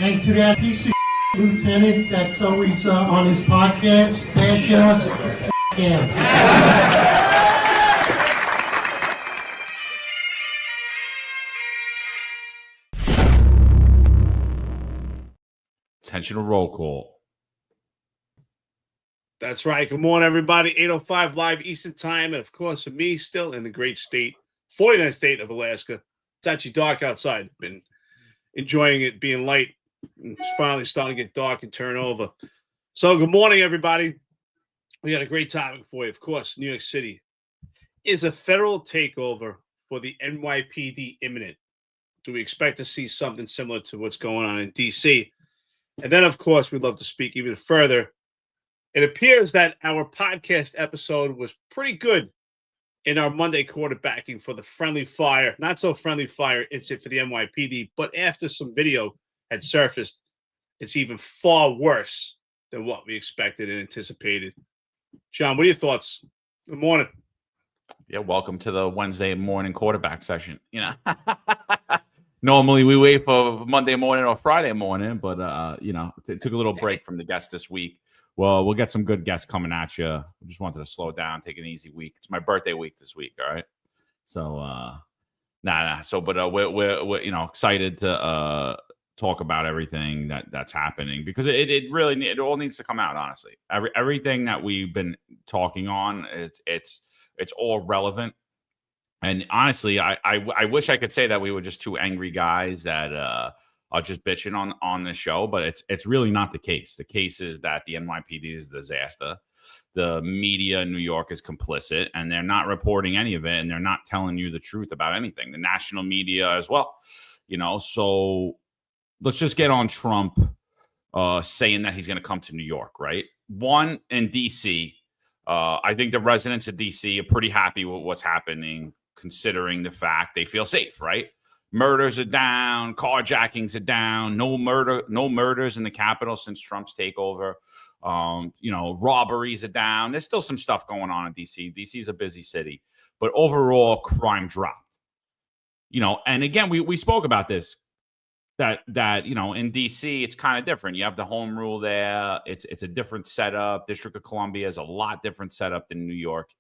And to that piece of lieutenant that's always on his podcast, bashing us, him. Attention to roll call. That's right. Good morning, everybody. 8:05 live Eastern time. And of course, for me, still in the great state, 49th state of Alaska. It's actually dark outside. Been enjoying it being light. It's finally starting to get dark and turn over. So good morning, everybody. We got a great topic for you. Of course, New York City is a federal takeover for the NYPD imminent. Do we expect to see something similar to what's going on in D.C.? And then, of course, we'd love to speak even further. It appears that our podcast episode was pretty good in our Monday quarterbacking for the friendly fire, not so friendly fire incident for the NYPD, but after some video had surfaced, it's even far worse than what we expected and anticipated. John, what are your thoughts? Good morning. Yeah, welcome to the Wednesday morning quarterback session. Normally we wait for Monday morning or Friday morning, but took a little break from the guests this week. Well, we'll get some good guests coming at you. I just wanted to slow down, take an easy week. It's my birthday week this week, all right? So, but we're excited to talk about everything that's happening because it all needs to come out. Honestly, everything that we've been talking on, it's all relevant. And honestly, I wish I could say that we were just two angry guys that are just bitching on the show, but it's really not the case. The case is that the NYPD is a disaster. The media in New York is complicit, and they're not reporting any of it, and they're not telling you the truth about anything. The national media as well, So let's just get on Trump saying that he's going to come to New York, right? One, in D.C., I think the residents of D.C. are pretty happy with what's happening, considering the fact they feel safe, right? Murders are down, carjackings are down, no murders in the Capitol since Trump's takeover. Robberies are down. There's still some stuff going on in DC. DC is a busy city, but overall crime dropped. And again, we spoke about this, that in DC it's kind of different. You have the home rule there. It's a different setup. District of Columbia is a lot different setup than New York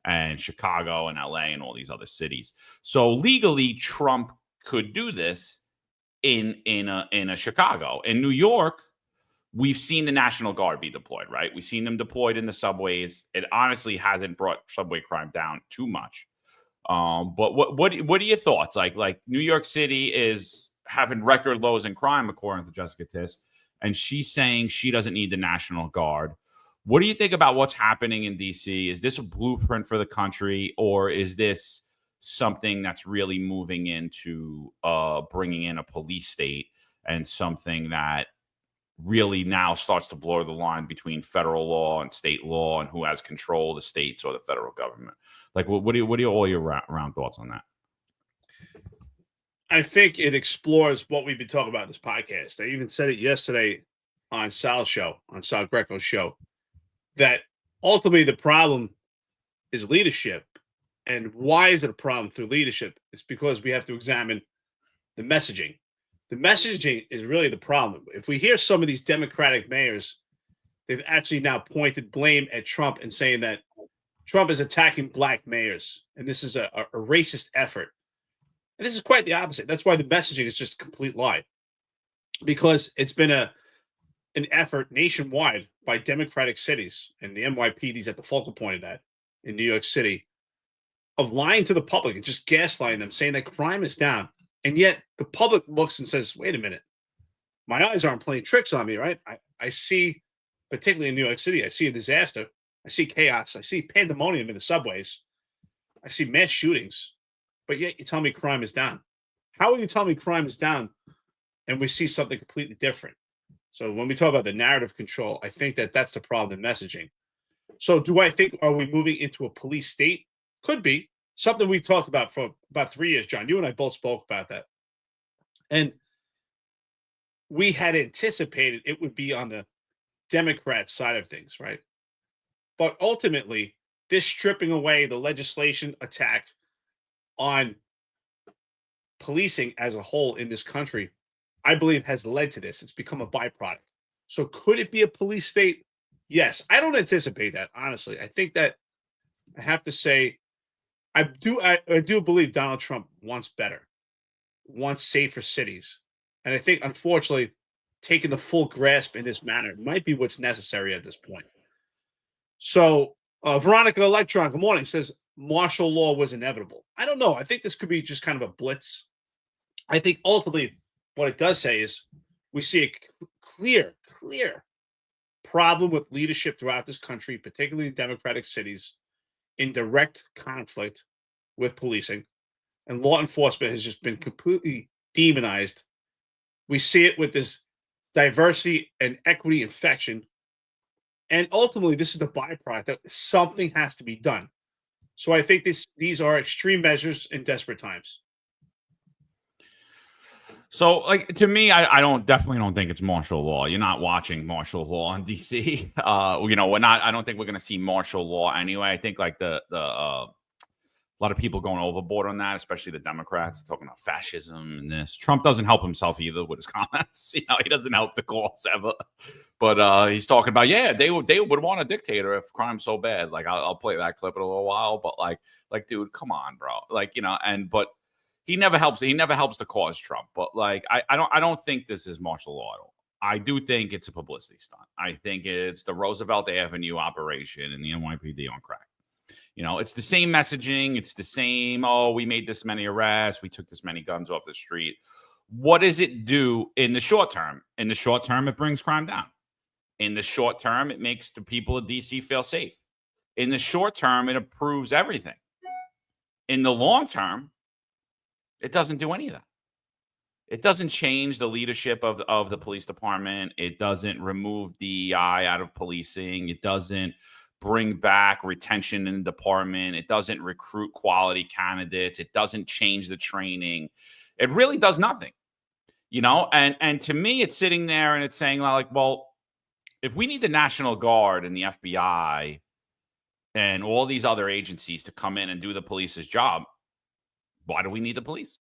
and Chicago and LA and all these other cities. So legally, Trump could do this in a Chicago. In New York, we've seen the National Guard be deployed, right? We've seen them deployed in the subways. It honestly hasn't brought subway crime down too much. But what are your thoughts? Like New York City is having record lows in crime, according to Jessica Tiss, and she's saying she doesn't need the National Guard. What do you think about what's happening in DC? Is this a blueprint for the country, or is this something that's really moving into bringing in a police state and something that really now starts to blur the line between federal law and state law and who has control of the states or the federal government? Like, what are all your round thoughts on that? I think it explores what we've been talking about in this podcast. I even said it yesterday on Sal Greco's show, that ultimately the problem is leadership. And why is it a problem through leadership? It's because we have to examine the messaging. The messaging is really the problem. If we hear some of these Democratic mayors, they've actually now pointed blame at Trump and saying that Trump is attacking black mayors, and this is a racist effort. And this is quite the opposite. That's why the messaging is just a complete lie, because it's been an effort nationwide by Democratic cities, and the NYPD is at the focal point of that in New York City, of lying to the public and just gaslighting them, saying that crime is down. And yet the public looks and says, wait a minute, my eyes aren't playing tricks on me, right? I see, particularly in New York City, I see a disaster. I see chaos. I see pandemonium in the subways. I see mass shootings. But yet you tell me crime is down. How will you tell me crime is down and we see something completely different? So when we talk about the narrative control, I think that's the problem in messaging. So are we moving into a police state? Could be. Something we've talked about for about 3 years, John. You and I both spoke about that. And we had anticipated it would be on the Democrat side of things, right? But ultimately, this stripping away the legislation attack on policing as a whole in this country, I believe, has led to this. It's become a byproduct. So could it be a police state? Yes. I don't anticipate that, honestly. I think that I have to say, I do believe Donald Trump wants better, wants safer cities. And I think, unfortunately, taking the full grasp in this manner might be what's necessary at this point. So Veronica Electron, good morning, says martial law was inevitable. I don't know. I think this could be just kind of a blitz. I think ultimately what it does say is we see a clear problem with leadership throughout this country, particularly in democratic cities, in direct conflict with policing. And law enforcement has just been completely demonized. We see it with this diversity and equity infection. And ultimately, this is the byproduct that something has to be done. So I think these are extreme measures in desperate times. So, like, to me, I definitely don't think it's martial law. You're not watching martial law in DC. We're not. I don't think we're going to see martial law anyway. I think like a lot of people going overboard on that, especially the Democrats talking about fascism and this. Trump doesn't help himself either with his comments. He doesn't help the cause ever. But he's talking about, they would want a dictator if crime's so bad. Like I'll play that clip in a little while. But like dude, come on, bro. But he never helps. He never helps the cause, Trump. But like I don't think this is martial law at all. I do think it's a publicity stunt. I think it's the Roosevelt Avenue operation in the NYPD on crack. It's the same messaging. It's the same, we made this many arrests. We took this many guns off the street. What does it do in the short term? In the short term, it brings crime down. In the short term, it makes the people of DC feel safe. In the short term, it improves everything. In the long term, it doesn't do any of that. It doesn't change the leadership of the police department. It doesn't remove DEI out of policing. It doesn't bring back retention in the department. It doesn't recruit quality candidates. It doesn't change the training. It really does nothing, and to me, it's sitting there and it's saying like, well, if we need the National Guard and the FBI and all these other agencies to come in and do the police's job, why do we need the police?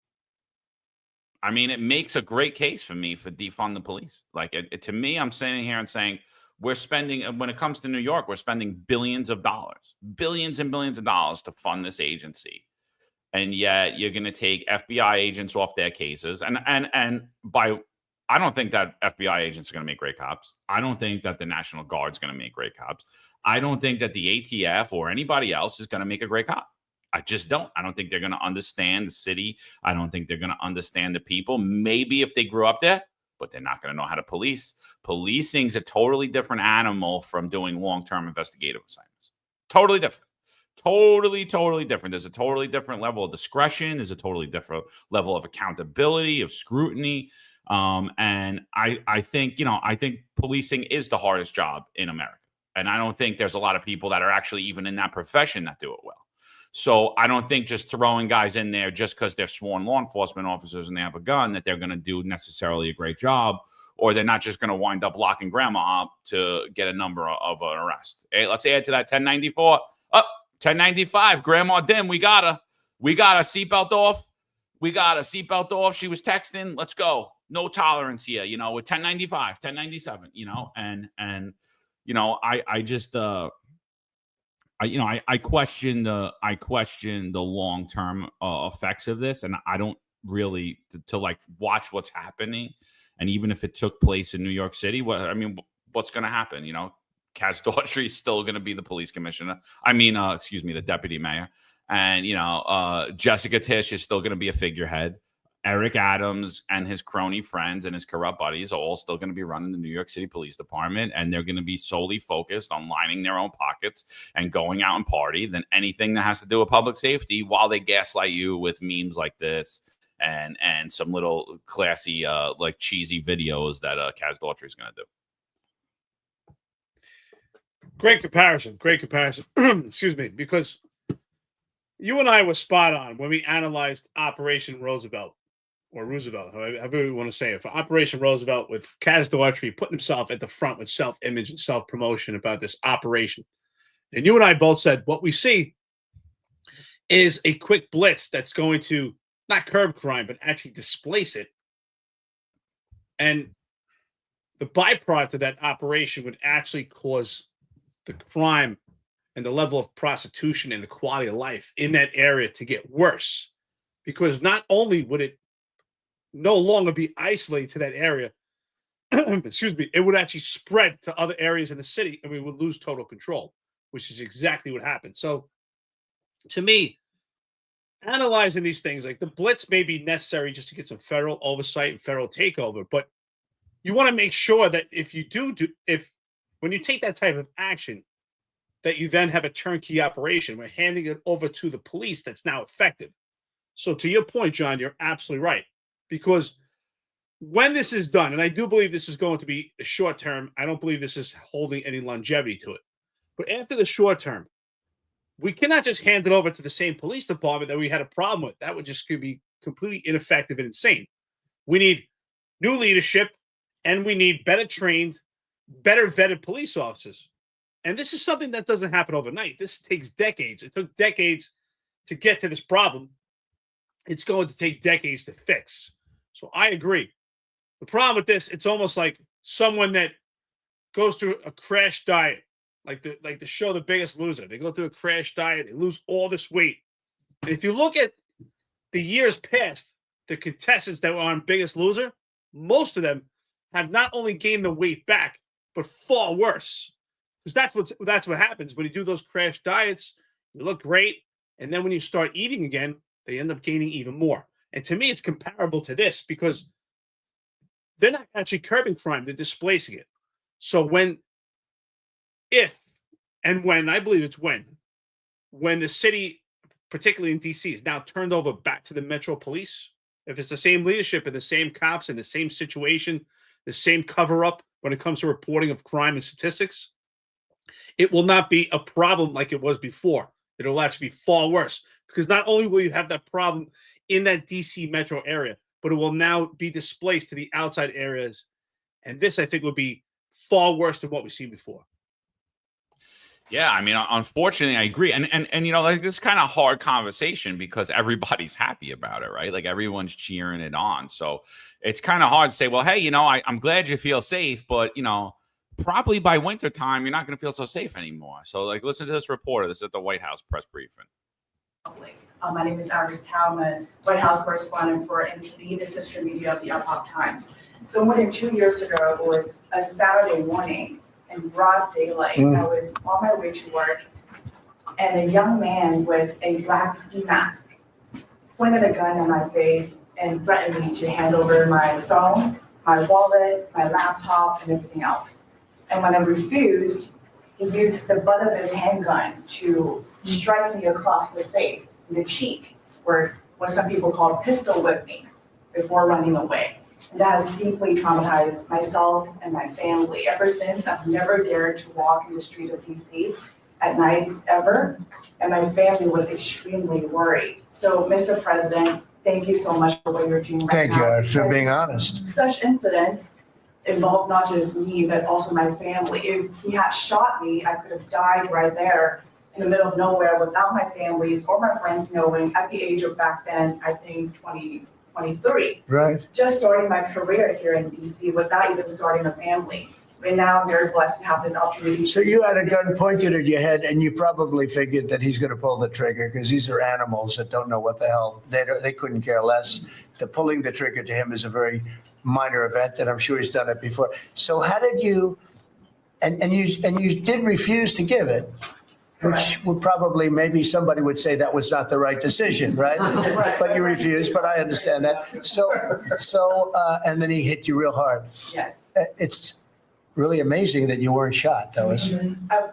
I mean, it makes a great case for me for defund the police. Like to me, I'm sitting here and saying, we're spending, when it comes to New York, we're spending billions and billions of dollars to fund this agency. And yet you're going to take FBI agents off their cases. I don't think that FBI agents are going to make great cops. I don't think that the National Guard is going to make great cops. I don't think that the ATF or anybody else is going to make a great cop. I just don't. I don't think they're going to understand the city. I don't think they're going to understand the people. Maybe if they grew up there, but they're not going to know how to police. Policing is a totally different animal from doing long-term investigative assignments. Totally different. Totally different. There's a totally different level of discretion. There's a totally different level of accountability, of scrutiny. And I think policing is the hardest job in America. And I don't think there's a lot of people that are actually even in that profession that do it well. So I don't think just throwing guys in there just because they're sworn law enforcement officers and they have a gun that they're going to do necessarily a great job, or they're not just going to wind up locking grandma up to get a number of an arrest. Hey, let's add to that 1094. 1095. Grandma Dim, we got a seatbelt off. She was texting. Let's go. No tolerance here, with 1095, 1097, and I just I question the long-term effects of this, and I don't really to like watch what's happening. And even if it took place in New York City, what's going to happen? Kaz Daughtry is still going to be the police commissioner. The deputy mayor, and Jessica Tisch is still going to be a figurehead. Eric Adams and his crony friends and his corrupt buddies are all still going to be running the New York City Police Department, and they're going to be solely focused on lining their own pockets and going out and party than anything that has to do with public safety, while they gaslight you with memes like this and some little classy, like cheesy videos that Kaz Daughtry is going to do. Great comparison. Excuse me, because you and I were spot on when we analyzed Operation Roosevelt, or Roosevelt, however you want to say it, for Operation Roosevelt, with Kaz Daughtry putting himself at the front with self-image and self-promotion about this operation. And you and I both said what we see is a quick blitz that's going to not curb crime, but actually displace it. And the byproduct of that operation would actually cause the crime and the level of prostitution and the quality of life in that area to get worse. Because not only would it no longer be isolated to that area, excuse me, it would actually spread to other areas in the city and we would lose total control, which is exactly what happened. So to me, analyzing these things, like the blitz may be necessary just to get some federal oversight and federal takeover, but you want to make sure that if you when you take that type of action, that you then have a turnkey operation. We're handing it over to the police that's now effective. So to your point, John, you're absolutely right. Because when this is done, and I do believe this is going to be a short term, I don't believe this is holding any longevity to it. But after the short term, we cannot just hand it over to the same police department that we had a problem with. That would just could be completely ineffective and insane. We need new leadership, and we need better trained, better vetted police officers. And this is something that doesn't happen overnight. This takes decades. It took decades to get to this problem. It's going to take decades to fix. So I agree. The problem with this, it's almost like someone that goes through a crash diet, like the show The Biggest Loser. They go through a crash diet, they lose all this weight. And if you look at the years past, the contestants that were on Biggest Loser, most of them have not only gained the weight back, but far worse. Because that's what happens when you do those crash diets. You look great, and then when you start eating again, they end up gaining even more. And to me, it's comparable to this because they're not actually curbing crime; they're displacing it. So when the city, particularly in DC, is now turned over back to the Metro Police, if it's the same leadership and the same cops and the same situation, the same cover up when it comes to reporting of crime and statistics, it will not be a problem like it was before. It'll actually be far worse because not only will you have that problem in that DC metro area, but it will now be displaced to the outside areas. And this, I think, would be far worse than what we've seen before. Yeah, I mean, unfortunately, I agree. And you know, like this kind of hard conversation because everybody's happy about it, right? Like everyone's cheering it on. So it's kind of hard to say, well, hey, you know, I'm glad you feel safe, but, you know, probably by wintertime, you're not going to feel so safe anymore. So, like, listen to this reporter. This is at the White House press briefing. My name is Iris Tao. I'm a White House correspondent for NYPD, the sister media of the Epoch Times. So more than 2 years ago, it was a Saturday morning in broad daylight. I was on my way to work, and a young man with a black ski mask pointed a gun in my face and threatened me to hand over my phone, my wallet, my laptop, and everything else. And when I refused, he used the butt of his handgun to strike me across the face, in the cheek, or what some people call pistol whip me before running away. And that has deeply traumatized myself and my family. Ever since, I've never dared to walk in the street of DC at night ever, and my family was extremely worried. So, Mr. President, thank you so much for what you're doing right now. Thank you for being honest. Such incidents involved not just me, but also my family. If he had shot me, I could have died right there in the middle of nowhere without my families or my friends knowing at the age of back then, I think 23. Right. Just starting my career here in DC without even starting a family. Right now, I'm very blessed to have this opportunity. So you had a gun pointed at your head, and you probably figured that he's going to pull the trigger because these are animals that don't know what the hell. They couldn't care less. The pulling the trigger to him is a very minor event, and I'm sure he's done it before. So how did you? And you did refuse to give it, which would probably, maybe somebody would say that was not the right decision, right? But you refused, but I understand that. So, and then he hit you real hard. Yes. It's really amazing that you weren't shot, though.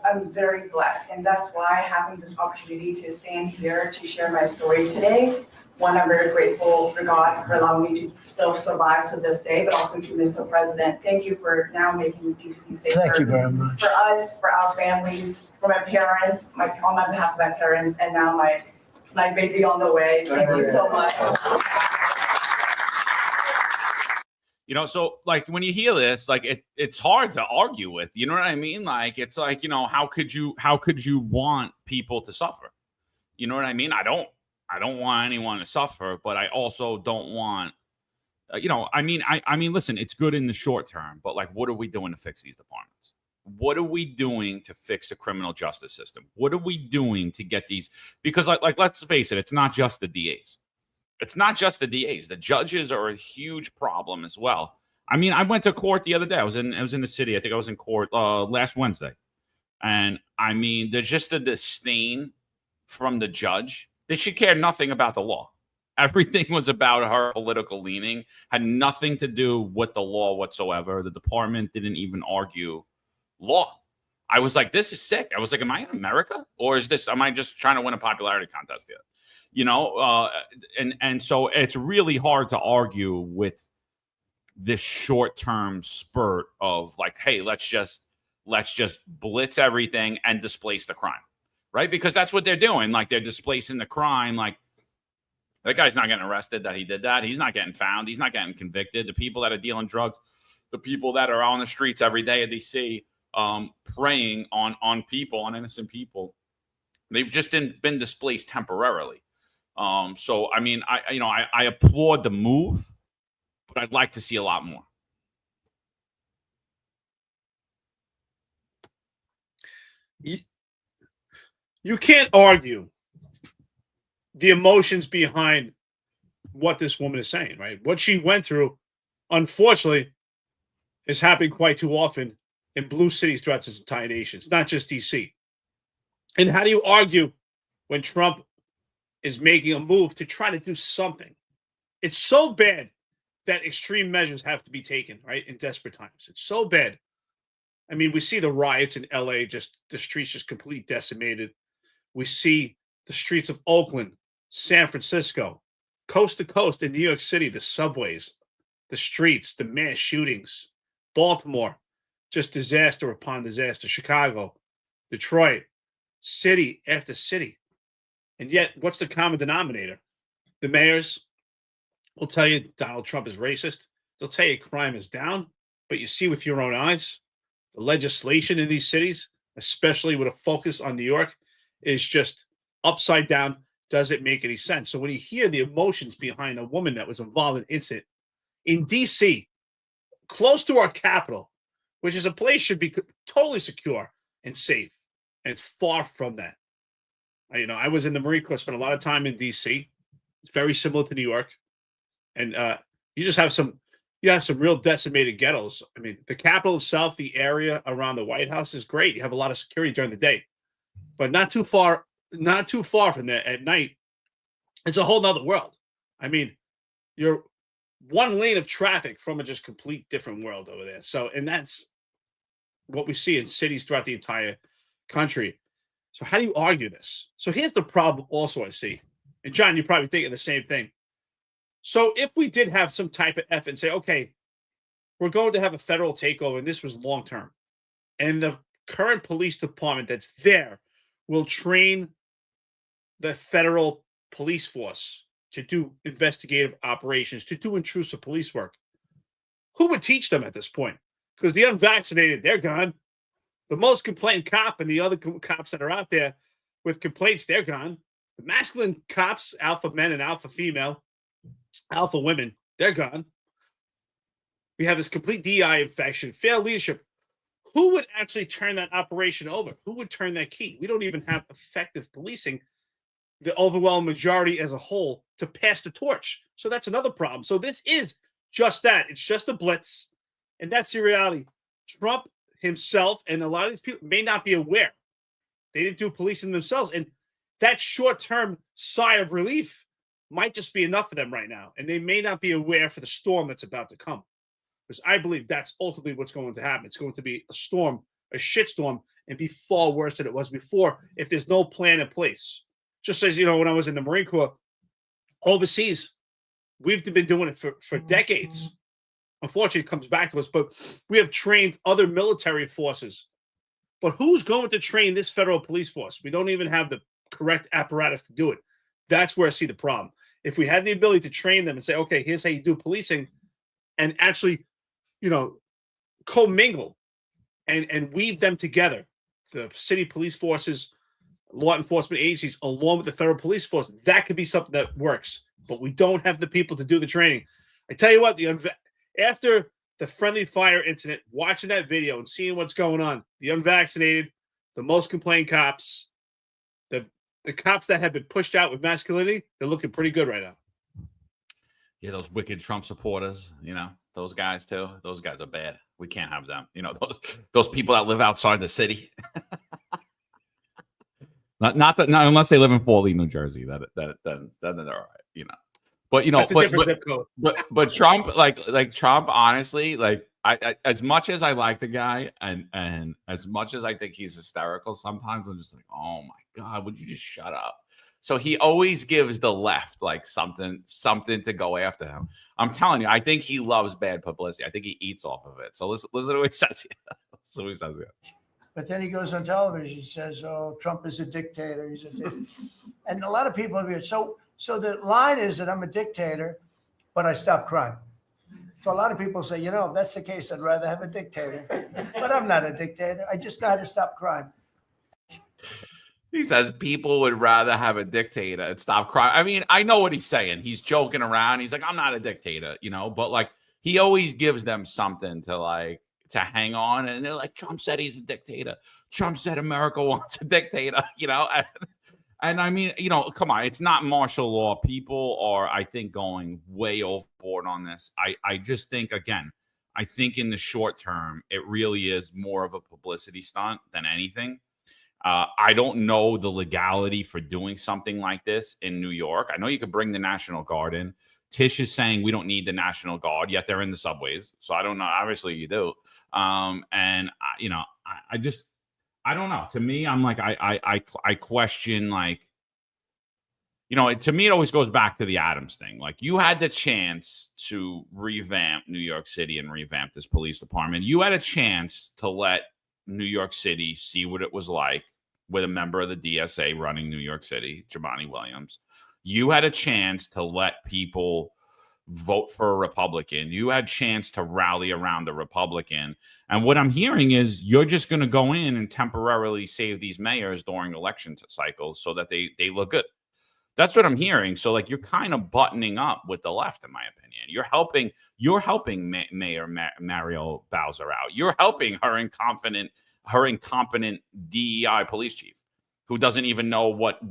I'm very blessed, and that's why having this opportunity to stand here to share my story today. One, I'm very grateful for God for allowing me to still survive to this day, but also to Mr. President. Thank you for now making DC safer. Thank you very much. For us, for our families, for my parents, on my behalf of my parents, and now my baby on the way. Thank you so much. You know, so like when you hear this, like it's hard to argue with, you know what I mean? Like, it's like, you know, how could you want people to suffer? You know what I mean? I don't want anyone to suffer, but I also don't want I mean, listen, it's good in the short term, but like, what are we doing to fix these departments? What are we doing to fix the criminal justice system? What are we doing to get these? Because like let's face it, it's not just the DAs. It's not just the DAs. The judges are a huge problem as well. I mean, I went to court the other day. I was in the city. I think I was in court last Wednesday. And I mean, there's just a disdain from the judge that she cared nothing about the law. Everything was about her political leaning, had nothing to do with the law whatsoever. The department didn't even argue law. I was like, this is sick. I was like, am I in America? Or am I just trying to win a popularity contest here? And so it's really hard to argue with this short-term spurt of like, hey, let's just blitz everything and displace the crime, right? Because that's what they're doing. Like, they're displacing the crime. Like, that guy's not getting arrested that he did that. He's not getting found. He's not getting convicted. The people that are dealing drugs, the people that are on the streets every day in DC, preying on people, on innocent people, they've just been displaced temporarily. So, I mean, I applaud the move, but I'd like to see a lot more. You can't argue the emotions behind what this woman is saying, right? What she went through, unfortunately, is happening quite too often in blue cities throughout this entire nation. It's not just DC. And how do you argue when Trump is making a move to try to do something? It's so bad that extreme measures have to be taken, right, in desperate times. It's so bad. I mean, we see the riots in LA, just the streets just completely decimated. We see the streets of Oakland, San Francisco, coast to coast in New York City, the subways, the streets, the mass shootings, Baltimore, just disaster upon disaster, Chicago, Detroit, city after city. And yet, what's the common denominator? The mayors will tell you Donald Trump is racist. They'll tell you crime is down, but you see with your own eyes, the legislation in these cities, especially with a focus on New York, is just upside down. Doesn't make any sense. So when you hear the emotions behind a woman that was involved in an incident in D.C., close to our capital, which is a place should be totally secure and safe, and it's far from that. I was in the Marine Corps, spent a lot of time in D.C. It's very similar to New York, and you just have some real decimated ghettos. I mean, the capital itself, the area around the White House is great. You have a lot of security during the day, but not too far from there at night. It's a whole nother world. I mean, you're one lane of traffic from a just complete different world over there. So, and that's what we see in cities throughout the entire country. So how do you argue this? So here's the problem also I see. And John, you're probably thinking the same thing. So if we did have some type of effort and say, okay, we're going to have a federal takeover, and this was long-term, and the current police department that's there will train the federal police force to do investigative operations, to do intrusive police work. Who would teach them at this point? Because the unvaccinated, they're gone. The most complained cop and the other cops that are out there with complaints, they're gone. The masculine cops, alpha men and alpha female, alpha women, they're gone. We have this complete DI infection, failed leadership. Who would actually turn that operation over? Who would turn that key? We don't even have effective policing, the overwhelming majority as a whole, to pass the torch. So that's another problem. So this is just that. It's just a blitz. And that's the reality. Trump himself and a lot of these people may not be aware. They didn't do policing themselves. And that short-term sigh of relief might just be enough for them right now. And they may not be aware for the storm that's about to come. Because I believe that's ultimately what's going to happen. It's going to be a storm, a shitstorm, and be far worse than it was before if there's no plan in place. Just as, when I was in the Marine Corps overseas, we've been doing it for decades. Unfortunately, it comes back to us, but we have trained other military forces. But who's going to train this federal police force? We don't even have the correct apparatus to do it. That's where I see the problem. If we had the ability to train them and say, okay, here's how you do policing, and actually, commingle and weave them together, the city police forces, law enforcement agencies, along with the federal police force, that could be something that works. But we don't have the people to do the training. I tell you what, after the friendly fire incident, watching that video and seeing what's going on, the unvaccinated, the most complained cops, the cops that have been pushed out with masculinity, they're looking pretty good right now. Yeah, those wicked Trump supporters, those guys too. Those guys are bad. We can't have them. Those people that live outside the city. not unless they live in Fort Lee, New Jersey. Then they're all right. But That's a different zip code. But Trump, like Trump, honestly, I as much as I like the guy and as much as I think he's hysterical, sometimes I'm just like, oh my God, would you just shut up? So he always gives the left something to go after him. I'm telling you, I think he loves bad publicity. I think he eats off of it. So listen to what he says here. But then he goes on television and says, "Oh, Trump is a dictator. He's a dictator." And a lot of people are so the line is that I'm a dictator, but I stop crime. So a lot of people say, if that's the case, I'd rather have a dictator. But I'm not a dictator. I just got to stop crime. He says people would rather have a dictator and stop crime. I mean, I know what he's saying. He's joking around. He's like, I'm not a dictator, but he always gives them something to hang on. And they're like, Trump said he's a dictator. Trump said America wants a dictator, And I mean, come on, it's not martial law. People are, I think, going way overboard on this. I just think, again, I think in the short term, it really is more of a publicity stunt than anything. I don't know the legality for doing something like this in New York. I know you could bring the National Guard in. Tish is saying we don't need the National Guard, yet they're in the subways. So I don't know. Obviously, you do. And I don't know. To me, I'm like, I question, to me, it always goes back to the Adams thing. You had the chance to revamp New York City and revamp this police department. You had a chance to let New York City see what it was like with a member of the DSA running New York City, Jumaane Williams. You had a chance to let people vote for a Republican. You had a chance to rally around a Republican. And what I'm hearing is you're just going to go in and temporarily save these mayors during election cycles so that they look good. That's what I'm hearing. So you're kind of buttoning up with the left, in my opinion. You're helping Mayor Mario Bowser out. You're helping her incompetent DEI police chief who doesn't even know what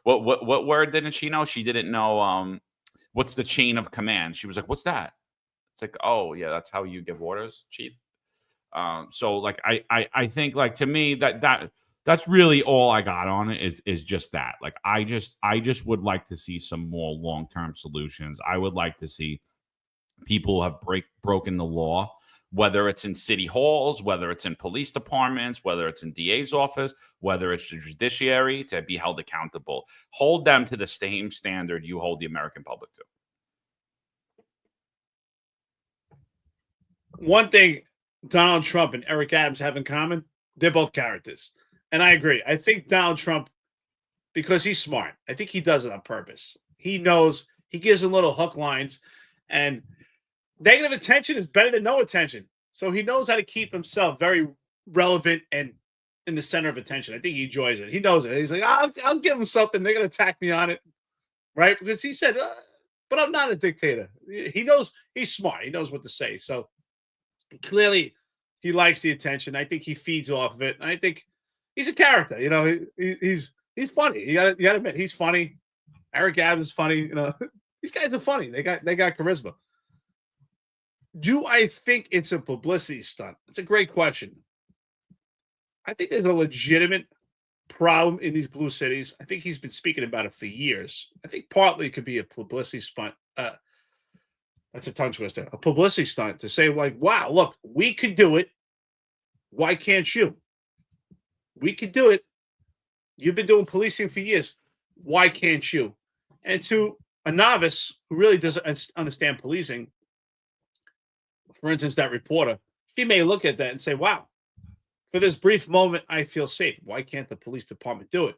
word didn't she know? She didn't know what's the chain of command. She was like, "What's that?" It's like, "Oh yeah, that's how you give orders, chief." So I think to me that's really all I got on it is just that. I just would like to see some more long-term solutions. I would like to see people have broken the law, whether it's in city halls, whether it's in police departments, whether it's in DA's office, whether it's the judiciary, to be held accountable. Hold them to the same standard you hold the American public to. One thing Donald Trump and Eric Adams have in common, they're both characters. And I agree. I think Donald Trump, because he's smart, I think he does it on purpose. He knows, he gives them little hook lines, and negative attention is better than no attention. So he knows how to keep himself very relevant and in the center of attention. I think he enjoys it. He knows it. He's like, I'll give them something. They're going to attack me on it. Right? Because he said, but I'm not a dictator. He knows, he's smart. He knows what to say. So clearly he likes the attention. I think he feeds off of it. And I think he's a character. He's funny. You got to admit, he's funny. Eric Adams is funny. These guys are funny. They got charisma. Do I think it's a publicity stunt? It's a great question. I think there's a legitimate problem in these blue cities. I think he's been speaking about it for years. I think partly it could be a publicity stunt. That's a tongue twister. A publicity stunt to say, wow, look, we could do it. Why can't you? We could do it. You've been doing policing for years. Why can't you? And to a novice who really doesn't understand policing, for instance, that reporter, she may look at that and say, wow, for this brief moment, I feel safe. Why can't the police department do it?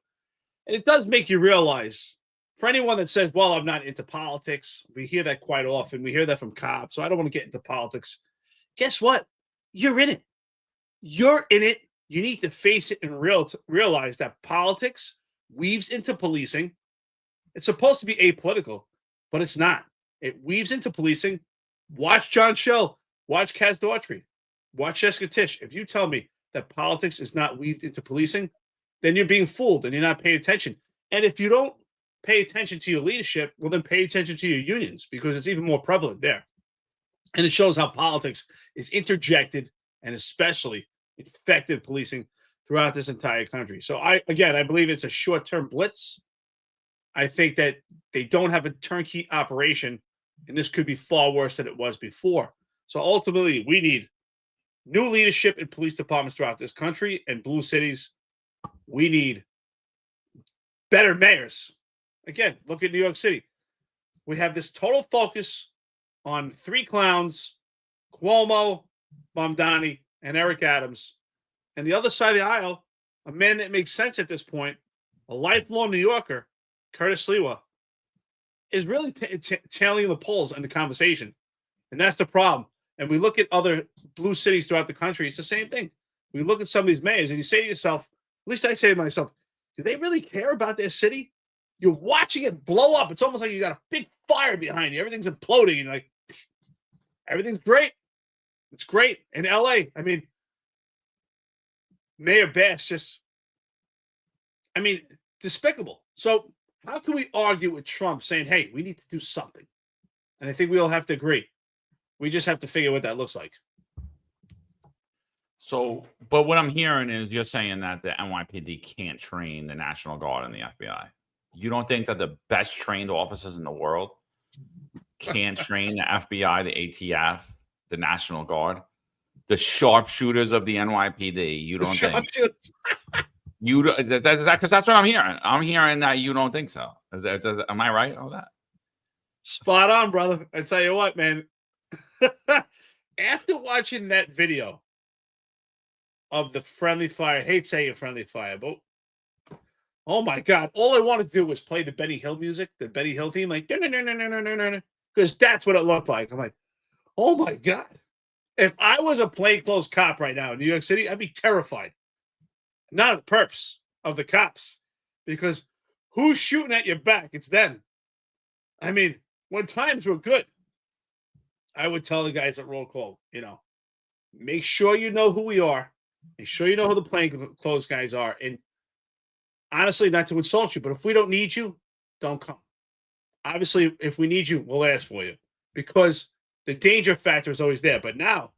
And it does make you realize, for anyone that says, well, I'm not into politics, we hear that quite often. We hear that from cops. So I don't want to get into politics. Guess what? You're in it. You're in it. You need to face it and realize that politics weaves into policing. It's supposed to be apolitical, but it's not. It weaves into policing. Watch John Shell. Watch Kaz Daughtry. Watch Jessica Tisch. If you tell me that politics is not weaved into policing, then you're being fooled and you're not paying attention. And if you don't pay attention to your leadership, well, then pay attention to your unions because it's even more prevalent there. And it shows how politics is interjected and especially infected policing throughout this entire country. So I believe it's a short-term blitz. I think that they don't have a turnkey operation, and this could be far worse than it was before. So ultimately, we need new leadership in police departments throughout this country and blue cities. We need better mayors. Again, look at New York City. We have this total focus on three clowns, Cuomo, Mamdani, and Eric Adams. And the other side of the aisle, a man that makes sense at this point, a lifelong New Yorker, Curtis Lewa, is really tailing the polls in the conversation. And that's the problem. And we look at other blue cities throughout the country, it's the same thing. We look at some of these mayors and you say to yourself, at least I say to myself, do they really care about their city? You're watching it blow up. It's almost like you got a big fire behind you. Everything's imploding. And you're like, everything's great. It's great. In LA, I mean, Mayor Bass despicable. So how can we argue with Trump saying, hey, we need to do something? And I think we all have to agree. We just have to figure what that looks like. So, but what I'm hearing is you're saying that the NYPD can't train the National Guard and the FBI. You don't think that the best trained officers in the world can't train the FBI, the ATF, the National Guard, the sharpshooters of the NYPD? You don't think? Because that's what I'm hearing. I'm hearing that you don't think so. Am I right on that? Spot on, brother. I tell you what, man. After watching that video of the friendly fire, I hate saying friendly fire, but oh my God, all I wanted to do was play the Benny Hill music, the Benny Hill theme, like because that's what it looked like. I'm like, oh my God. If I was a plainclothes cop right now in New York City, I'd be terrified. Not of the perps, of the cops. Because who's shooting at your back? It's them. I mean, when times were good, I would tell the guys at roll call, make sure you know who we are. Make sure you know who the plainclothes guys are. And honestly, not to insult you, but if we don't need you, don't come. Obviously, if we need you, we'll ask for you. Because the danger factor is always there. But now,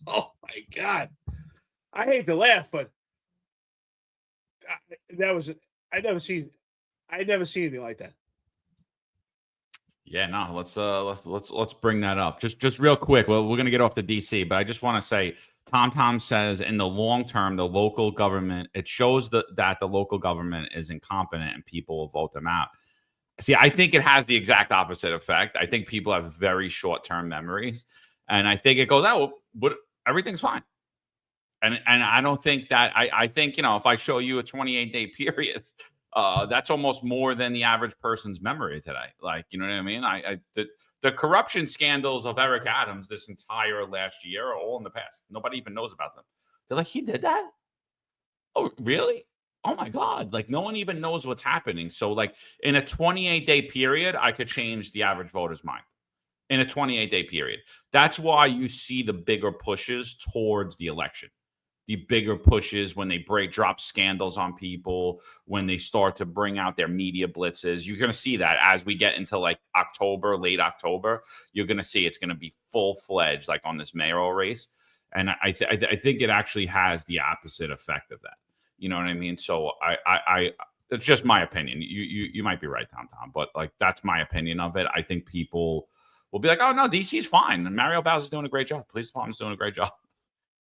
oh my God. I hate to laugh, but I never seen anything like that. Yeah, no, let's bring that up. Just real quick. Well, we're gonna get off the DC, but I just want to say Tom says in the long term, the local government, it shows that the local government is incompetent and people will vote them out. See, I think it has the exact opposite effect. I think people have very short-term memories, and I think it goes, oh, but everything's fine. And I don't think that I think, if I show you a 28-day period, that's almost more than the average person's memory today. Like, you know what I mean? The corruption scandals of Eric Adams this entire last year are all in the past. Nobody even knows about them. They're like, he did that? Oh, really? Oh my God. Like, no one even knows what's happening. So like in a 28-day period, I could change the average voter's mind. In a 28-day period. That's why you see the bigger pushes towards the election. The bigger pushes when they drop scandals on people, when they start to bring out their media blitzes. You're going to see that as we get into like October, late October. You're going to see it's going to be full-fledged like on this mayoral race. And I think it actually has the opposite effect of that. You know what I mean? So I it's just my opinion. You might be right, Tom, but like that's my opinion of it. I think people will be like, oh no, DC's fine. And Mario Bowser's doing a great job. Police department's doing a great job.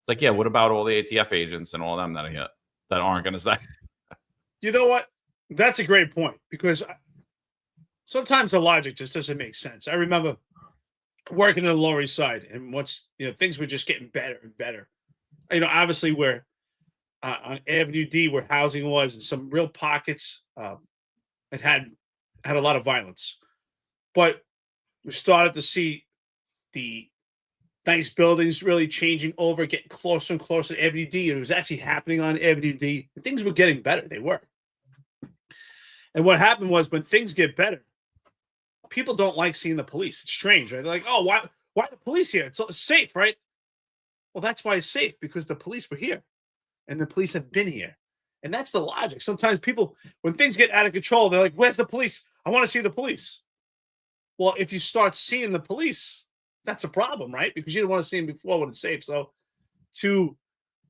It's like, yeah, what about all the ATF agents and all them that aren't going to stay? You know what? That's a great point because sometimes the logic just doesn't make sense. I remember working in the Lower East Side, and things were just getting better and better. Obviously we're on Avenue D where housing was, and some real pockets it had a lot of violence, but we started to see the nice buildings really changing over, getting closer and closer to Avenue D. And it was actually happening on Avenue D. And things were getting better. They were. And what happened was when things get better, people don't like seeing the police. It's strange, right? They're like, oh, why the police here? It's safe, right? Well, that's why it's safe, because the police were here and the police have been here. And that's the logic. Sometimes people, when things get out of control, they're like, where's the police? I want to see the police. Well, if you start seeing the police, that's a problem, right? Because you didn't want to see them before when it's safe. So to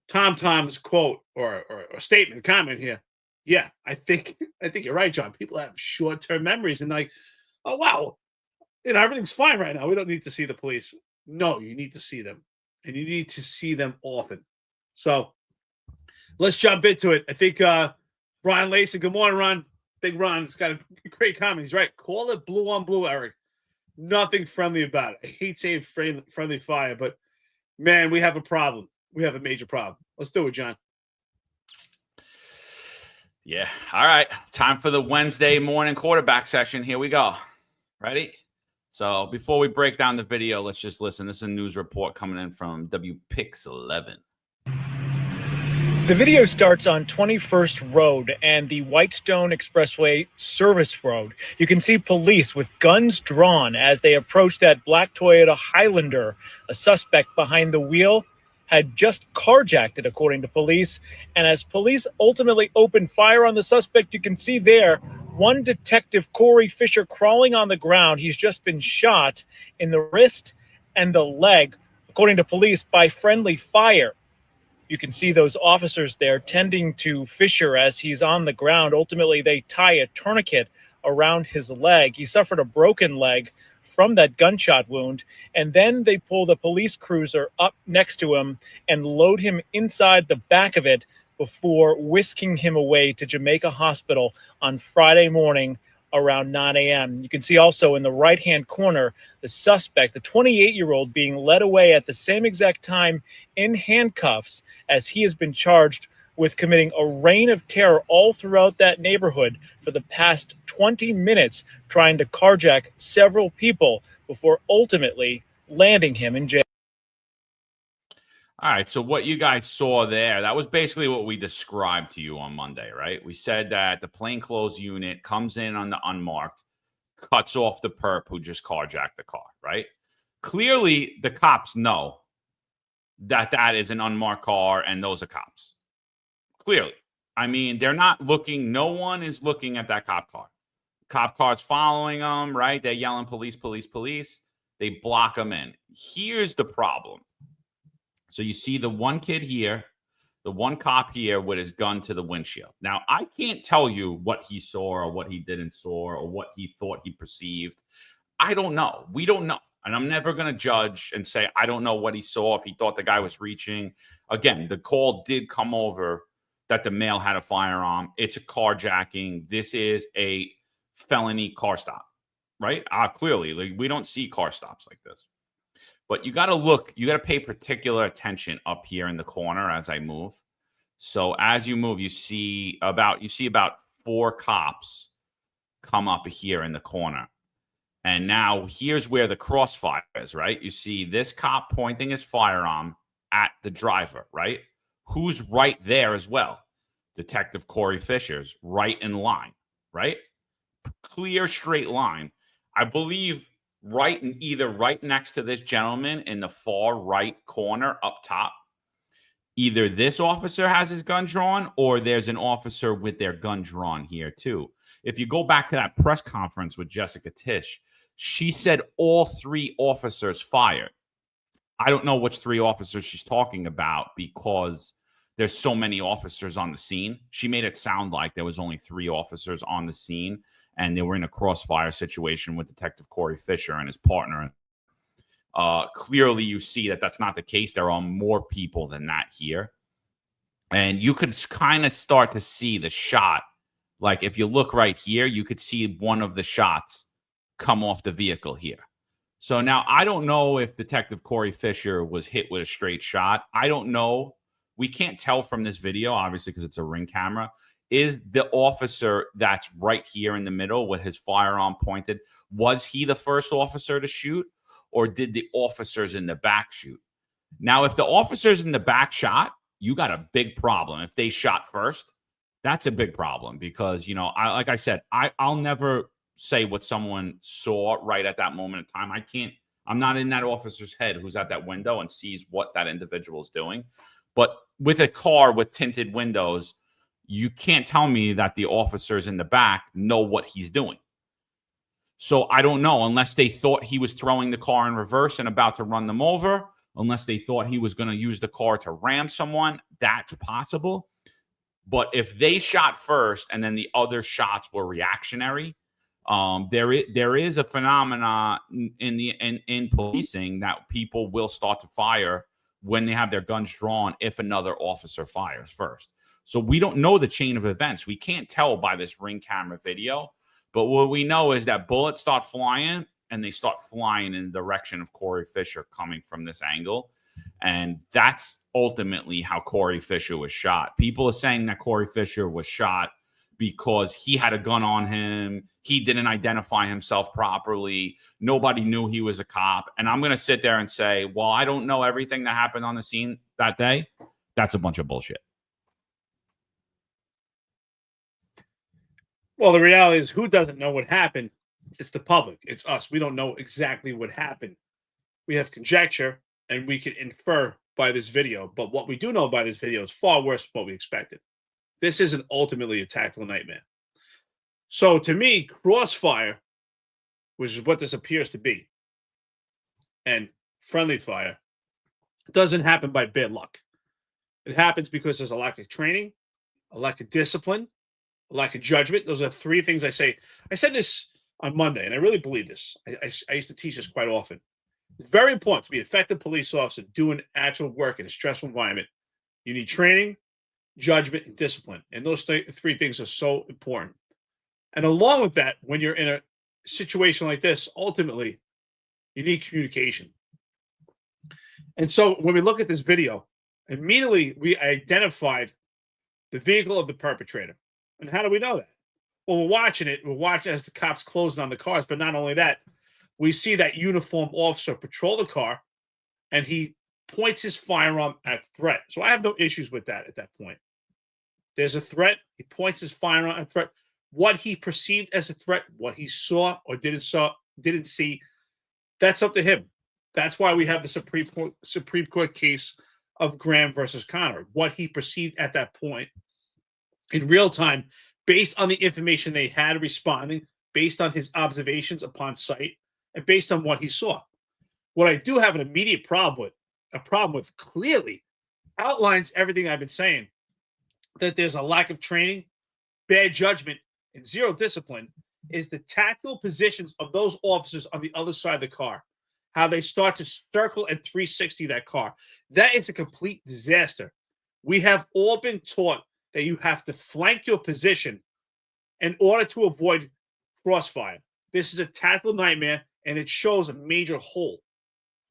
Tom's quote or statement, comment here, yeah, I think you're right, John. People have short-term memories and like, oh, wow, everything's fine right now. We don't need to see the police. No, you need to see them. And you need to see them often. So let's jump into it. I think Ron Lacey, good morning, Ron. Big Ron has got a great comment. He's right. Call it blue on blue, Eric. Nothing friendly about it. I hate saying friendly fire, but man, we have a problem. We have a major problem. Let's do it, John. Yeah. All right. Time for the Wednesday morning quarterback session. Here we go. Ready? So before we break down the video, let's just listen. This is a news report coming in from WPix 11. The video starts on 21st Road and the Whitestone Expressway Service Road. You can see police with guns drawn as they approach that black Toyota Highlander. A suspect behind the wheel had just carjacked it, according to police. And as police ultimately opened fire on the suspect, you can see there one detective, Corey Fisher, crawling on the ground. He's just been shot in the wrist and the leg, according to police, by friendly fire. You can see those officers there tending to Fisher as he's on the ground. Ultimately, they tie a tourniquet around his leg. He suffered a broken leg from that gunshot wound. And then they pull the police cruiser up next to him and load him inside the back of it before whisking him away to Jamaica Hospital on Friday morning around 9 a.m. You can see also in the right-hand corner, the suspect, the 28-year-old, being led away at the same exact time in handcuffs as he has been charged with committing a reign of terror all throughout that neighborhood for the past 20 minutes, trying to carjack several people before ultimately landing him in jail. All right, so what you guys saw there, that was basically what we described to you on Monday, right? We said that the plainclothes unit comes in on the unmarked, cuts off the perp who just carjacked the car, right? Clearly, the cops know that that is an unmarked car and those are cops. Clearly. I mean, they're not looking, no one is looking at that cop car. Cop car's following them, right? They're yelling, police, police, police. They block them in. Here's the problem. So you see the one kid here, the one cop here with his gun to the windshield. Now, I can't tell you what he saw or what he didn't saw or what he thought he perceived. I don't know. We don't know. And I'm never going to judge and say, I don't know what he saw, if he thought the guy was reaching. Again, the call did come over that the male had a firearm. It's a carjacking. This is a felony car stop, right? Clearly, like, we don't see car stops like this. But you got to look, you got to pay particular attention up here in the corner as I move. So as you move, you see about 4 cops come up here in the corner. And now here's where the crossfire is, right? You see this cop pointing his firearm at the driver, right? Who's right there as well? Detective Corey Fisher's right in line, right? Clear straight line. I believe right next to this gentleman in the far right corner up top. Either this officer has his gun drawn or there's an officer with their gun drawn here too. If you go back to that press conference with Jessica Tisch, she said all 3 officers fired. I don't know which 3 officers she's talking about because there's so many officers on the scene. She made it sound like there was only 3 officers on the scene and they were in a crossfire situation with Detective Corey Fisher and his partner. Clearly, you see that that's not the case. There are more people than that here. And you could kind of start to see the shot. Like, if you look right here, you could see one of the shots come off the vehicle here. So now, I don't know if Detective Corey Fisher was hit with a straight shot. I don't know. We can't tell from this video, obviously, because it's a ring camera. Is the officer that's right here in the middle with his firearm pointed, was he the first officer to shoot, or did the officers in the back shoot? Now, if the officers in the back shot, you got a big problem. If they shot first, that's a big problem because, like I said, I'll never say what someone saw right at that moment in time. I'm not in that officer's head who's at that window and sees what that individual is doing. But with a car with tinted windows, you can't tell me that the officers in the back know what he's doing. So I don't know, unless they thought he was throwing the car in reverse and about to run them over, unless they thought he was going to use the car to ram someone, that's possible. But if they shot first and then the other shots were reactionary, there is a phenomena in policing that people will start to fire when they have their guns drawn if another officer fires first. So we don't know the chain of events. We can't tell by this Ring camera video. But what we know is that bullets start flying, and they start flying in the direction of Corey Fisher coming from this angle. And that's ultimately how Corey Fisher was shot. People are saying that Corey Fisher was shot because he had a gun on him. He didn't identify himself properly. Nobody knew he was a cop. And I'm going to sit there and say, well, I don't know everything that happened on the scene that day. That's a bunch of bullshit. Well, the reality is, who doesn't know what happened? It's the public. It's us. We don't know exactly what happened. We have conjecture, and we can infer by this video. But what we do know by this video is far worse than what we expected. This isn't ultimately a tactical nightmare. So to me, crossfire, which is what this appears to be, and friendly fire, doesn't happen by bad luck. It happens because there's a lack of training, a lack of discipline, a lack of judgment. Those are three things I say. I said this on Monday, and I really believe this. I used to teach this quite often. It's very important to be an effective police officer doing actual work in a stressful environment. You need training, judgment, and discipline. And those three things are so important. And along with that, when you're in a situation like this, ultimately, you need communication. And so when we look at this video, immediately we identified the vehicle of the perpetrator. And how do we know that? Well, we're watching it. We're watching as the cops closing on the cars. But not only that, we see that uniformed officer patrol the car, and he points his firearm at the threat. So I have no issues with that at that point. There's a threat. He points his firearm at the threat. What he perceived as a threat, what he saw or didn't see, that's up to him. That's why we have the Supreme Court case of Graham versus Connor. What he perceived at that point in real time, based on the information they had responding, based on his observations upon sight, and based on what he saw. What I do have an immediate problem with clearly outlines everything I've been saying, that there's a lack of training, bad judgment, and zero discipline, is the tactical positions of those officers on the other side of the car, how they start to circle and 360 that car. That is a complete disaster. We have all been taught that you have to flank your position in order to avoid crossfire. This is a tactical nightmare, and it shows a major hole.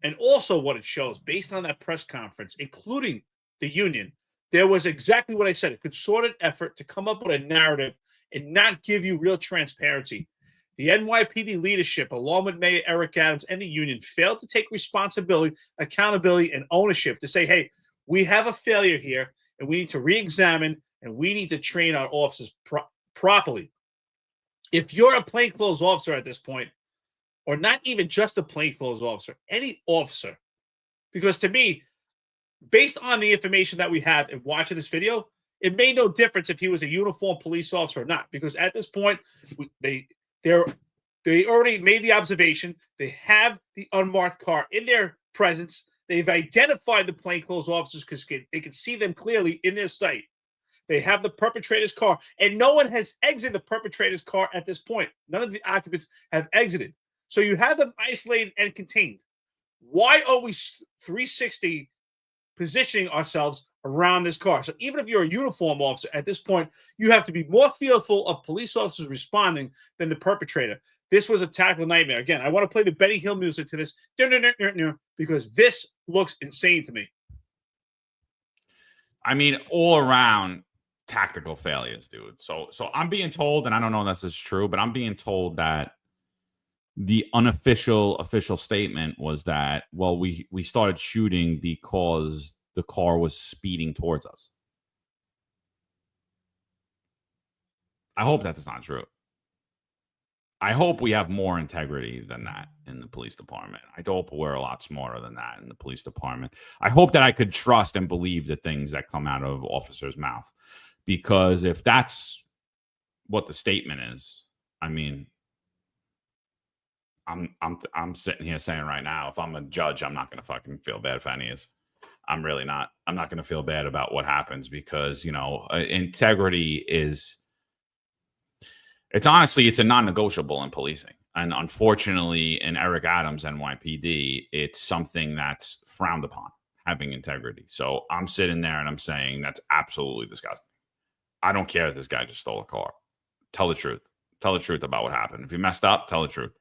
And also what it shows, based on that press conference, including the union, there was exactly what I said, a concerted effort to come up with a narrative and not give you real transparency. The NYPD leadership, along with Mayor Eric Adams and the union, failed to take responsibility, accountability, and ownership to say, hey, we have a failure here, and we need to re-examine, and we need to train our officers properly. If you're a plainclothes officer at this point, or not even just a plainclothes officer, any officer, because to me, based on the information that we have in watching this video, it made no difference if he was a uniformed police officer or not, because at this point, they already made the observation. They have the unmarked car in their presence. They've identified the plainclothes officers because they can see them clearly in their sight. They have the perpetrator's car, and no one has exited the perpetrator's car at this point. None of the occupants have exited. So you have them isolated and contained. Why are we 360 positioning ourselves around this car? So even if you're a uniform officer at this point, you have to be more fearful of police officers responding than the perpetrator. This was a tactical nightmare. Again, I want to play the Benny Hill music to this because this looks insane to me. I mean, all around tactical failures, dude. So I'm being told, and I don't know if this is true, but I'm being told that the official statement was that, well, we started shooting because the car was speeding towards us. I hope that is not true. I hope we have more integrity than that in the police department. I hope we're a lot smarter than that in the police department. I hope that I could trust and believe the things that come out of officers' mouth, because if that's what the statement is, I mean, I'm sitting here saying right now, if I'm a judge, I'm not going to fucking feel bad if any is. I'm really not. I'm not going to feel bad about what happens, because, you know, integrity is, it's honestly, it's a non-negotiable in policing. And unfortunately, in Eric Adams' NYPD, it's something that's frowned upon, having integrity. So I'm sitting there and I'm saying that's absolutely disgusting. I don't care if this guy just stole a car. Tell the truth. Tell the truth about what happened. If you messed up, tell the truth.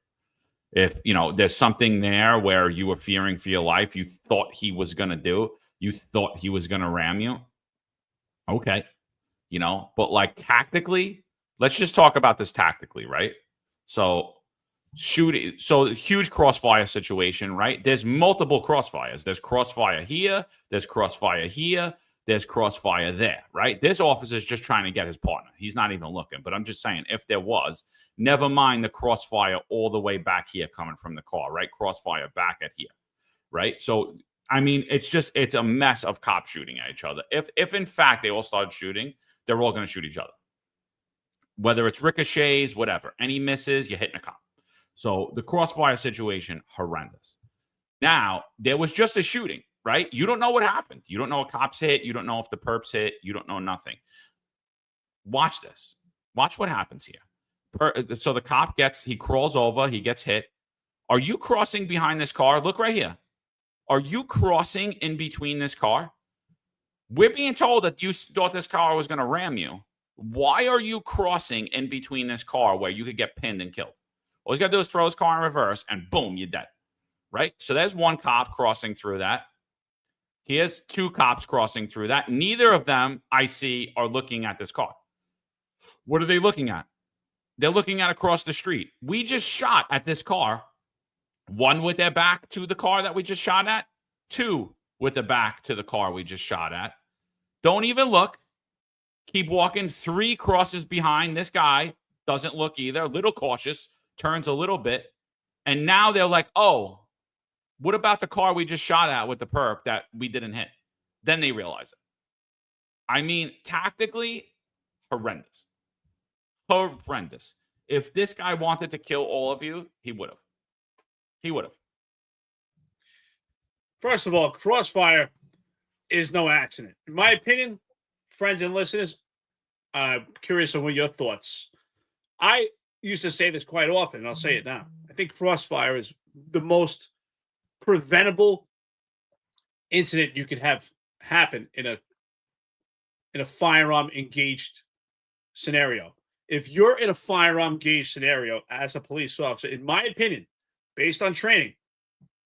If, you know, there's something there where you were fearing for your life, you thought he was going to do, you thought he was going to ram you. Okay. You know, but like tactically, let's just talk about this tactically, right? So shooting, so huge crossfire situation, right? There's multiple crossfires. There's crossfire here. There's crossfire here. There's crossfire there, right? This officer's just trying to get his partner. He's not even looking. But I'm just saying, if there was, never mind the crossfire all the way back here coming from the car, right? Crossfire back at here, right? So, I mean, it's a mess of cops shooting at each other. If in fact they all started shooting, they're all going to shoot each other. Whether it's ricochets, whatever. Any misses, you're hitting a cop. So the crossfire situation, horrendous. Now, there was just a shooting, right? You don't know what happened. You don't know if cops hit. You don't know if the perps hit. You don't know nothing. Watch this. Watch what happens here. So the cop he crawls over, he gets hit. Are you crossing behind this car? Look right here. Are you crossing in between this car? We're being told that you thought this car was going to ram you. Why are you crossing in between this car where you could get pinned and killed? All he's got to do is throw his car in reverse and boom, you're dead. Right? So there's one cop crossing through that. Here's two cops crossing through that. Neither of them, I see, are looking at this car. What are they looking at? They're looking at across the street. We just shot at this car. One with their back to the car that we just shot at. Two with the back to the car we just shot at. Don't even look. Keep walking. Three crosses behind. This guy doesn't look either. A little cautious. Turns a little bit. And now they're like, oh, what about the car we just shot at with the perp that we didn't hit? Then they realize it. I mean, tactically, horrendous. Horrendous. If this guy wanted to kill all of you, he would have. He would have. First of all, crossfire is no accident. In my opinion, friends and listeners, curious on what your thoughts. I used to say this quite often, and I'll say it now. I think crossfire is the most preventable incident you could have happen in a firearm engaged scenario. If you're in a firearm engaged scenario as a police officer, in my opinion, based on training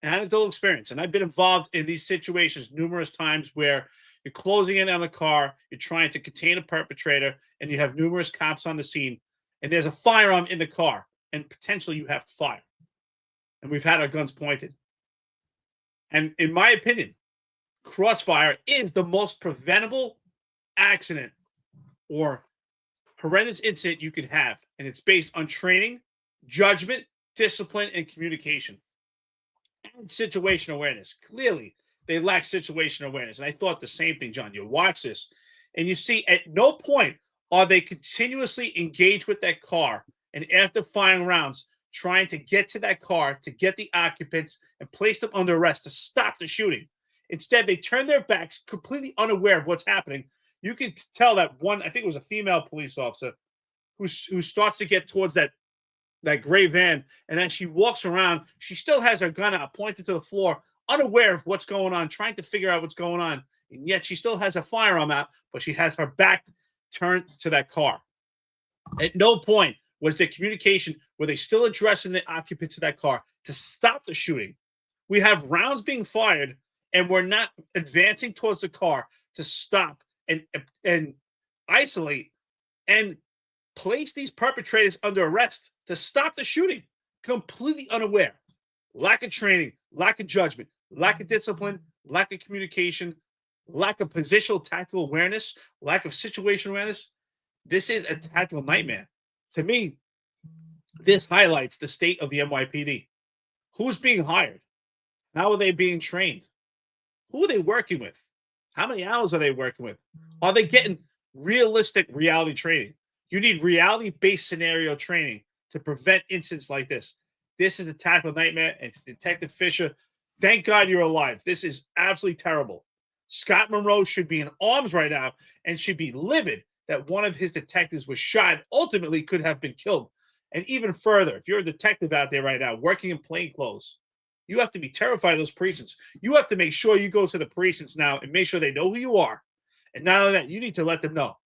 and anecdotal experience, and I've been involved in these situations numerous times where you're closing in on a car, you're trying to contain a perpetrator, and you have numerous cops on the scene, and there's a firearm in the car, and potentially you have to fire. And we've had our guns pointed. And in my opinion, crossfire is the most preventable accident or horrendous incident you could have. And it's based on training, judgment, discipline, and communication. And situation awareness. Clearly, they lack situation awareness. And I thought the same thing, John. You watch this, and you see at no point are they continuously engaged with that car. And after firing rounds, trying to get to that car, to get the occupants and place them under arrest to stop the shooting. Instead, they turn their backs, completely unaware of what's happening. You can tell that one, I think it was a female police officer, who starts to get towards that gray van, and as she walks around, she still has her gun out, pointed to the floor, unaware of what's going on, trying to figure out what's going on, and yet she still has a firearm out, but she has her back turned to that car. At no point was there communication were they still addressing the occupants of that car to stop the shooting. We have rounds being fired, and we're not advancing towards the car to stop and isolate and place these perpetrators under arrest to stop the shooting. Completely unaware. Lack of training, lack of judgment, lack of discipline, lack of communication, lack of positional tactical awareness, lack of situation awareness. This is a tactical nightmare. To me, This highlights the state of the NYPD. Who's being hired? How are they being trained? Who are they working with? How many hours are they working with? Are they getting realistic reality training? You need reality-based scenario training to prevent incidents like this. This is a tactical nightmare. And Detective Fisher, thank God you're alive. This is absolutely terrible. Scott Monroe should be in arms right now and should be livid that one of his detectives was shot, ultimately could have been killed. And even further, if you're a detective out there right now working in plainclothes, you have to be terrified of those precincts. You have to make sure you go to the precincts now and make sure they know who you are. And not only that, you need to let them know.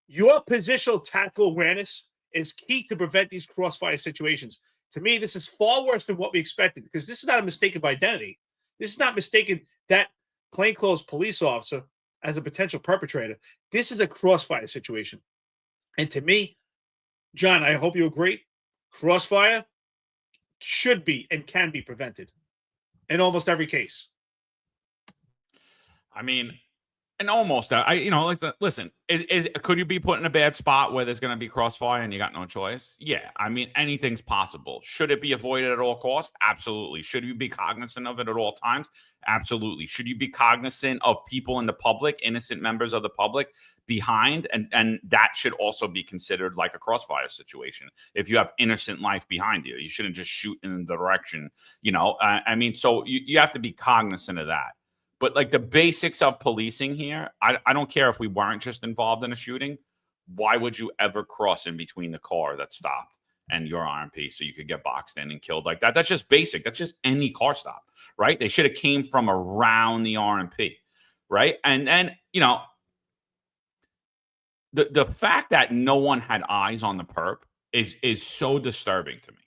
Your positional tactical awareness is key to prevent these crossfire situations. To me, this is far worse than what we expected, because this is not a mistake of identity. This is not mistaking that plainclothes police officer as a potential perpetrator. This is a crossfire situation. And to me, John, I hope you agree, crossfire should be and can be prevented in almost every case. I mean, and almost, listen, could you be put in a bad spot where there's going to be crossfire and you got no choice? Yeah. I mean, anything's possible. Should it be avoided at all costs? Absolutely. Should you be cognizant of it at all times? Absolutely. Should you be cognizant of people in the public, innocent members of the public behind? And that should also be considered like a crossfire situation. If you have innocent life behind you, you shouldn't just shoot in the direction, so you have to be cognizant of that. But like the basics of policing here, I don't care if we weren't just involved in a shooting. Why would you ever cross in between the car that stopped and your RMP so you could get boxed in and killed like that? That's just basic. That's just any car stop, right? They should have came from around the RMP, right? And then, the fact that no one had eyes on the perp is so disturbing to me.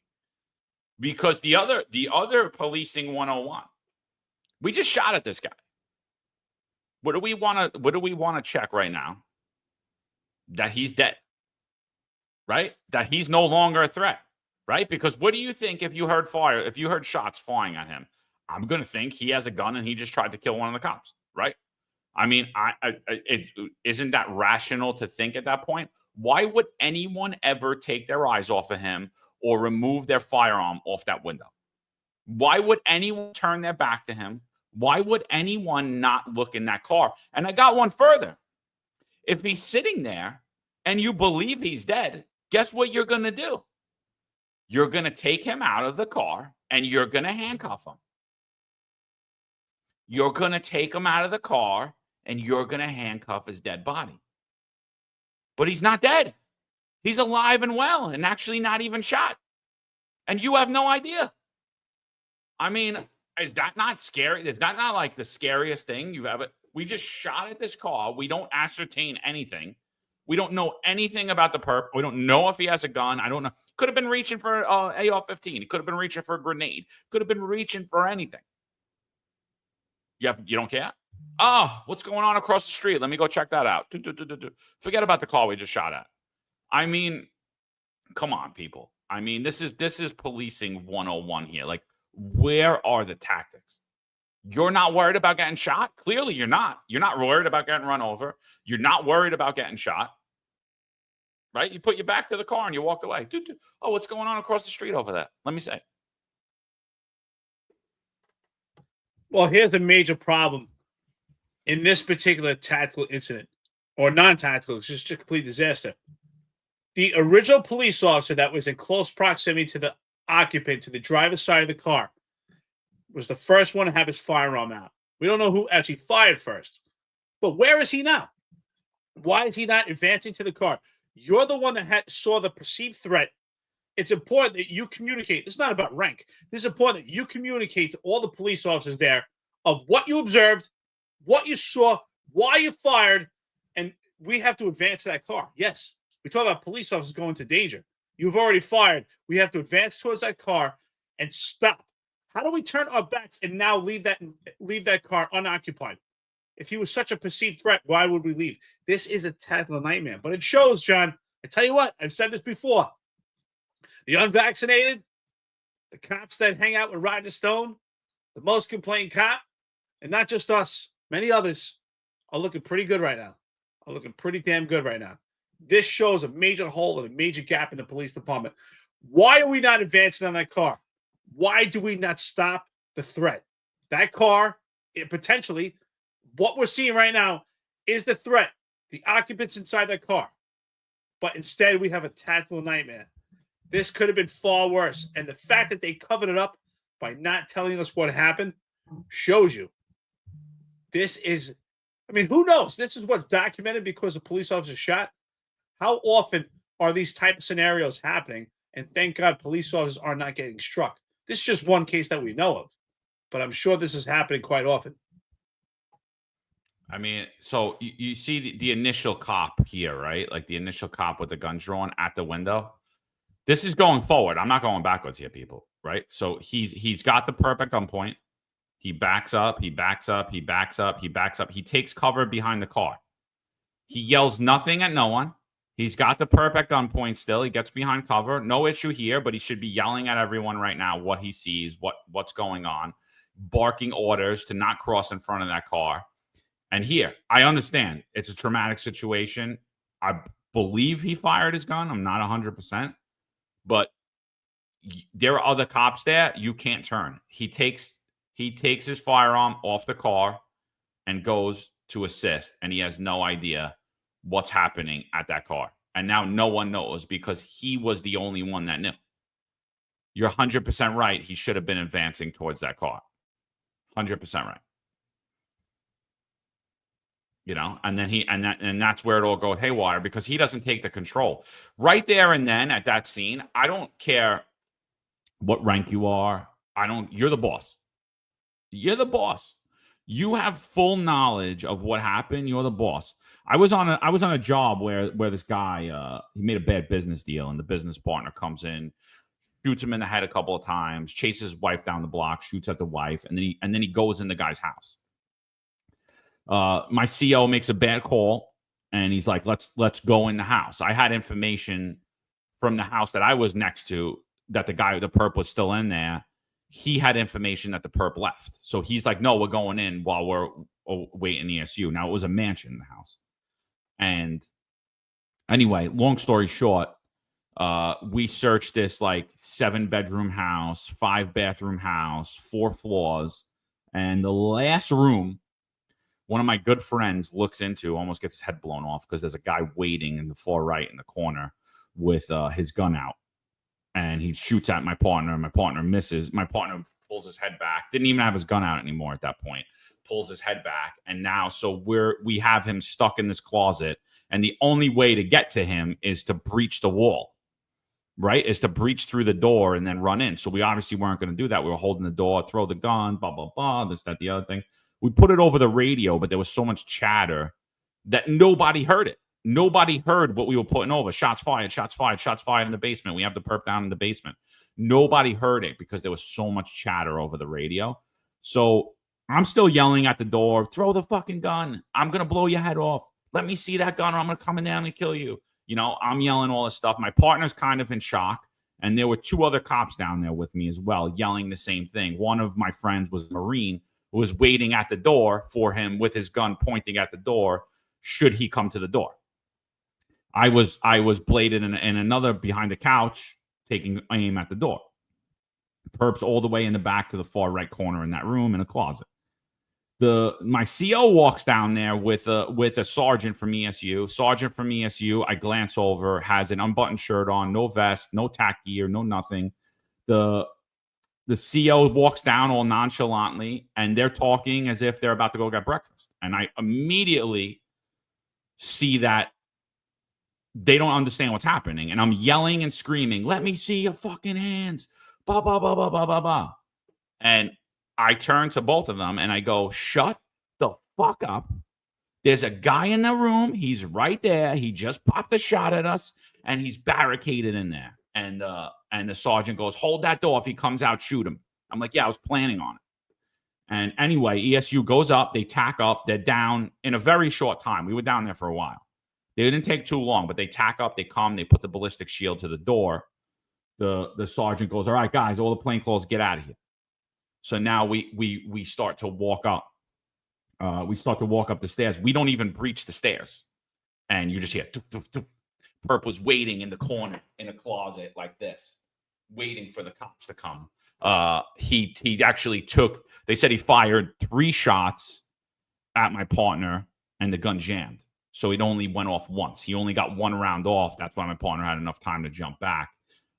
Because the other policing 101, we just shot at this guy. What do we want to check right now? That he's dead, right? That he's no longer a threat, right? Because what do you think if you heard shots flying at him? I'm going to think he has a gun and he just tried to kill one of the cops, right? I mean, isn't that rational to think at that point? Why would anyone ever take their eyes off of him or remove their firearm off that window? Why would anyone turn their back to him? Why would anyone not look in that car? And I got one further. If he's sitting there and you believe he's dead, guess what you're going to do? You're going to take him out of the car and you're going to handcuff him. You're going to take him out of the car and you're going to handcuff his dead body. But he's not dead. He's alive and well and actually not even shot. And you have no idea. I mean, is that not scary? Is that not like the scariest thing you've ever? We just shot at this car. We don't ascertain anything. We don't know anything about the perp. We don't know if he has a gun. I don't know. Could have been reaching for AR-15. He could have been reaching for a grenade. Could have been reaching for anything. You don't care? Oh, what's going on across the street? Let me go check that out. Forget about the car we just shot at. I mean, come on, people. I mean, this is policing 101 here. Like, where are the tactics? You're not worried about getting shot? Clearly, you're not. You're not worried about getting run over. You're not worried about getting shot. Right? You put your back to the car and you walked away. Oh, what's going on across the street over there? Let me say. Well, here's a major problem in this particular tactical incident, or non-tactical. It's just a complete disaster. The original police officer that was in close proximity to the occupant, to the driver's side of the car, was the first one to have his firearm out. We don't know who actually fired first. But where is he now? Why is he not advancing to the car? You're the one that saw the perceived threat. It's important that you communicate. This is not about rank. This is important that you communicate to all the police officers there of what you observed, what you saw, why you fired, and we have to advance that car. Yes, we talk about police officers going to danger. You've already fired. We have to advance towards that car and stop. How do we turn our backs and now leave that car unoccupied? If he was such a perceived threat, why would we leave? This is a tactical nightmare. But it shows, John, I tell you what, I've said this before. The unvaccinated, the cops that hang out with Roger Stone, the most complained cop, and not just us, many others are looking pretty good right now. Are looking pretty damn good right now. This shows a major hole and a major gap in the police department. Why are we not advancing on that car? Why do we not stop the threat? That car, it potentially, what we're seeing right now is the threat, the occupants inside that car. But instead, we have a tactical nightmare. This could have been far worse. And the fact that they covered it up by not telling us what happened shows you this is, I mean, who knows? This is what's documented because a police officer shot. How often are these type of scenarios happening? And thank God police officers are not getting struck. This is just one case that we know of, but I'm sure this is happening quite often. I mean, so you see the initial cop here, right? Like the initial cop with the gun drawn at the window. This is going forward. I'm not going backwards here, people, right? So he's got the perp at gunpoint. He backs up, he backs up, he backs up, he backs up. He takes cover behind the car. He yells nothing at no one. He's got the perp at gunpoint still. He gets behind cover. No issue here, but he should be yelling at everyone right now what he sees, what's going on, barking orders to not cross in front of that car. And here, I understand it's a traumatic situation. I believe he fired his gun. I'm not 100%, but there are other cops there. You can't turn. He takes his firearm off the car and goes to assist, and he has no idea what's happening at that car. And now no one knows because he was the only one that knew. You're 100% right. He should have been advancing towards that car. 100% right. You know, and then that's where it all goes haywire because he doesn't take the control. Right there and then at that scene, I don't care what rank you are. You're the boss. You're the boss. You have full knowledge of what happened. You're the boss. I was on a job where this guy he made a bad business deal, and the business partner comes in, shoots him in the head a couple of times, chases his wife down the block, shoots at the wife, and then he goes in the guy's house. My CO makes a bad call, and he's like, "Let's go in the house." I had information from the house that I was next to that the perp was still in there. He had information that the perp left, so he's like, "No, we're going in while we're waiting ESU." Now it was a mansion in the house, and anyway, long story short, we searched this like 7-bedroom house, 5-bathroom house, 4 floors, and the last room. One of my good friends looks into, almost gets his head blown off because there's a guy waiting in the far right in the corner with his gun out. And he shoots at my partner. My partner misses. My partner pulls his head back. Didn't even have his gun out anymore at that point. Pulls his head back. And now, so we have him stuck in this closet. And the only way to get to him is to breach the wall, right? Is to breach through the door and then run in. So we obviously weren't going to do that. We were holding the door, throw the gun, blah, blah, blah, this, that, the other thing. We put it over the radio, but there was so much chatter that nobody heard it. Nobody heard what we were putting over. Shots fired, shots fired, shots fired in the basement. We have the perp down in the basement. Nobody heard it because there was so much chatter over the radio. So I'm still yelling at the door, throw the fucking gun. I'm going to blow your head off. Let me see that gun or I'm going to come in down and kill you. You know, I'm yelling all this stuff. My partner's kind of in shock. And there were 2 other cops down there with me as well, yelling the same thing. One of my friends was a Marine, was waiting at the door for him with his gun pointing at the door should he come to the door. I was bladed in another behind the couch taking aim at the door. Perps all the way in the back to the far right corner in that room in a closet. My CO walks down there with a sergeant from ESU. Sergeant from ESU, I glance over, has an unbuttoned shirt on, no vest, no tack gear, no nothing. The CO walks down all nonchalantly, and they're talking as if they're about to go get breakfast. And I immediately see that they don't understand what's happening. And I'm yelling and screaming, "Let me see your fucking hands." Blah, blah, blah, blah, blah, blah, blah. And I turn to both of them, and I go, "Shut the fuck up. There's a guy in the room. He's right there. He just popped a shot at us, and he's barricaded in there." And the sergeant goes, "Hold that door. If he comes out, shoot him." I'm like, "Yeah, I was planning on it." And anyway, ESU goes up. They tack up. They're down in a very short time. We were down there for a while. They didn't take too long, but they tack up. They come. They put the ballistic shield to the door. The sergeant goes, "All right, guys, all the plainclothes, get out of here." So now we start to walk up. We start to walk up the stairs. We don't even breach the stairs. And you just hear, doof, doof, doof, Perp was waiting in the corner in a closet like this, waiting for the cops to come. He actually took, they said he fired 3 shots at my partner and the gun jammed. So it only went off once. He only got 1 round off. That's why my partner had enough time to jump back.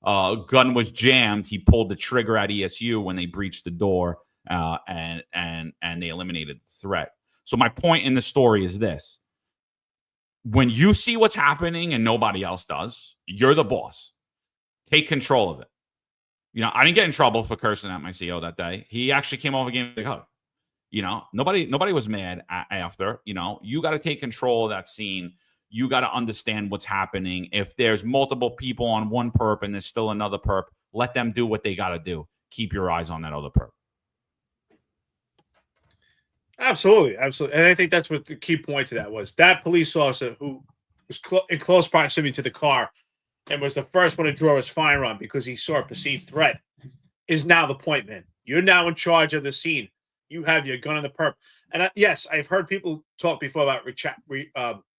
Gun was jammed. He pulled the trigger at ESU when they breached the door, and they eliminated the threat. So my point in the story is this. When you see what's happening and nobody else does, you're the boss. Take control of it. You know, I didn't get in trouble for cursing at my CEO that day. He actually came over and gave me a big hug. You know, nobody was mad after. You know, you got to take control of that scene. You got to understand what's happening. If there's multiple people on one perp and there's still another perp, let them do what they got to do. Keep your eyes on that other perp. Absolutely. And I think that's what the key point to that was. That police officer who was in close proximity to the car and was the first one to draw his firearm because he saw a perceived threat is now the point man. You're now in charge of the scene. You have your gun on the perp. And yes, I've heard people talk before about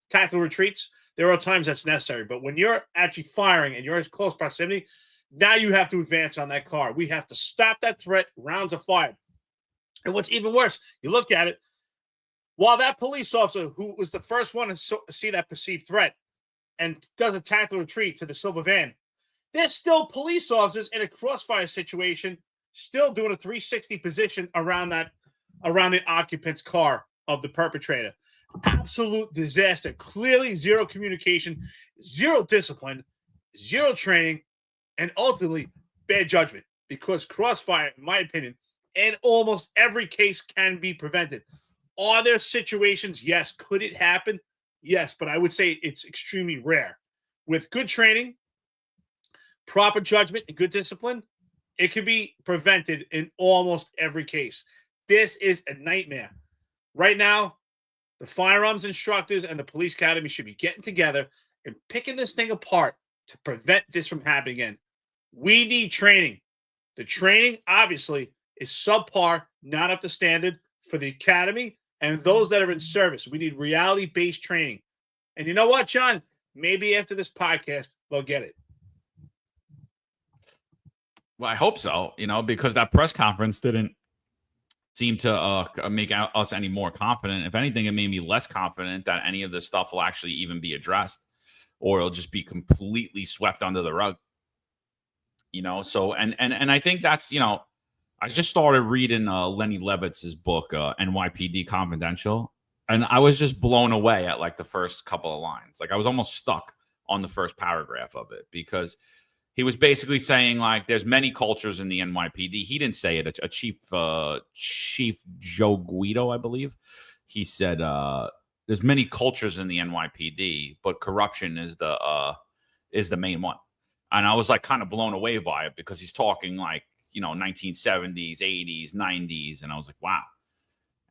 tactical retreats. There are times that's necessary. But when you're actually firing and you're in close proximity, now you have to advance on that car. We have to stop that threat. Rounds are fired. And what's even worse, you look at it, while that police officer who was the first one to see that perceived threat and does a tactical retreat to the silver van, there's still police officers in a crossfire situation still doing a 360 position around the occupant's car of the perpetrator. Absolute disaster. Clearly zero communication, zero discipline, zero training, and ultimately bad judgment because crossfire, in my opinion, in almost every case can be prevented. Are there situations? Yes. Could it happen? Yes, but I would say it's extremely rare. With good training, proper judgment, and good discipline, it can be prevented in almost every case. This is a nightmare. Right now, the firearms instructors and the police academy should be getting together and picking this thing apart to prevent this from happening again. We need training. The training, obviously, is subpar, not up to standard for the academy and those that are in service. We need reality-based training. And you know what, John? Maybe after this podcast, they'll get it. Well, I hope so, you know, because that press conference didn't seem to make us any more confident. If anything, it made me less confident that any of this stuff will actually even be addressed or it'll just be completely swept under the rug. You know, so and I think that's, you know, I just started reading Lenny Levitz's book, NYPD Confidential, and I was just blown away at like the first couple of lines. Like I was almost stuck on the first paragraph of it because he was basically saying like there's many cultures in the NYPD. He didn't say it. A Chief Joe Guido, I believe. He said there's many cultures in the NYPD, but corruption is the main one. And I was like kind of blown away by it because he's talking like, you know, 1970s, 80s, 90s. And I was like, wow.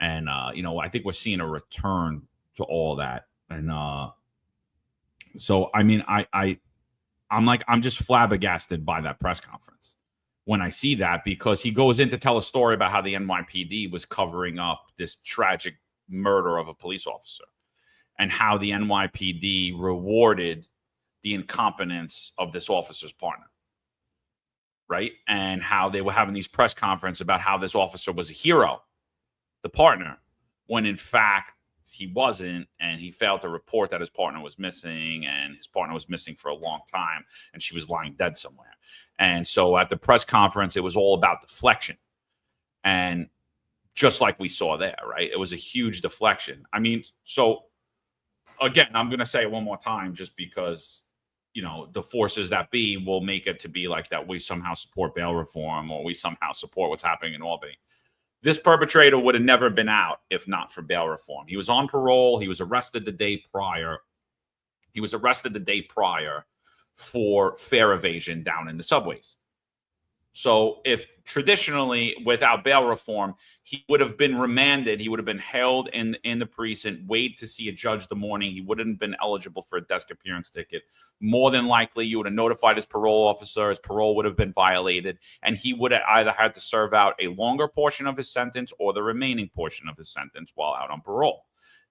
And, you know, I think we're seeing a return to all that. And so, I mean, I'm just flabbergasted by that press conference when I see that, because he goes in to tell a story about how the NYPD was covering up this tragic murder of a police officer and how the NYPD rewarded the incompetence of this officer's partner. Right. And how they were having these press conferences about how this officer was a hero, the partner, when in fact he wasn't, and he failed to report that his partner was missing, and his partner was missing for a long time, and she was lying dead somewhere. And so at the press conference, it was all about deflection. And just like we saw there, right? It was a huge deflection. I mean, so again, I'm going to say it one more time just because, you know, the forces that be will make it to be like that we somehow support bail reform or we somehow support what's happening in Albany. This perpetrator would have never been out if not for bail reform. He was on parole. He was arrested the day prior. For fare evasion down in the subways. So if traditionally without bail reform, he would have been remanded, he would have been held in the precinct, wait to see a judge the morning. He wouldn't have been eligible for a desk appearance ticket. More than likely, you would have notified his parole officer. His parole would have been violated, and he would have either had to serve out a longer portion of his sentence or the remaining portion of his sentence while out on parole.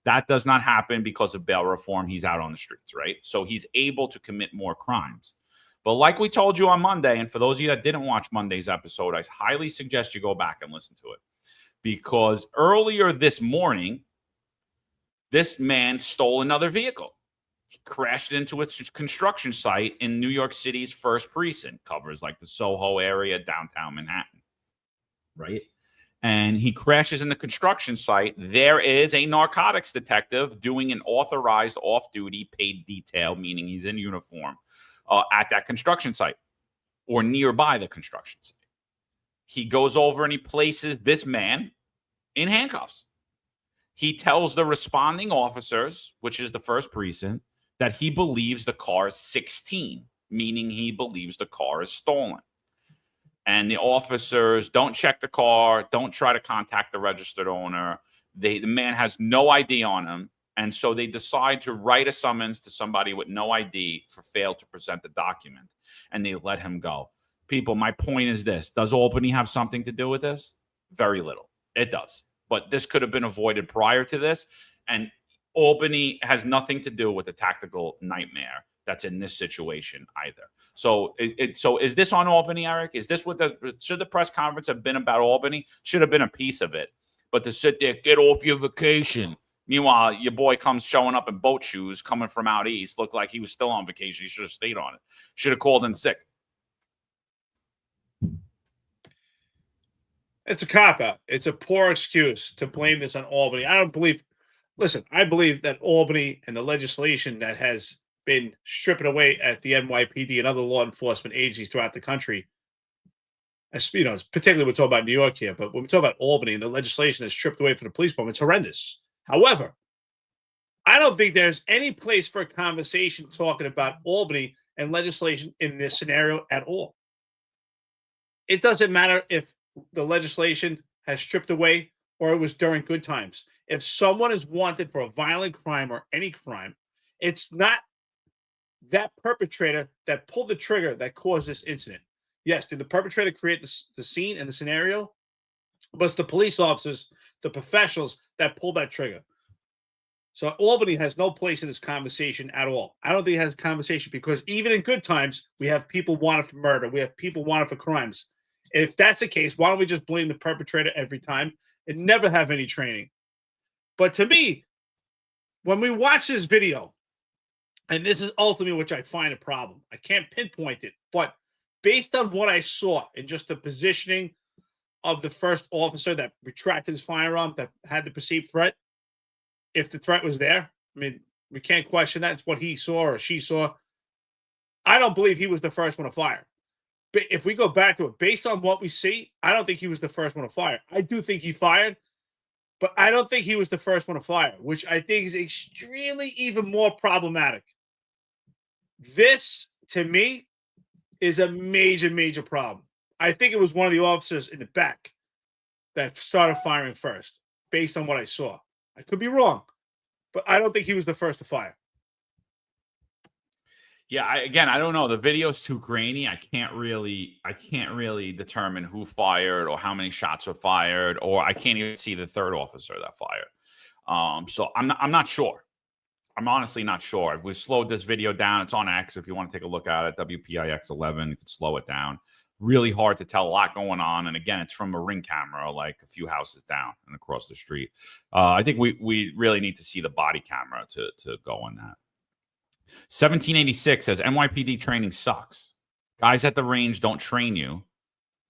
That does not happen because of bail reform. He's out on the streets, right? So he's able to commit more crimes. But like we told you on Monday, and for those of you that didn't watch Monday's episode, I highly suggest you go back and listen to it. Because earlier this morning, this man stole another vehicle. He crashed into a construction site in New York City's first precinct, covers like the Soho area, downtown Manhattan, right? And he crashes in the construction site. There is a narcotics detective doing an authorized off-duty paid detail, meaning he's in uniform, at that construction site or nearby the construction site. He goes over and he places this man in handcuffs. He tells the responding officers, which is the first precinct, that he believes the car is 16, meaning he believes the car is stolen. And the officers don't check the car, don't try to contact the registered owner. The man has no ID on him. And so they decide to write a summons to somebody with no ID for fail to present the document. And they let him go. People, my point is this. Does Albany have something to do with this? Very little. It does. But this could have been avoided prior to this. And Albany has nothing to do with the tactical nightmare that's in this situation either. So, so is this on Albany, Eric? Is this what should the press conference have been about Albany? Should have been a piece of it. But to sit there, get off your vacation. Meanwhile, your boy comes showing up in boat shoes, coming from out east, looked like he was still on vacation. He should have stayed on it. Should have called in sick. It's a cop-out. It's a poor excuse to blame this on Albany. I believe that Albany and the legislation that has been stripping away at the NYPD and other law enforcement agencies throughout the country, as you know, particularly we're talking about New York here, but when we talk about Albany and the legislation that's stripped away from the police department, it's horrendous. However, I don't think there's any place for a conversation talking about Albany and legislation in this scenario at all. It doesn't matter if the legislation has stripped away or it was during good times. If someone is wanted for a violent crime or any crime, it's not that perpetrator that pulled the trigger that caused this incident. Yes, did the perpetrator create the scene and the scenario? But it's the police officers, the professionals that pulled that trigger. So Albany has no place in this conversation at all. I don't think it has a conversation because even in good times, we have people wanted for murder. We have people wanted for crimes. If that's the case, why don't we just blame the perpetrator every time and never have any training? But to me, when we watch this video, and this is ultimately which I find a problem, I can't pinpoint it, but based on what I saw and just the positioning of the first officer that retracted his firearm, that had the perceived threat, if the threat was there, I mean, we can't question that. It's what he saw or she saw. I don't believe he was the first one to fire. But if we go back to it, based on what we see, I don't think he was the first one to fire. I do think he fired, but I don't think he was the first one to fire, which I think is extremely even more problematic. This, to me, is a major, major problem. I think it was one of the officers in the back that started firing first, based on what I saw. I could be wrong, but I don't think he was the first to fire. Yeah, I don't know. The video's too grainy. I can't really determine who fired or how many shots were fired, or I can't even see the third officer that fired. So I'm not sure. I'm honestly not sure. We've slowed this video down. It's on X if you want to take a look at it. WPIX 11. You can slow it down. Really hard to tell. A lot going on. And again, it's from a Ring camera, like a few houses down and across the street. I think we really need to see the body camera to go on that. 1786 says NYPD training sucks. Guys at the range don't train you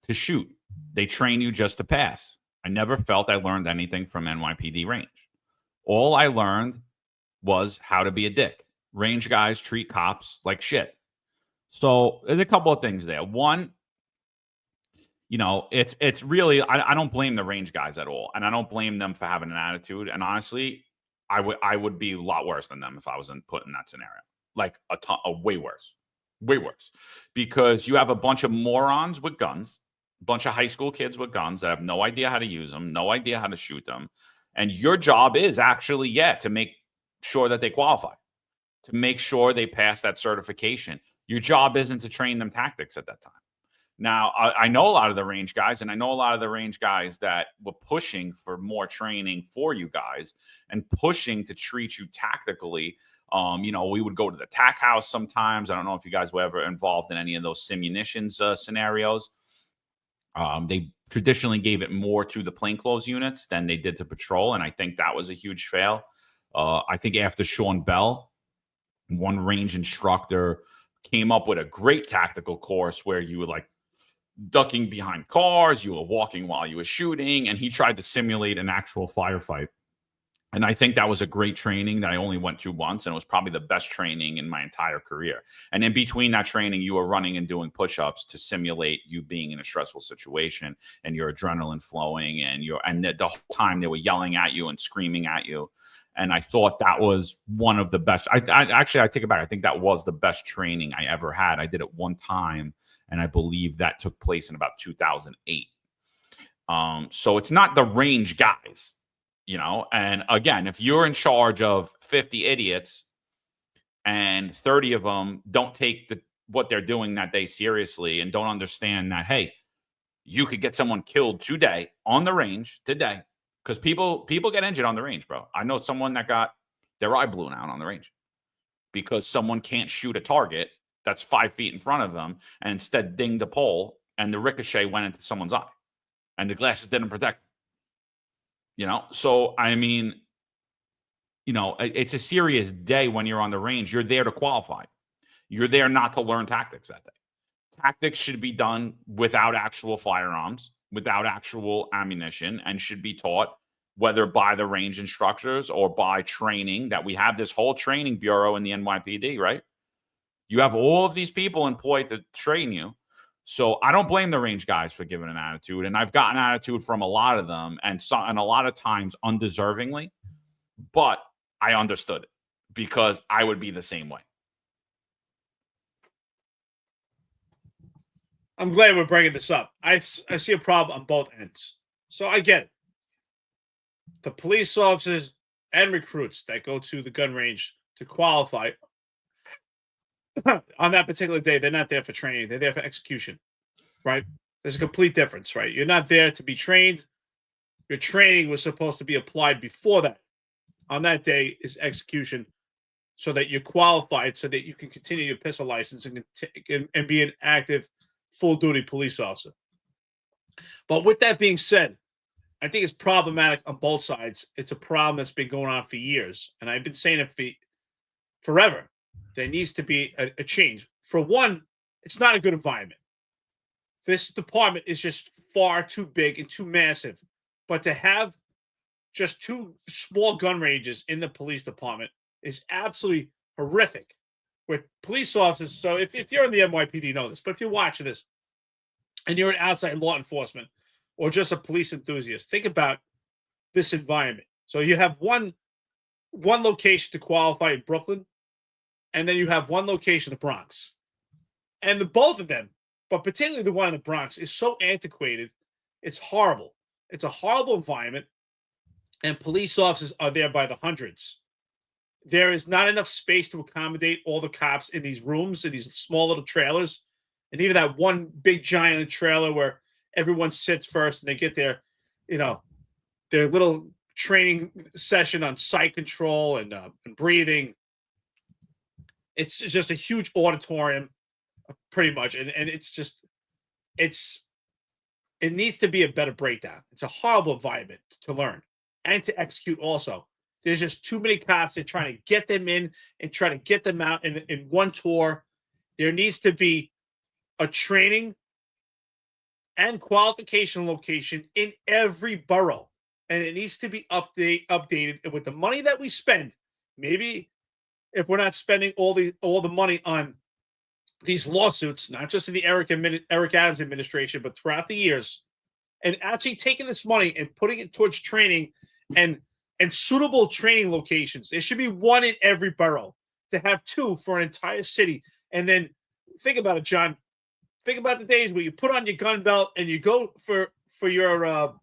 to shoot. They train you just to pass. I never felt I learned anything from NYPD range. All I learned was how to be a dick. Range guys treat cops like shit. So there's a couple of things there. One, you know, it's really, I don't blame the range guys at all. And I don't blame them for having an attitude. And honestly, I would be a lot worse than them if I was put in that scenario. Like way worse, because you have a bunch of morons with guns, a bunch of high school kids with guns that have no idea how to use them, no idea how to shoot them. And your job is actually, to make sure that they qualify, to make sure they pass that certification. Your job isn't to train them tactics at that time. Now, I know a lot of the range guys, and I know a lot of the range guys that were pushing for more training for you guys and pushing to treat you tactically. We would go to the tack house sometimes. I don't know if you guys were ever involved in any of those simunitions scenarios. They traditionally gave it more to the plainclothes units than they did to patrol, and I think that was a huge fail. I think after Sean Bell, one range instructor came up with a great tactical course where you were like ducking behind cars, you were walking while you were shooting, and he tried to simulate an actual firefight. And I think that was a great training that I only went to once, and it was probably the best training in my entire career. And in between that training, you were running and doing push-ups to simulate you being in a stressful situation and your adrenaline flowing, and the whole time they were yelling at you and screaming at you. And I thought that was one of the best. I take it back. I think that was the best training I ever had. I did it one time, and I believe that took place in about 2008. So it's not the range guys, And again, if you're in charge of 50 idiots and 30 of them don't take what they're doing that day seriously and don't understand that, hey, you could get someone killed today on the range today. Because people get injured on the range, bro. I know someone that got their eye blown out on the range because someone can't shoot a target that's 5 feet in front of them and instead dinged a pole, and the ricochet went into someone's eye and the glasses didn't protect them. So I mean, it's a serious day when you're on the range. You're there to qualify. You're there not to learn tactics that day. Tactics should be done without actual firearms, without actual ammunition, and should be taught whether by the range instructors or by training. That we have this whole training bureau in the NYPD, right? You have all of these people employed to train you. So I don't blame the range guys for giving an attitude, and I've gotten attitude from a lot of them, and a lot of times undeservingly, but I understood it because I would be the same way. I'm glad we're bringing this up. I see a problem on both ends. So I get it. The police officers and recruits that go to the gun range to qualify on that particular day, they're not there for training. They're there for execution, right? There's a complete difference, right? You're not there to be trained. Your training was supposed to be applied before that. On that day is execution so that you're qualified so that you can continue your pistol license and be an active full-duty police officer. But with that being said, I think it's problematic on both sides. It's a problem that's been going on for years, and I've been saying it for forever. There needs to be a change. For one, it's not a good environment. This department is just far too big and too massive. But to have just two small gun ranges in the police department is absolutely horrific. With police officers, so if you're in the NYPD, you know this, but if you're watching this and you're an outside law enforcement or just a police enthusiast, think about this environment. So you have one location to qualify in Brooklyn, and then you have one location in the Bronx. And both of them, but particularly the one in the Bronx, is so antiquated, it's horrible. It's a horrible environment, and police officers are there by the hundreds. There is not enough space to accommodate all the cops in these rooms, in these small little trailers. And even that one big giant trailer where everyone sits first and they get their little training session on sight control and breathing. It's just a huge auditorium, pretty much. And it needs to be a better breakdown. It's a horrible environment to learn and to execute also. There's just too many cops. They're trying to get them in and try to get them out in one tour. There needs to be a training and qualification location in every borough. And it needs to be updated. And with the money that we spend, maybe if we're not spending all the money on these lawsuits, not just in the Eric Adams administration, but throughout the years, and actually taking this money and putting it towards training and suitable training locations. There should be one in every borough. To have two for an entire city. And then think about it, John. Think about the days where you put on your gun belt and you go for your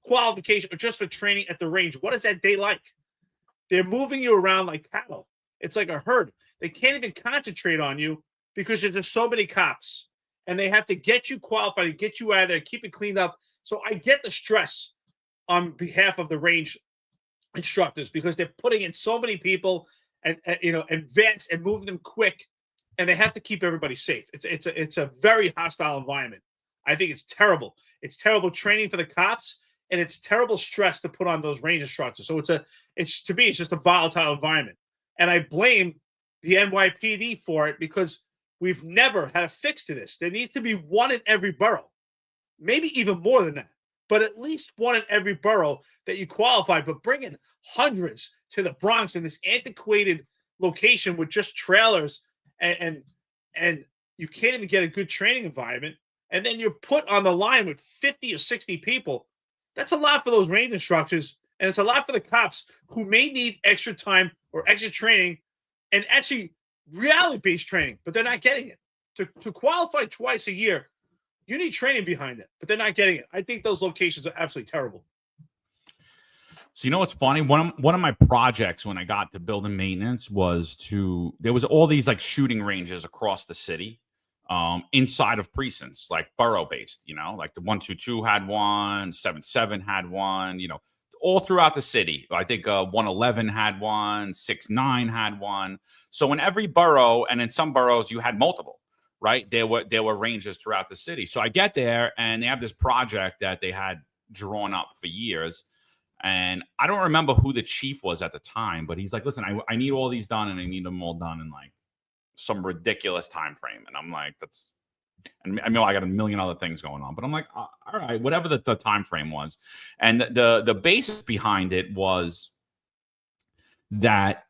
qualification or just for training at the range. What is that day like? They're moving you around like cattle. It's like a herd. They can't even concentrate on you because there's just so many cops. and they have to get you qualified and get you out of there, keep it cleaned up. So I get the stress on behalf of the range instructors because they're putting in so many people and vets and moving them quick, and they have to keep everybody safe. It's a very hostile environment. I think it's terrible. It's terrible training for the cops, and it's terrible stress to put on those range instructors. So it's to me, it's just a volatile environment. And I blame the NYPD for it because we've never had a fix to this. There needs to be one in every borough, maybe even more than that, but at least one in every borough that you qualify. But bringing hundreds to the Bronx in this antiquated location with just trailers and you can't even get a good training environment. And then you're put on the line with 50 or 60 people. That's a lot for those range instructors. And it's a lot for the cops who may need extra time or extra training and actually reality-based training, but they're not getting it. To qualify twice a year, you need training behind it, but they're not getting it. I think those locations are absolutely terrible. So you know what's funny? One of my projects when I got to building maintenance was there was all these like shooting ranges across the city. Inside of precincts, like borough-based, like the 122 had one, 77 had one, all throughout the city. I think 111 had one, 69 had one. So in every borough, and in some boroughs, you had multiple, right? There were ranges throughout the city. So I get there, and they have this project that they had drawn up for years. And I don't remember who the chief was at the time, but he's like, listen, I need all these done, and I need them all done in like some ridiculous time frame. And I'm like, and I know I got a million other things going on, but I'm like, all right, whatever the time frame was. And the basis behind it was that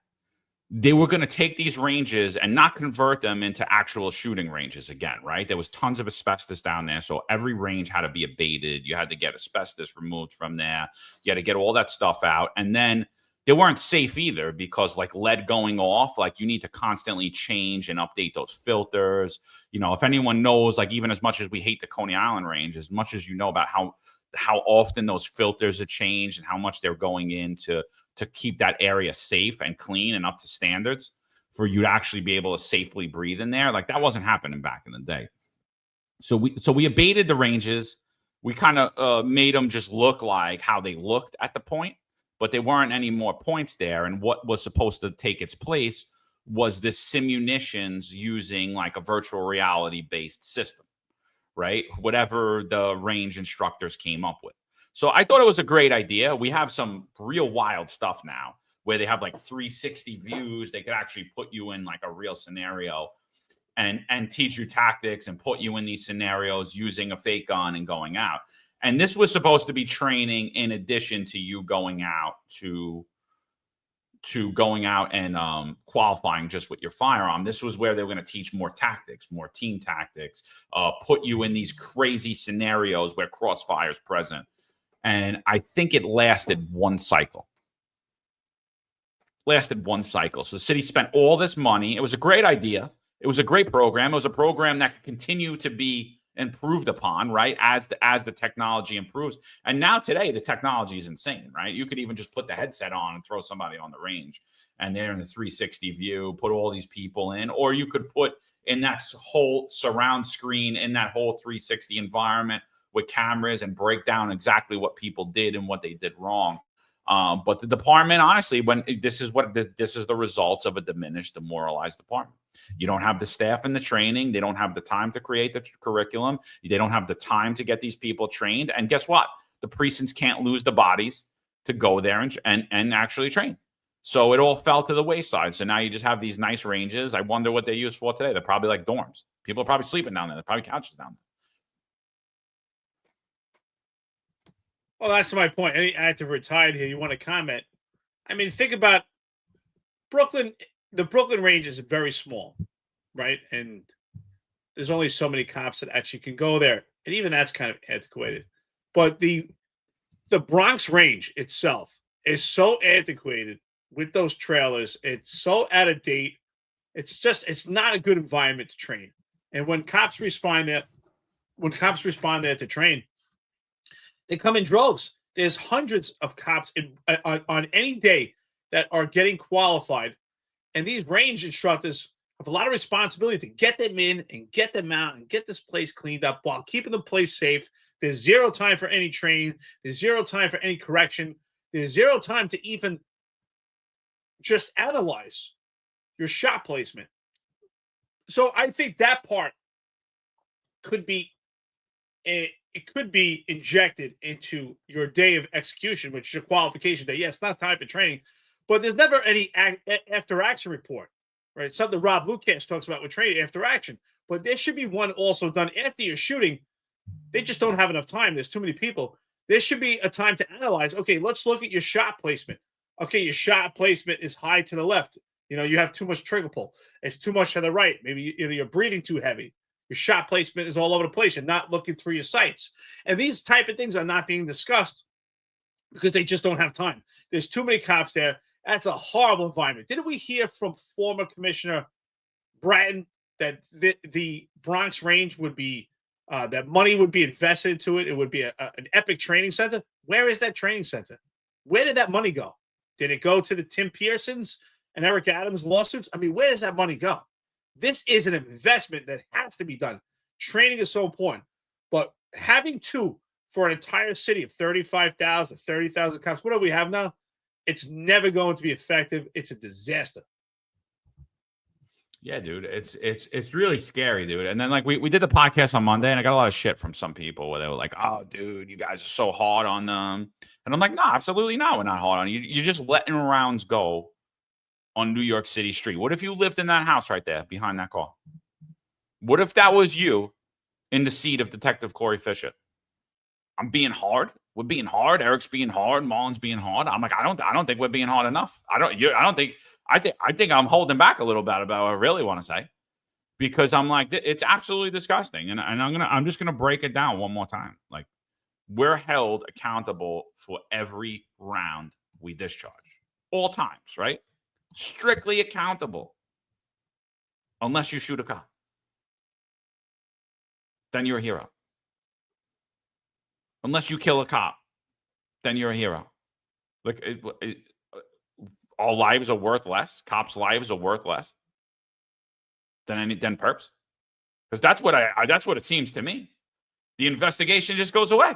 they were going to take these ranges and not convert them into actual shooting ranges again, right? There was tons of asbestos down there, so every range had to be abated. You had to get asbestos removed from there. You had to get all that stuff out. And then they weren't safe either because like lead going off, like you need to constantly change and update those filters. If anyone knows, like even as much as we hate the Coney Island range, as much as you know about how often those filters are changed and how much they're going in to keep that area safe and clean and up to standards for you to actually be able to safely breathe in there. Like that wasn't happening back in the day. So we abated the ranges. We kind of made them just look like how they looked at the point. But there weren't any more points there. And what was supposed to take its place was this simunitions using like a virtual reality based system, right? Whatever the range instructors came up with. So I thought it was a great idea. We have some real wild stuff now where they have like 360 views. They could actually put you in like a real scenario and teach you tactics and put you in these scenarios using a fake gun and going out. And this was supposed to be training in addition to you going out to going out and qualifying just with your firearm. This was where they were going to teach more tactics, more team tactics, put you in these crazy scenarios where crossfire is present. And I think it lasted one cycle. So the city spent all this money. It was a great idea. It was a great program. It was a program that could continue to be improved upon, right, as the technology improves. And now today the technology is insane, right? You could even just put the headset on and throw somebody on the range and they're in the 360 view, put all these people in, or you could put in that whole surround screen in that whole 360 environment with cameras and break down exactly what people did and what they did wrong. But the department, honestly, this is the results of a diminished, demoralized department. You don't have the staff and the training. They don't have the time to create the curriculum. They don't have the time to get these people trained. And guess what? The precincts can't lose the bodies to go there and actually train. So it all fell to the wayside. So now you just have these nice ranges. I wonder what they use for today. They're probably like dorms. People are probably sleeping down there. They're probably couches down there. Well, that's my point. Any active retired here, you want to comment? I mean, think about Brooklyn. The Brooklyn range is very small, right? And there's only so many cops that actually can go there. And even that's kind of antiquated. But the Bronx range itself is so antiquated with those trailers. It's so out of date. It's not a good environment to train. And when cops respond there to train, they come in droves. There's hundreds of cops on any day that are getting qualified. And these range instructors have a lot of responsibility to get them in and get them out and get this place cleaned up while keeping the place safe. There's zero time for any training. There's zero time for any correction. There's zero time to even just analyze your shot placement. So I think that part could be it could be injected into your day of execution, which is a qualification day. Yes, not time for training, but there's never any after action report, right? Something Rob Lucas talks about with training after action, but there should be one also done after you're shooting. They just don't have enough time. There's too many people. There should be a time to analyze. Okay, let's look at your shot placement. Okay, your shot placement is high to the left. You know, you have too much trigger pull. It's too much to the right. Maybe you're breathing too heavy. Your shot placement is all over the place. You're not looking through your sights. And these type of things are not being discussed because they just don't have time. There's too many cops there. That's a horrible environment. Didn't we hear from former Commissioner Bratton that the Bronx range would be, that money would be invested into it? It would be an epic training center. Where is that training center? Where did that money go? Did it go to the Tim Pearsons and Eric Adams lawsuits? I mean, where does that money go? This is an investment that has to be done. Training is so important. But having two for an entire city of 35,000, 30,000 cops, what do we have now? It's never going to be effective. It's a disaster. Yeah, dude, it's really scary, dude. And then like we did the podcast on Monday, and I got a lot of shit from some people where they were like, "Oh, dude, you guys are so hard on them," and I'm like, "No, absolutely not. We're not hard on you. You're just letting rounds go on New York City street. What if you lived in that house right there behind that car? What if that was you in the seat of Detective Corey Fisher? I'm being hard. We're being hard. Eric's being hard. Marlon's being hard. I'm like, I don't think we're being hard enough. I think I'm holding back a little bit about what I really want to say, because I'm like, it's absolutely disgusting. And I'm just gonna break it down one more time. Like, we're held accountable for every round we discharge, all times, right? Strictly accountable, unless you shoot a cop. Then you're a hero. Unless you kill a cop, then you're a hero. Look, all lives are worth less. Cops' lives are worth less than perps, because that's what it seems to me. The investigation just goes away.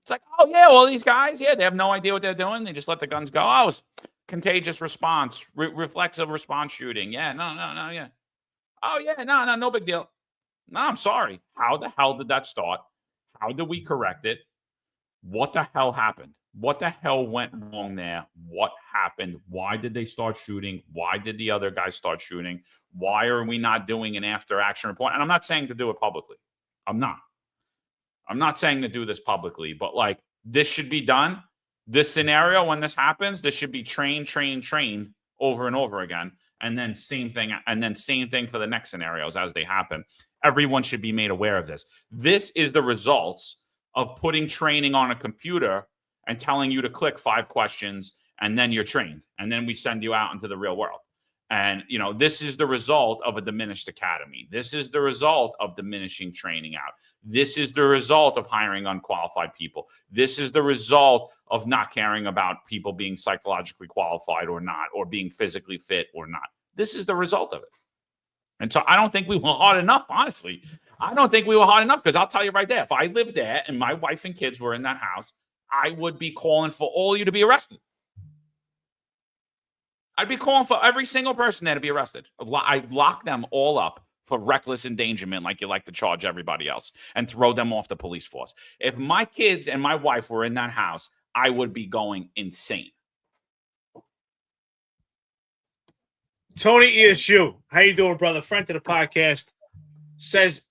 It's like, oh yeah, well these guys, yeah, they have no idea what they're doing. They just let the guns go. Oh, it's contagious response, reflexive response shooting. Yeah, no, yeah. Oh yeah, no big deal. No, I'm sorry. How the hell did that start? How did we correct it? What the hell happened? What the hell went wrong there? What happened? Why did they start shooting? Why did the other guys start shooting? Why are we not doing an after action report? And I'm not saying to do it publicly. I'm not saying to do this publicly, but like, this should be done. This scenario, when this happens, this should be trained over and over again. And then same thing for the next scenarios as they happen. Everyone should be made aware of this. This is the results of putting training on a computer and telling you to click 5 questions, and then you're trained. And then we send you out into the real world. And, you know, this is the result of a diminished academy. This is the result of diminishing training out. This is the result of hiring unqualified people. This is the result of not caring about people being psychologically qualified or not, or being physically fit or not. This is the result of it. And so I don't think we were hard enough, honestly. I don't think we were hard enough, because I'll tell you right there, if I lived there and my wife and kids were in that house, I would be calling for all of you to be arrested. I'd be calling for every single person there to be arrested. I'd lock them all up for reckless endangerment, like you like to charge everybody else, and throw them off the police force. If my kids and my wife were in that house, I would be going insane. Tony ESU, how you doing, brother? Friend to the podcast, says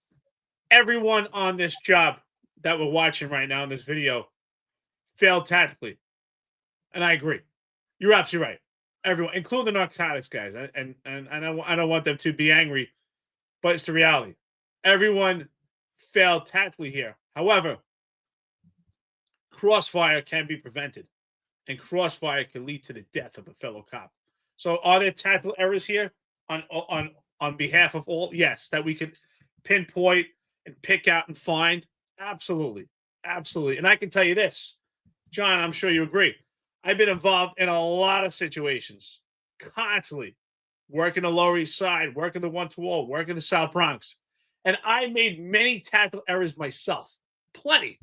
everyone on this job that we're watching right now in this video failed tactically. And I agree. You're absolutely right. Everyone, including the narcotics guys. And I don't want them to be angry, but it's the reality. Everyone failed tactically here. However, crossfire can be prevented, and crossfire can lead to the death of a fellow cop. So are there tactical errors here on behalf of all? Yes, that we could pinpoint and pick out and find. Absolutely. Absolutely. And I can tell you this, John, I'm sure you agree. I've been involved in a lot of situations constantly working the Lower East Side, working the 120, working the South Bronx. And I made many tactical errors myself. Plenty.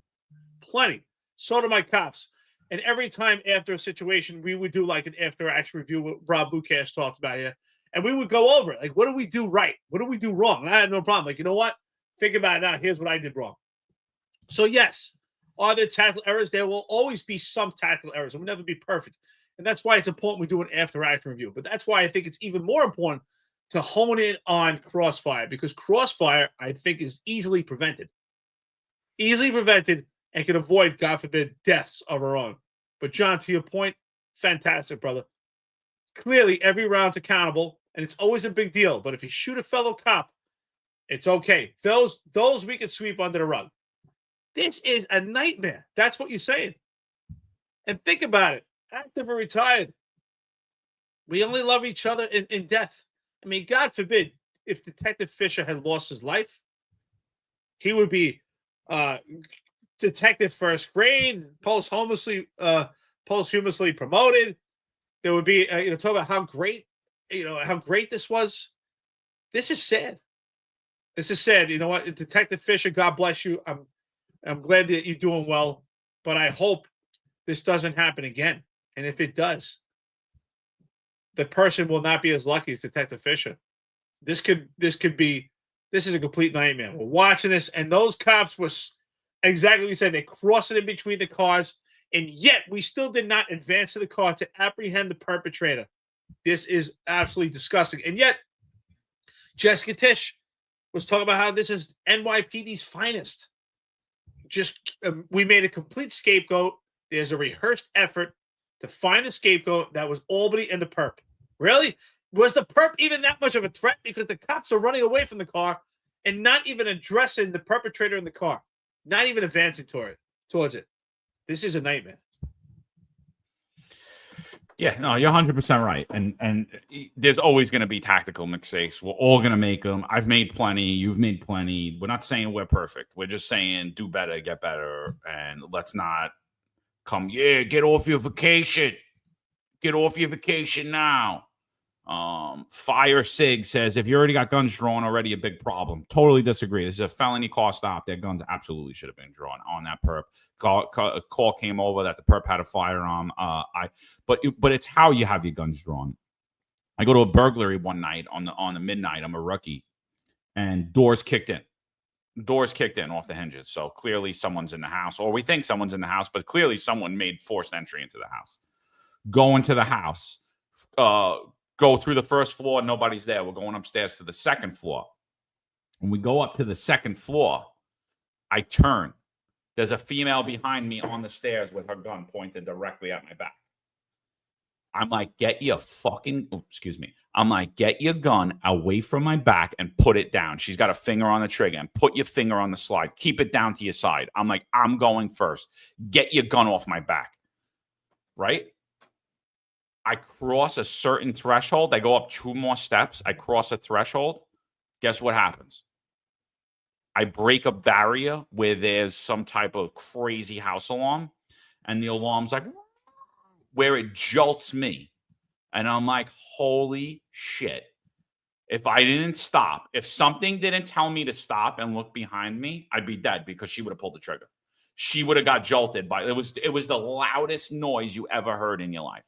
So do my cops. And every time after a situation, we would do like an after action review, what Rob Lukash talked about here. And we would go over it. Like, what do we do right? What do we do wrong? And I had no problem. Like, you know what? Think about it now. Here's what I did wrong. So, yes, are there tactical errors? There will always be some tactical errors. It will never be perfect. And that's why it's important we do an after action review. But that's why I think it's even more important to hone in on crossfire, because crossfire, I think, is easily prevented. And can avoid, God forbid, deaths of our own. But John, to your point, fantastic, brother. Clearly, every round's accountable, and it's always a big deal. But if you shoot a fellow cop, it's okay. Those we can sweep under the rug. This is a nightmare. That's what you're saying. And think about it. Active or retired, we only love each other in death. I mean, God forbid, if Detective Fisher had lost his life, he would be detective first grade, posthumously promoted. There would be, talk about how great this was. This is sad. You know what, Detective Fisher, God bless you. I'm glad that you're doing well, but I hope this doesn't happen again. And if it does, the person will not be as lucky as Detective Fisher. This is a complete nightmare. We're watching this, and those cops were exactly what you said. They crossed it in between the cars, and yet we still did not advance to the car to apprehend the perpetrator. This is absolutely disgusting. And yet, Jessica Tisch was talking about how this is NYPD's finest. We made a complete scapegoat. There's a rehearsed effort to find the scapegoat. That was Albany and the perp. Really? Was the perp even that much of a threat? Because the cops are running away from the car and not even addressing the perpetrator in the car. Not even advancing towards it. This is a nightmare. Yeah, no, you're 100% right. And there's always going to be tactical mistakes. We're all going to make them. I've made plenty. You've made plenty. We're not saying we're perfect. We're just saying do better, get better. And let's not get off your vacation. Get off your vacation now. Fire Sig says, if you already got guns drawn, already a big problem. Totally disagree. This is a felony car stop. Their guns absolutely should have been drawn on that perp. Call came over that the perp had a firearm. But it's how you have your guns drawn. I go to a burglary one night on the midnight. I'm a rookie, and doors kicked in off the hinges. So clearly someone's in the house, or we think someone's in the house, but clearly someone made forced entry into the house. Go into the house. Go through the first floor, nobody's there. We're going upstairs to the second floor. When we go up to the second floor, I turn. There's a female behind me on the stairs with her gun pointed directly at my back. I'm like, get your gun away from my back and put it down. She's got a finger on the trigger, and put your finger on the slide. Keep it down to your side. I'm like, I'm going first. Get your gun off my back. Right? I cross a certain threshold. I go up 2 more steps. I cross a threshold. Guess what happens? I break a barrier where there's some type of crazy house alarm, and the alarm's like, where it jolts me. And I'm like, holy shit. If I didn't stop, if something didn't tell me to stop and look behind me, I'd be dead, because she would have pulled the trigger. She would have got jolted by it. It was the loudest noise you ever heard in your life.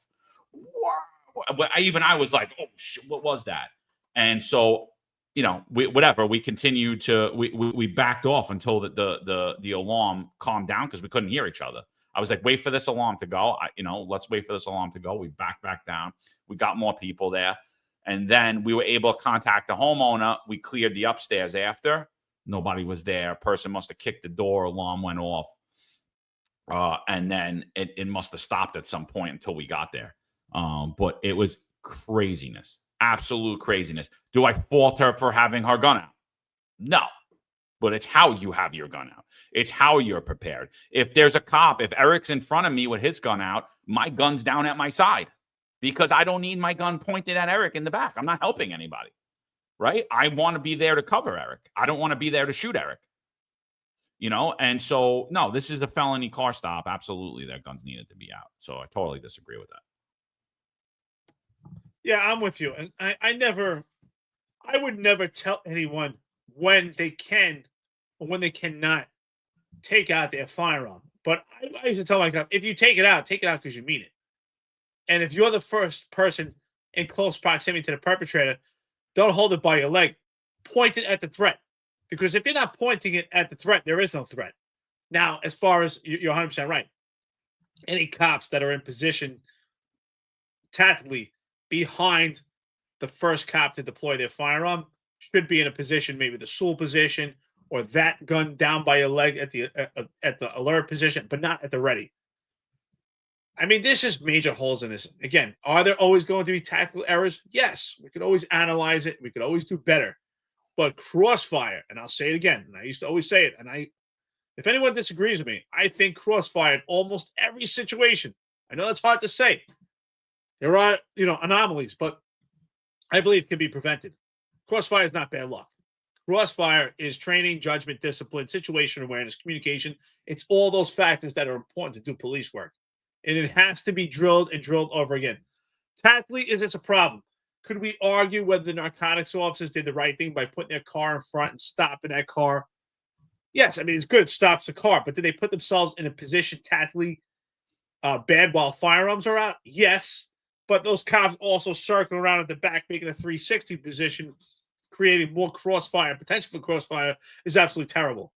I was like, oh shit, what was that? And so, we continued to we backed off until the alarm calmed down, because we couldn't hear each other. I was like, wait for this alarm to go. Let's wait for this alarm to go. We backed back down. We got more people there, and then we were able to contact the homeowner. We cleared the upstairs after. Nobody was there. Person must have kicked the door. Alarm went off, and then it must have stopped at some point until we got there. But it was craziness, absolute craziness. Do I fault her for having her gun out? No, but it's how you have your gun out. It's how you're prepared. If there's a cop, if Eric's in front of me with his gun out, my gun's down at my side, because I don't need my gun pointed at Eric in the back. I'm not helping anybody, right? I want to be there to cover Eric. I don't want to be there to shoot Eric. And so, no, this is a felony car stop. Absolutely, their guns needed to be out. So I totally disagree with that. Yeah, I'm with you. And I would never tell anyone when they can or when they cannot take out their firearm. But I used to tell my cop, if you take it out because you mean it. And if you're the first person in close proximity to the perpetrator, don't hold it by your leg. Point it at the threat. Because if you're not pointing it at the threat, there is no threat. Now, as far as you're 100% right, any cops that are in position tactically behind the first cop to deploy their firearm should be in a position, maybe the stool position or that gun down by your leg at the alert position, but not at the ready. I mean, there's just major holes in this. Again, are there always going to be tactical errors? Yes, we could always analyze it. We could always do better. But crossfire, and I'll say it again, and I used to always say it, and if anyone disagrees with me, I think crossfire in almost every situation. I know that's hard to say. There are, anomalies, but I believe can be prevented. Crossfire is not bad luck. Crossfire is training, judgment, discipline, situation awareness, communication. It's all those factors that are important to do police work. And it has to be drilled and drilled over again. Tactically, is this a problem? Could we argue whether the narcotics officers did the right thing by putting their car in front and stopping that car? Yes, I mean, it's good. It stops the car. But did they put themselves in a position tactically bad while firearms are out? Yes. But those cops also circling around at the back, making a 360 position, creating more crossfire, potential for crossfire is absolutely terrible.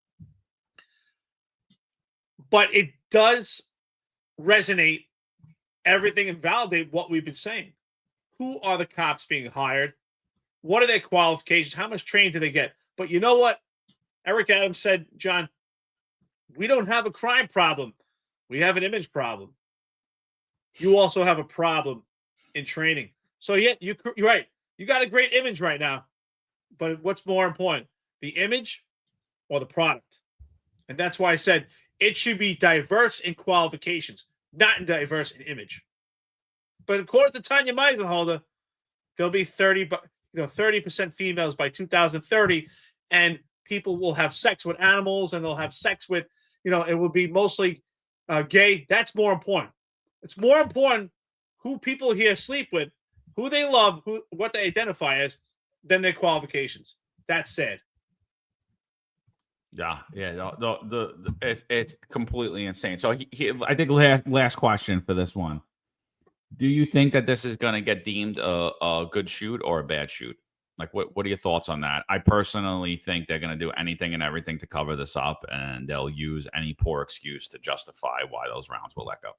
But it does resonate everything and validate what we've been saying. Who are the cops being hired? What are their qualifications? How much training do they get? But you know what? Eric Adams said, John, we don't have a crime problem. We have an image problem. You also have a problem in training. So yeah, you're right. You got a great image right now. But what's more important, the image or the product? And that's why I said it should be diverse in qualifications, not diverse in image. But according to Tanya Meisenholder, there'll be 30% females by 2030, and people will have sex with animals, and they'll have sex with, it will be mostly gay. That's more important. It's more important who people here sleep with, who they love, what they identify as, than their qualifications. That's sad. Yeah. It's completely insane. So I think last question for this one. Do you think that this is going to get deemed a good shoot or a bad shoot? Like, what are your thoughts on that? I personally think they're going to do anything and everything to cover this up, and they'll use any poor excuse to justify why those rounds were let go.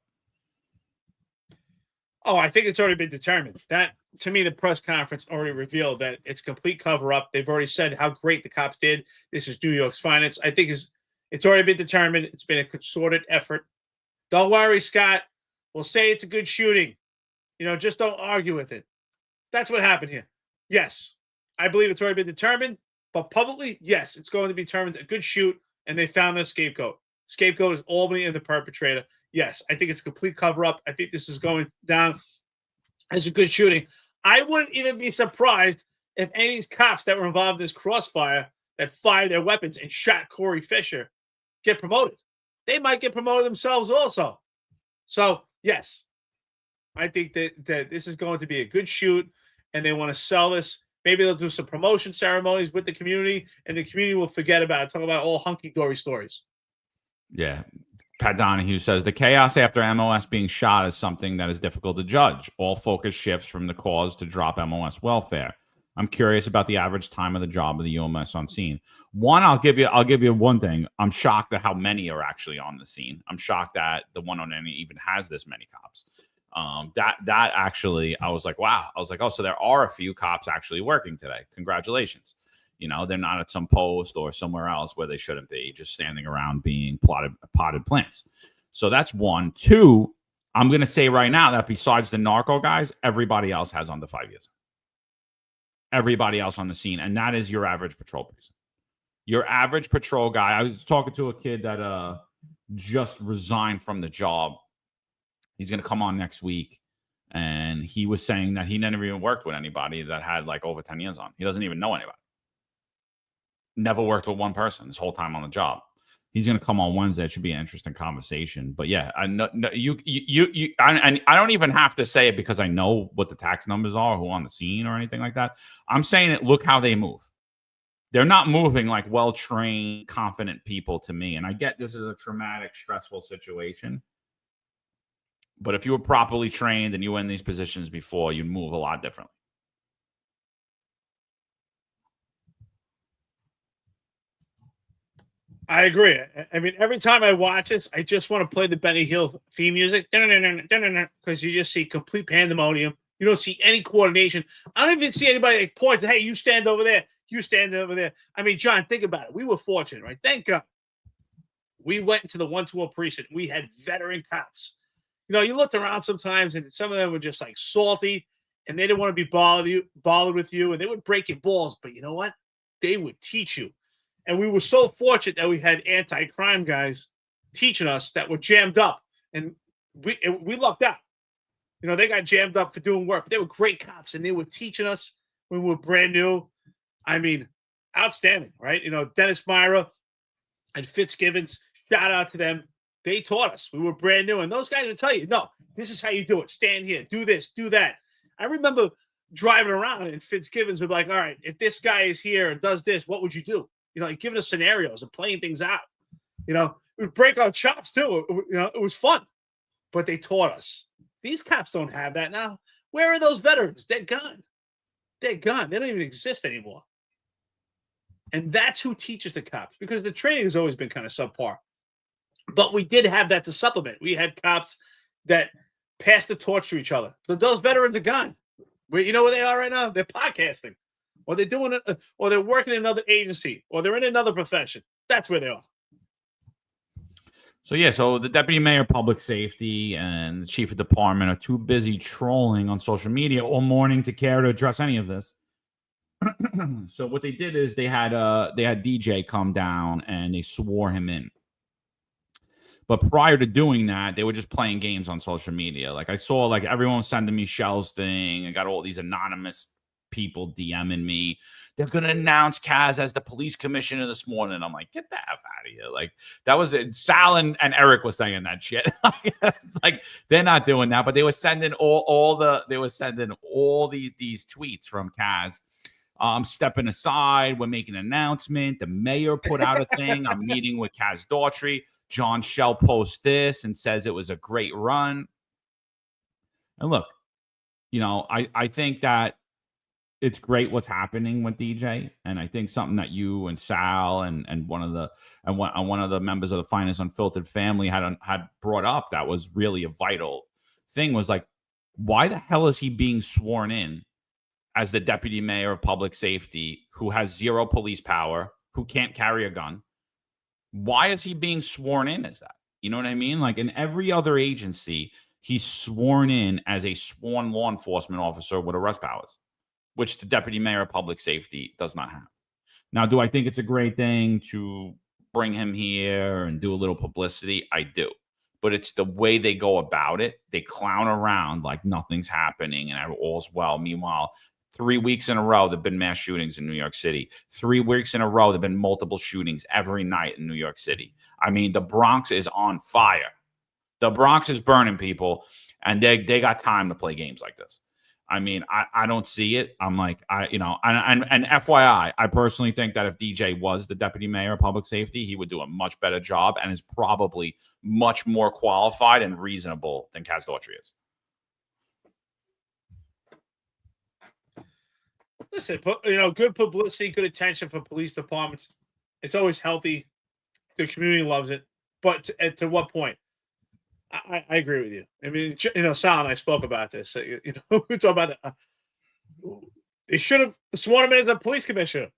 Oh, I think it's already been determined. That, to me, the press conference already revealed that it's complete cover-up. They've already said how great the cops did. This is New York's finest. I think it's already been determined. It's been a concerted effort. Don't worry, Scott. We'll say it's a good shooting. Just don't argue with it. That's what happened here. Yes, I believe it's already been determined, but publicly, yes, it's going to be determined a good shoot, and they found their scapegoat. Scapegoat is Albany and the perpetrator. Yes, I think it's a complete cover-up. I think this is going down as a good shooting. I wouldn't even be surprised if any of these cops that were involved in this crossfire that fired their weapons and shot Corey Fisher get promoted. They might get promoted themselves also. So, yes, I think that this is going to be a good shoot, and they want to sell this. Maybe they'll do some promotion ceremonies with the community, and the community will forget about it, talk about all hunky-dory stories. Yeah. Pat Donahue says the chaos after MOS being shot is something that is difficult to judge. All focus shifts from the cause to drop MOS welfare. I'm curious about the average time of the job of the UMS on scene. One, I'll give you one thing. I'm shocked at how many are actually on the scene. I'm shocked that the 109 even has this many cops. That actually, I was like, wow. I was like, oh, so there are a few cops actually working today. Congratulations. They're not at some post or somewhere else where they shouldn't be, just standing around being potted plants. So that's one. Two, I'm going to say right now that besides the narco guys, everybody else has under 5 years. Everybody else on the scene. And that is your average patrol person. Your average patrol guy. I was talking to a kid that just resigned from the job. He's going to come on next week. And he was saying that he never even worked with anybody that had like over 10 years on. He doesn't even know anybody. Never worked with one person this whole time on the job. He's going to come on Wednesday. It should be an interesting conversation. But yeah, I know I don't even have to say it because I know what the tax numbers are, who on the scene or anything like that. I'm saying it. Look how they move. They're not moving like well-trained, confident people to me. And I get this is a traumatic, stressful situation. But if you were properly trained and you were in these positions before, you'd move a lot differently. I agree. I mean, every time I watch this, I just want to play the Benny Hill theme music because you just see complete pandemonium. You don't see any coordination. I don't even see anybody like point to, hey, you stand over there. You stand over there. I mean, John, think about it. We were fortunate, right? Thank God. We went into the 1-2-1 precinct. We had veteran cops. You know, you looked around sometimes and some of them were just like salty and they didn't want to be bothered with you and they would break your balls. But you know what? They would teach you. And we were so fortunate that we had anti-crime guys teaching us that were jammed up. And we lucked out. You know, they got jammed up for doing work. But they were great cops, and they were teaching us when we were brand new. I mean, outstanding, right? You know, Dennis Myra and Fitzgibbons, shout out to them. They taught us. We were brand new. And those guys would tell you, no, this is how you do it. Stand here. Do this. Do that. I remember driving around, and Fitzgibbons would be like, all right, if this guy is here and does this, what would you do? You know, like giving us scenarios and playing things out. You know, we'd break our chops too. You know, it was fun, but they taught us. These cops don't have that now. Where are those veterans? They're gone. They're gone. They don't even exist anymore. And that's who teaches the cops, because the training has always been kind of subpar. But we did have that to supplement. We had cops that passed the torch to each other. But those veterans are gone. You know where they are right now? They're podcasting. Or they're doing it, or they're working in another agency, or they're in another profession. That's where they are. So the deputy mayor of public safety and the chief of department are too busy trolling on social media all morning to care to address any of this. So what they did is they had DJ come down and they swore him in. But prior to doing that, they were just playing games on social media. Like I saw, like everyone was sending me Shell's thing. I got all these anonymous people DMing me. They're going to announce Kaz as the police commissioner this morning. I'm like, get the F out of here. Like that was it. Sal and Eric was saying that shit. Like they're not doing that, but they were sending all these tweets from Kaz. I'm stepping aside. We're making an announcement. The mayor put out a thing. I'm meeting with Kaz Daughtry. John Shell posts this and says it was a great run. And look, you know, I think that it's great what's happening with DJ, and I think something that you and Sal and one of the members of the Finest Unfiltered family had brought up that was really a vital thing was like, why the hell is he being sworn in as the deputy mayor of public safety who has zero police power, who can't carry a gun? Why is he being sworn in as that? You know what I mean? Like in every other agency, he's sworn in as a sworn law enforcement officer with arrest powers, which the deputy mayor of public safety does not have. Now, do I think it's a great thing to bring him here and do a little publicity? I do. But it's the way they go about it. They clown around like nothing's happening and all's well. Meanwhile, 3 weeks in a row, there have been mass shootings in New York City. 3 weeks in a row, there have been multiple shootings every night in New York City. I mean, the Bronx is on fire. The Bronx is burning, people, and they got time to play games like this. I mean, I don't see it. I'm like, and FYI, I personally think that if DJ was the deputy mayor of public safety, he would do a much better job and is probably much more qualified and reasonable than Kaz Daughtry is. Listen, you know, good publicity, good attention for police departments. It's always healthy. The community loves it. But to what point? I agree with you. I mean, you know, Sal and I spoke about this. You know, we talk about that. They should have sworn him in as a police commissioner,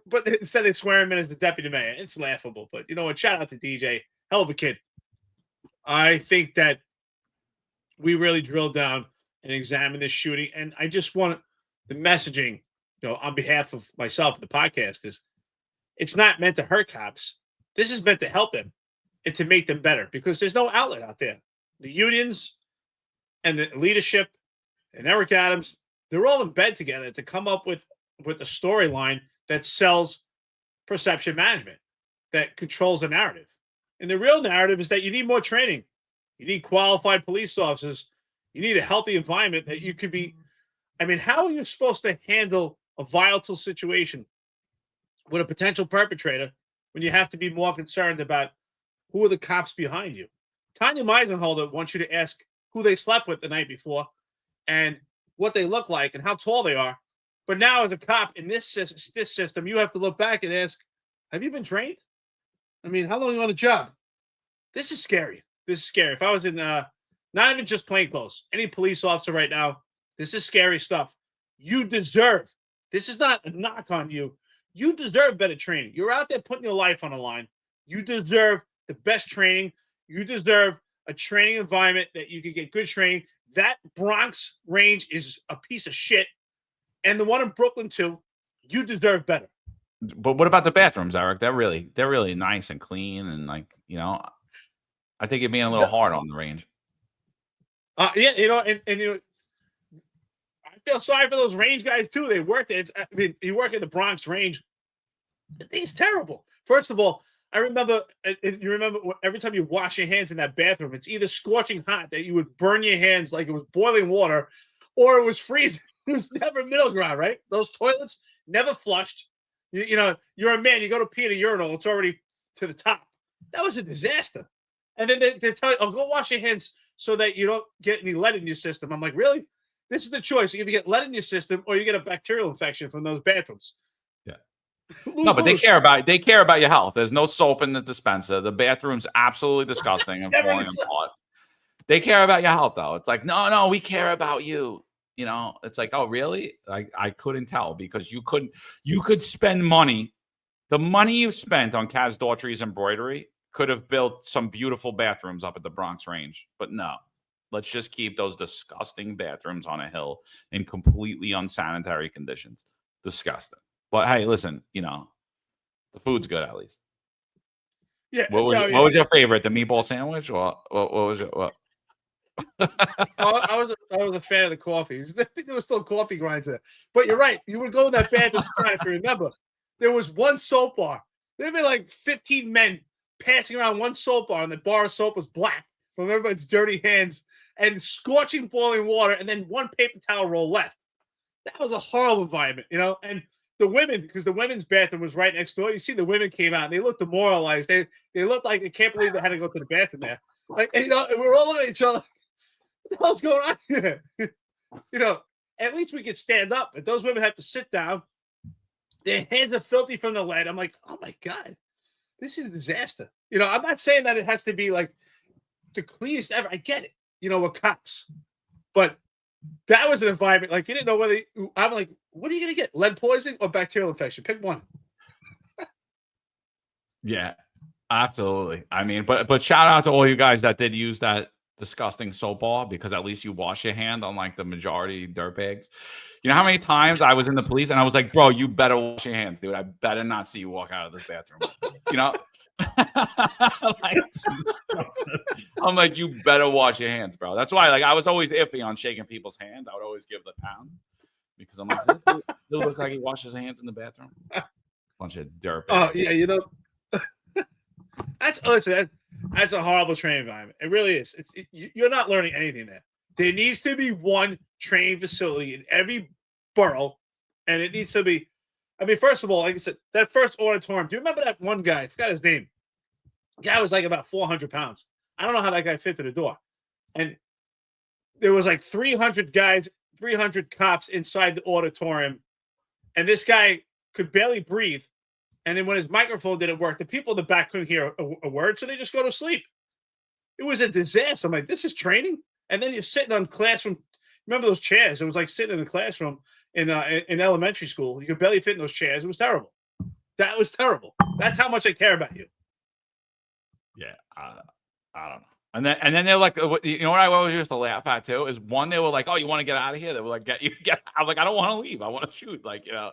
but instead they swear him in as the deputy mayor. It's laughable. But you know what? Shout out to DJ. Hell of a kid. I think that we really drilled down and examined this shooting. And I just want the messaging, you know, on behalf of myself and the podcast is it's not meant to hurt cops. This is meant to help them and to make them better because there's no outlet out there. The unions and the leadership and Eric Adams, they're all in bed together to come up with a storyline that sells perception management, that controls the narrative. And the real narrative is that you need more training. You need qualified police officers. You need a healthy environment that you could be. I mean, how are you supposed to handle a volatile situation with a potential perpetrator when you have to be more concerned about who are the cops behind you? Tanya Meisenholder wants you to ask who they slept with the night before and what they look like and how tall they are. But now as a cop in this system, you have to look back and ask, have you been trained? I mean, how long are you on a job? This is scary. This is scary. If I was in, not even just plainclothes, any police officer right now, this is scary stuff. You deserve, this is not a knock on you. You deserve better training. You're out there putting your life on the line. You deserve the best training. You deserve a training environment that you can get good training. That Bronx range is a piece of shit. And the one in Brooklyn too, you deserve better. But what about the bathrooms, Eric? They're really nice and clean, and like, you know, I think you're being a little hard on the range. Yeah, you know, and you know, I feel sorry for those range guys too. They worked it. I mean, you work in the Bronx range. The thing's terrible. First of all, I remember, and you remember every time you wash your hands in that bathroom, it's either scorching hot that you would burn your hands like it was boiling water, or it was freezing. It was never middle ground, right? Those toilets never flushed. You know, you're a man, you go to pee at a urinal, it's already to the top. That was a disaster. And then they tell you, oh, go wash your hands so that you don't get any lead in your system. I'm like, really? This is the choice. You either get lead in your system or you get a bacterial infection from those bathrooms. Yeah. No, but they care about your health. There's no soap in the dispenser. The bathroom's absolutely disgusting and falling apart. They care about your health, though. It's like, no, we care about you. You know, it's like, oh, really? I couldn't tell because you could spend money. The money you spent on Kaz Daughtry's embroidery could have built some beautiful bathrooms up at the Bronx range. But no, let's just keep those disgusting bathrooms on a hill in completely unsanitary conditions. Disgusting. But hey, listen, you know, the food's good at least. Yeah. What was your favorite? The meatball sandwich, or what was it? What? I was a fan of the coffee. I think there was still coffee grinds there. But you're right. You would go in that bathroom if you remember. There was one soap bar. There'd be like 15 men passing around one soap bar, and the bar of soap was black from everybody's dirty hands and scorching boiling water, and then one paper towel roll left. That was a horrible environment, you know. And the women, because the women's bathroom was right next door. You see, the women came out and they looked demoralized. They looked like they can't believe they had to go to the bathroom there. Like, you know, and we're all looking at each other. What the hell's going on here? You know, at least we could stand up, but those women have to sit down. Their hands are filthy from the lead. I'm like, oh my God, this is a disaster. You know, I'm not saying that it has to be like the cleanest ever. I get it, you know, with cops, but that was an environment like you didn't know whether. I'm like, what are you gonna get? Lead poisoning or bacterial infection? Pick one. Yeah, absolutely. I mean, but shout out to all you guys that did use that disgusting soap bar, because at least you wash your hand, unlike the majority dirtbags. You know how many times I was in the police and I was like, bro, you better wash your hands, dude. I better not see you walk out of this bathroom. You know? I'm like, you better wash your hands, bro. That's why, like, I was always iffy on shaking people's hand. I would always give the pound because I'm like, does this dude look like he washes his hands in the bathroom? Bunch of dirtbags. Oh yeah, you know. That's a horrible training environment. It really is. You're not learning anything there. There needs to be one training facility in every borough, and it needs to be. I mean, first of all, like I said, that first auditorium. Do you remember that one guy? I forgot his name. The guy was like about 400 pounds. I don't know how that guy fit to the door. And there was like 300 guys, 300 cops inside the auditorium, and this guy could barely breathe. And then when his microphone didn't work, the people in the back couldn't hear a word, so they just go to sleep. It was a disaster. I'm like, this is training? And then you're sitting on classroom. Remember those chairs? It was like sitting in a classroom in elementary school. You could barely fit in those chairs. It was terrible. That was terrible. That's how much I care about you. Yeah, I don't know. And then they're like, you know what I always used to laugh at too is one, they were like, oh, you want to get out of here? They were like, get. I'm like, I don't want to leave. I want to shoot. Like, you know.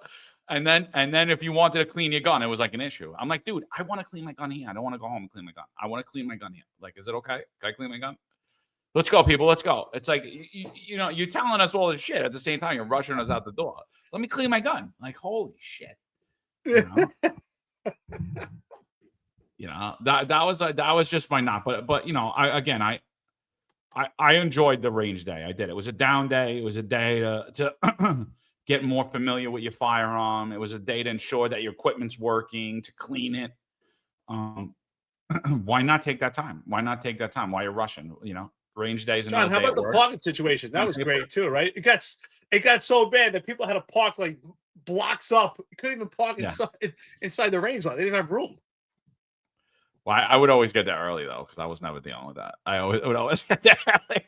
And then if you wanted to clean your gun, it was like an issue. I'm like, dude, I want to clean my gun here. I don't want to go home and clean my gun. I want to clean my gun here. Like, is it okay? Can I clean my gun? Let's go, people. Let's go. It's like, you know, you're telling us all this shit. At the same time, you're rushing us out the door. Let me clean my gun. Like, holy shit. You know? You know, that was just my not. But you know, I enjoyed the range day. I did. It was a down day. It was a day to get more familiar with your firearm. It was a day to ensure that your equipment's working, to clean it. Why not take that time? Why not take that time? Why you're rushing? You know, range days. John, how about the parking situation? That was great too, right? It got so bad that people had to park like blocks up. You couldn't even park inside the range line. They didn't have room. Well, I would always get there early though, because I was never dealing with that. Would always get there early.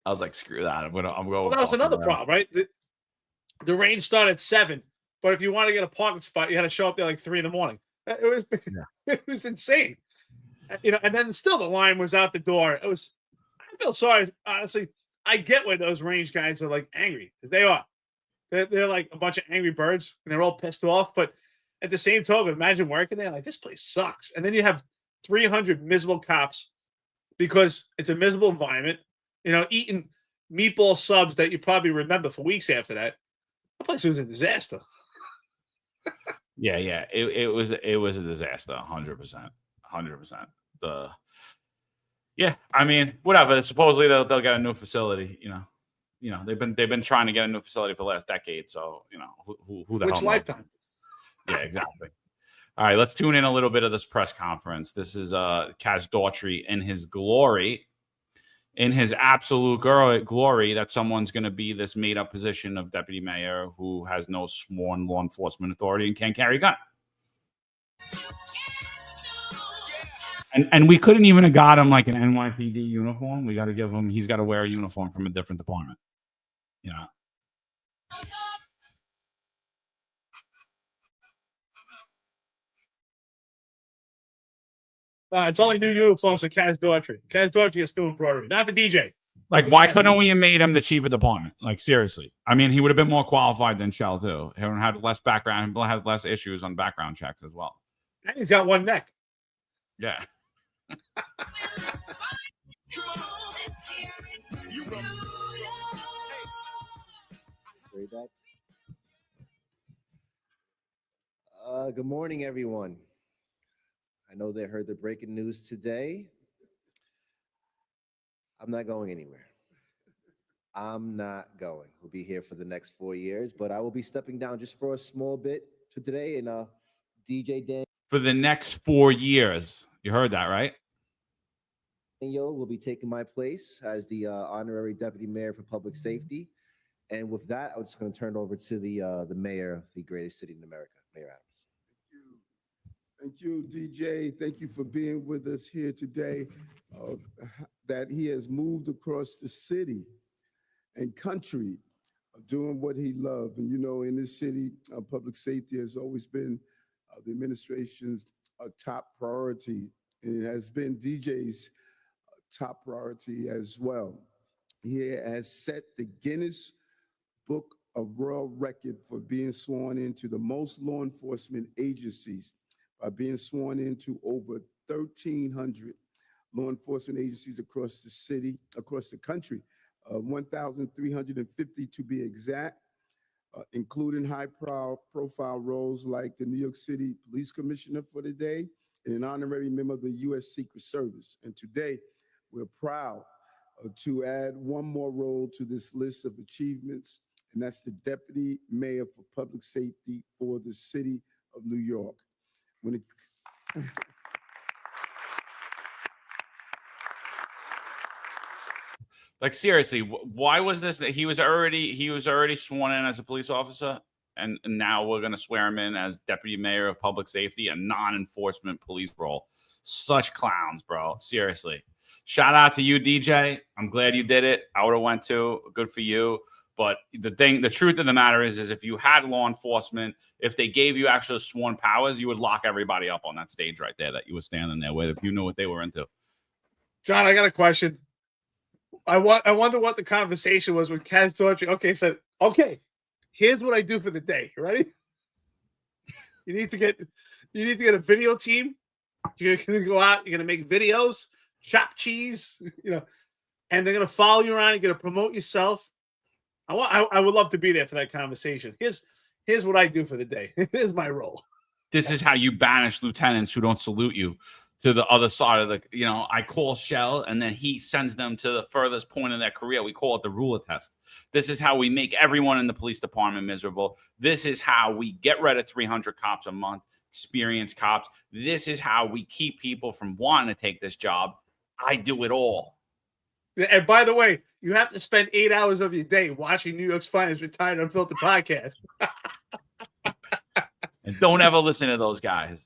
I was like, screw that. I'm going. Well, that was another problem, right? The range started at 7, but if you want to get a parking spot, you had to show up there like 3 a.m. It was insane. You know, and then still the line was out the door. I feel sorry, honestly. I get why those range guys are like angry, because they are. They're like a bunch of angry birds, and they're all pissed off. But at the same token, imagine working there like, this place sucks. And then you have 300 miserable cops because it's a miserable environment, you know, eating meatball subs that you probably remember for weeks after that. That place was a disaster. Yeah. It was a disaster. 100%. I mean, whatever. Supposedly they'll get a new facility, you know, they've been trying to get a new facility for the last decade. So, you know, who the hell knows? Lifetime? Yeah, exactly. All right, let's tune in a little bit of this press conference. This is Kaz Daughtry in his glory, in his absolute glory, that someone's going to be this made-up position of deputy mayor who has no sworn law enforcement authority and can't carry a gun. And we couldn't even have got him like an NYPD uniform. We got to give him. He's got to wear a uniform from a different department. You know. It's only new uniforms for Kaz Daughtry. Kaz Daughtry is still embroidery, not the DJ. Like, why couldn't we have made him the chief of department? Like, seriously. I mean, he would have been more qualified than Shell, too. He would have had less background, had less issues on background checks as well. And he's got one neck. Yeah. Good morning, everyone. I know they heard the breaking news today. I'm not going anywhere. I'm not going. We'll be here for the next 4 years, but I will be stepping down just for a small bit for today. And DJ Dan. For the next 4 years. You heard that, right? Daniel will be taking my place as the honorary deputy mayor for public safety. And with that, I'm just going to turn it over to the mayor of the greatest city in America, Mayor Adams. Thank you, DJ. Thank you for being with us here today. That he has moved across the city and country, doing what he loved. And, you know, in this city, public safety has always been the administration's top priority. And it has been DJ's top priority as well. He has set the Guinness Book of World Record for being sworn into the most law enforcement agencies, by being sworn into over 1,300 law enforcement agencies across the city, across the country, 1,350 to be exact, including high-profile roles like the New York City Police Commissioner for the day and an honorary member of the U.S. Secret Service. And today, we're proud to add one more role to this list of achievements, and that's the Deputy Mayor for Public Safety for the City of New York. Like, seriously, why was this that he was already sworn in as a police officer, and now we're going to swear him in as deputy mayor of public safety, a non-enforcement police role? Such clowns, bro. Seriously. Shout out to you, DJ. I'm glad you did it. I would have went too. Good for you. But the truth of the matter is if you had law enforcement, if they gave you actual sworn powers, you would lock everybody up on that stage right there that you were standing there with if you knew what they were into. John, I got a question. I wonder what the conversation was with Kaz Daughtry. Okay, said, okay, here's what I do for the day. You ready? You need to get a video team. You're gonna go out, you're gonna make videos, chop cheese, and they're gonna follow you around, you're gonna promote yourself. I would love to be there for that conversation. Here's what I do for the day. Here's my role. This is how you banish lieutenants who don't salute you to the other side of the, I call Shell and then he sends them to the furthest point of their career. We call it the ruler test. This is how we make everyone in the police department miserable. This is how we get rid of 300 cops a month, experienced cops. This is how we keep people from wanting to take this job. I do it all. And by the way, you have to spend 8 hours of your day watching New York's Finest Retired Unfiltered Podcast. And don't ever listen to those guys.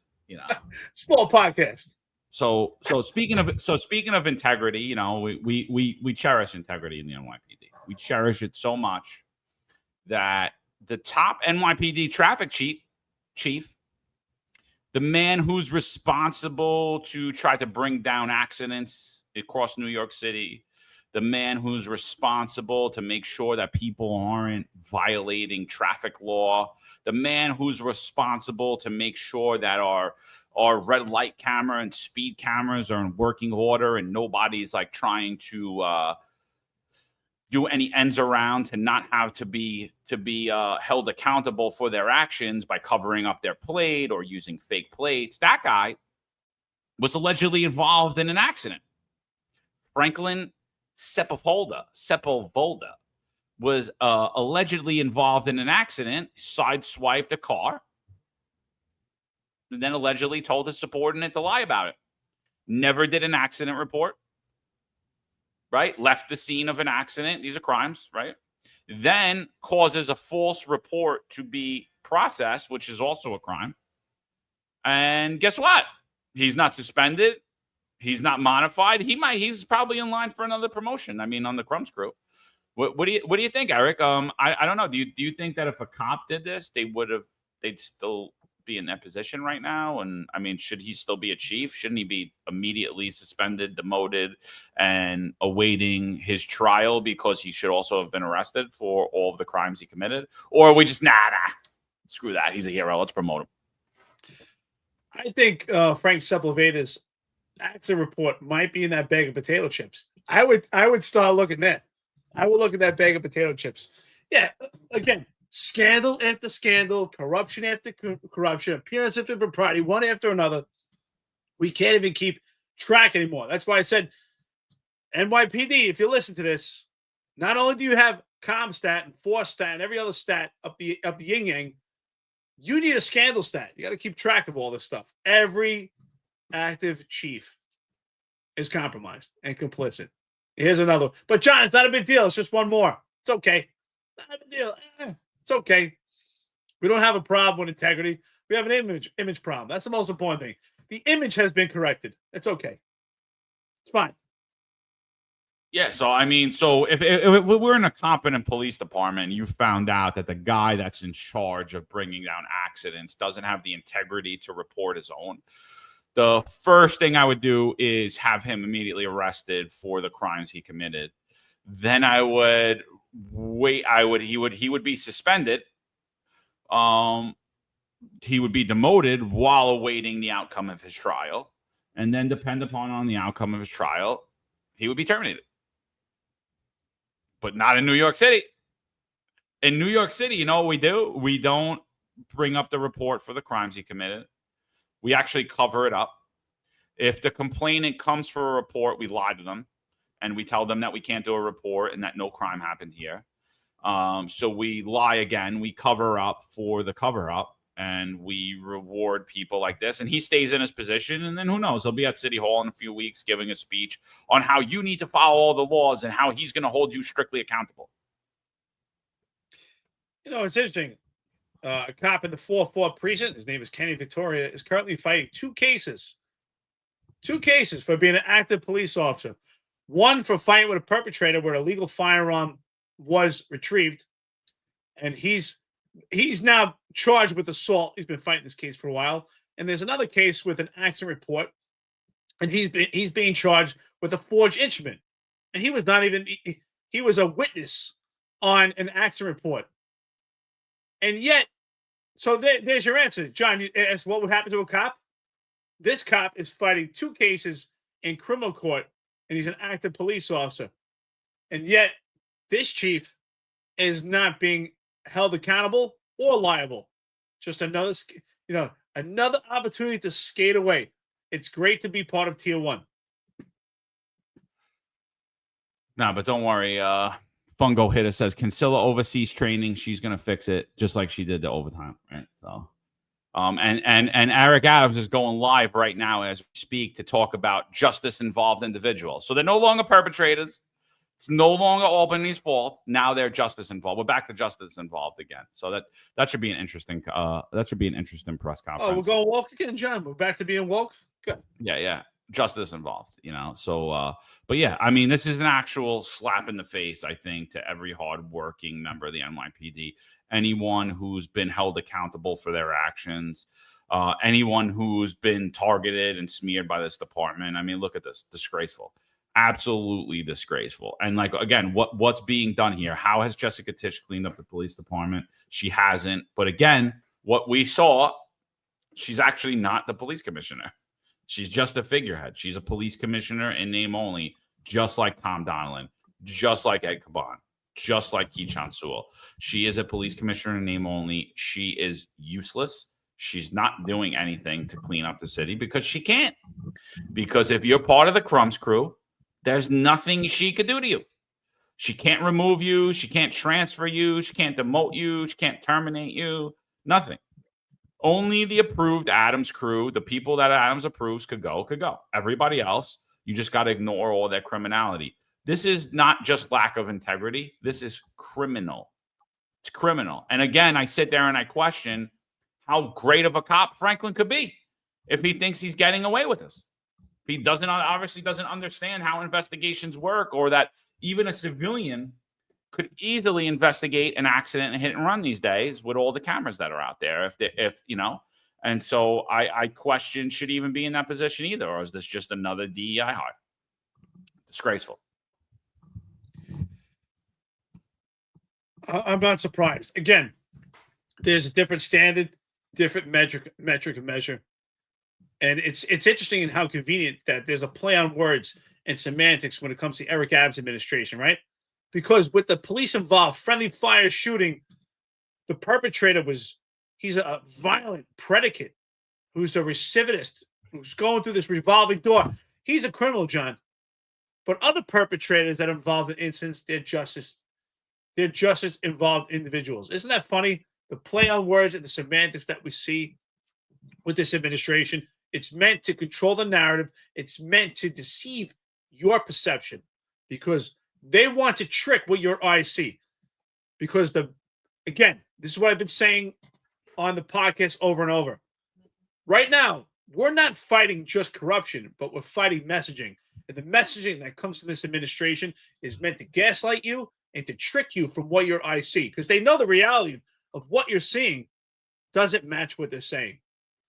Small podcast. So speaking of integrity, we cherish integrity in the NYPD. We cherish it so much that the top NYPD traffic chief, the man who's responsible to try to bring down accidents across New York City, the man who's responsible to make sure that people aren't violating traffic law, the man who's responsible to make sure that our red light camera and speed cameras are in working order and nobody's like trying to do any ends around to not have to be held accountable for their actions by covering up their plate or using fake plates. That guy was allegedly involved in an accident. Franklin Sepulveda was allegedly involved in an accident, sideswiped a car, and then allegedly told his subordinate to lie about it. Never did an accident report, right? Left the scene of an accident. These are crimes, right? Then causes a false report to be processed, which is also a crime. And guess what? He's not suspended. He's not modified. He's probably in line for another promotion. I mean, on the Crumbs crew. What do you think, Eric? I don't know. Do you think that if a cop did this, they'd still be in that position right now? And I mean, should he still be a chief? Shouldn't he be immediately suspended, demoted, and awaiting his trial because he should also have been arrested for all of the crimes he committed? Or are we just nah, screw that? He's a hero. Let's promote him. I think Frank Sepulveda's accident report might be in that bag of potato chips. I would start looking there. I would look at that bag of potato chips. Yeah, again, scandal after scandal, corruption after corruption, appearance after impropriety, one after another. We can't even keep track anymore. That's why I said, NYPD, if you listen to this, not only do you have ComStat and ForStat and every other stat up the yin-yang, you need a scandal stat. You got to keep track of all this stuff. Every active chief is compromised and complicit. Here's another. But, John, it's not a big deal. It's just one more. It's okay. Not a big deal. It's okay. We don't have a problem with integrity. We have an image problem. That's the most important thing. The image has been corrected. It's okay. It's fine. Yeah, so I mean, if we're in a competent police department and you found out that the guy that's in charge of bringing down accidents doesn't have the integrity to report his own, the first thing I would do is have him immediately arrested for the crimes he committed. Then I would wait. He would be suspended. He would be demoted while awaiting the outcome of his trial, and then depend upon the outcome of his trial, he would be terminated. But not in New York City. In New York City, you know what we do? We don't bring up the report for the crimes he committed. We actually cover it up. If the complainant comes for a report, we lie to them and we tell them that we can't do a report and that no crime happened here. So we lie again. We cover up for the cover up and we reward people like this. And he stays in his position. And then who knows? He'll be at City Hall in a few weeks giving a speech on how you need to follow all the laws and how he's going to hold you strictly accountable. You know, it's interesting. A cop in the 4-4 precinct, his name is Kenny Victoria, is currently fighting two cases for being an active police officer. One for fighting with a perpetrator where a legal firearm was retrieved, and he's now charged with assault. He's been fighting this case for a while. And there's another case with an accident report, and he's being charged with a forged instrument. And he was not even he was a witness on an accident report. And yet, so there's your answer, John. You asked what would happen to a cop. This cop is fighting two cases in criminal court, and he's an active police officer. And yet, this chief is not being held accountable or liable. Just another, Another opportunity to skate away. It's great to be part of Tier 1. No, but don't worry. Fungo Hitter says Kinsella oversees training. She's gonna fix it just like she did the overtime, right? So, and Eric Adams is going live right now as we speak to talk about justice-involved individuals. So they're no longer perpetrators. It's no longer Albany's fault. Now they're justice involved. We're back to justice involved again. So that should be an interesting press conference. Oh, we're going woke again, John. We're back to being woke. Good. Yeah. Justice involved, So, but yeah, I mean, this is an actual slap in the face, I think, to every hardworking member of the NYPD. Anyone who's been held accountable for their actions, anyone who's been targeted and smeared by this department. I mean, look at this. Disgraceful. Absolutely disgraceful. And like, again, what's being done here? How has Jessica Tisch cleaned up the police department? She hasn't. But again, what we saw, she's actually not the police commissioner. She's just a figurehead. She's a police commissioner in name only, just like Tom Donilon, just like Ed Caban, just like Keechant Sewell. She is a police commissioner in name only. She is useless. She's not doing anything to clean up the city because she can't. Because if you're part of the Crumbs crew, there's nothing she could do to you. She can't remove you. She can't transfer you. She can't demote you. She can't terminate you. Nothing. Only the approved Adams crew, the people that Adams approves, could go. Everybody else, you just got to ignore all their criminality. This is not just lack of integrity. This is criminal. It's criminal. And again, I sit there and I question how great of a cop Franklin could be if he thinks he's getting away with this. He obviously doesn't understand how investigations work, or that even a civilian could easily investigate an accident and hit and run these days with all the cameras that are out there. And so I question, should he even be in that position either, or is this just another DEI hire? Disgraceful. I'm not surprised. Again, there's a different standard, different metric and measure. And it's interesting in how convenient that there's a play on words and semantics when it comes to Eric Adams' administration, right? Because with the police involved, friendly fire shooting, the perpetrator he's a violent predicate who's a recidivist, who's going through this revolving door. He's a criminal, John. But other perpetrators that are involved in incidents, they're justice involved individuals. Isn't that funny? The play on words and the semantics that we see with this administration. It's meant to control the narrative. It's meant to deceive your perception because they want to trick what your eyes see. Because again, this is what I've been saying on the podcast over and over. Right now, we're not fighting just corruption, but we're fighting messaging. And the messaging that comes from this administration is meant to gaslight you and to trick you from what your eyes see. Because they know the reality of what you're seeing doesn't match what they're saying.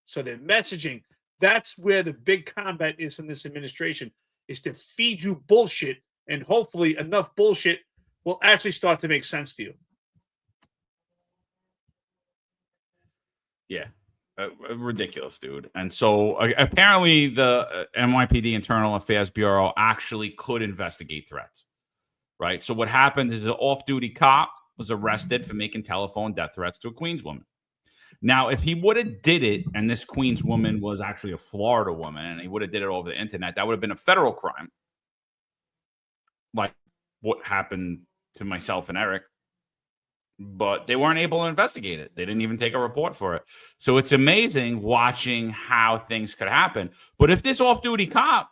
So their messaging, that's where the big combat is from this administration, is to feed you bullshit, and hopefully enough bullshit will actually start to make sense to you. Yeah. Ridiculous, dude. And so apparently the NYPD Internal Affairs Bureau actually could investigate threats, right? So what happened is an off-duty cop was arrested for making telephone death threats to a Queens woman. Now, if he would have did it, and this Queens woman was actually a Florida woman, and he would have did it over the internet, that would have been a federal crime, like what happened to myself and Eric. But they weren't able to investigate it. They didn't even take a report for it. So it's amazing watching how things could happen. But if this off-duty cop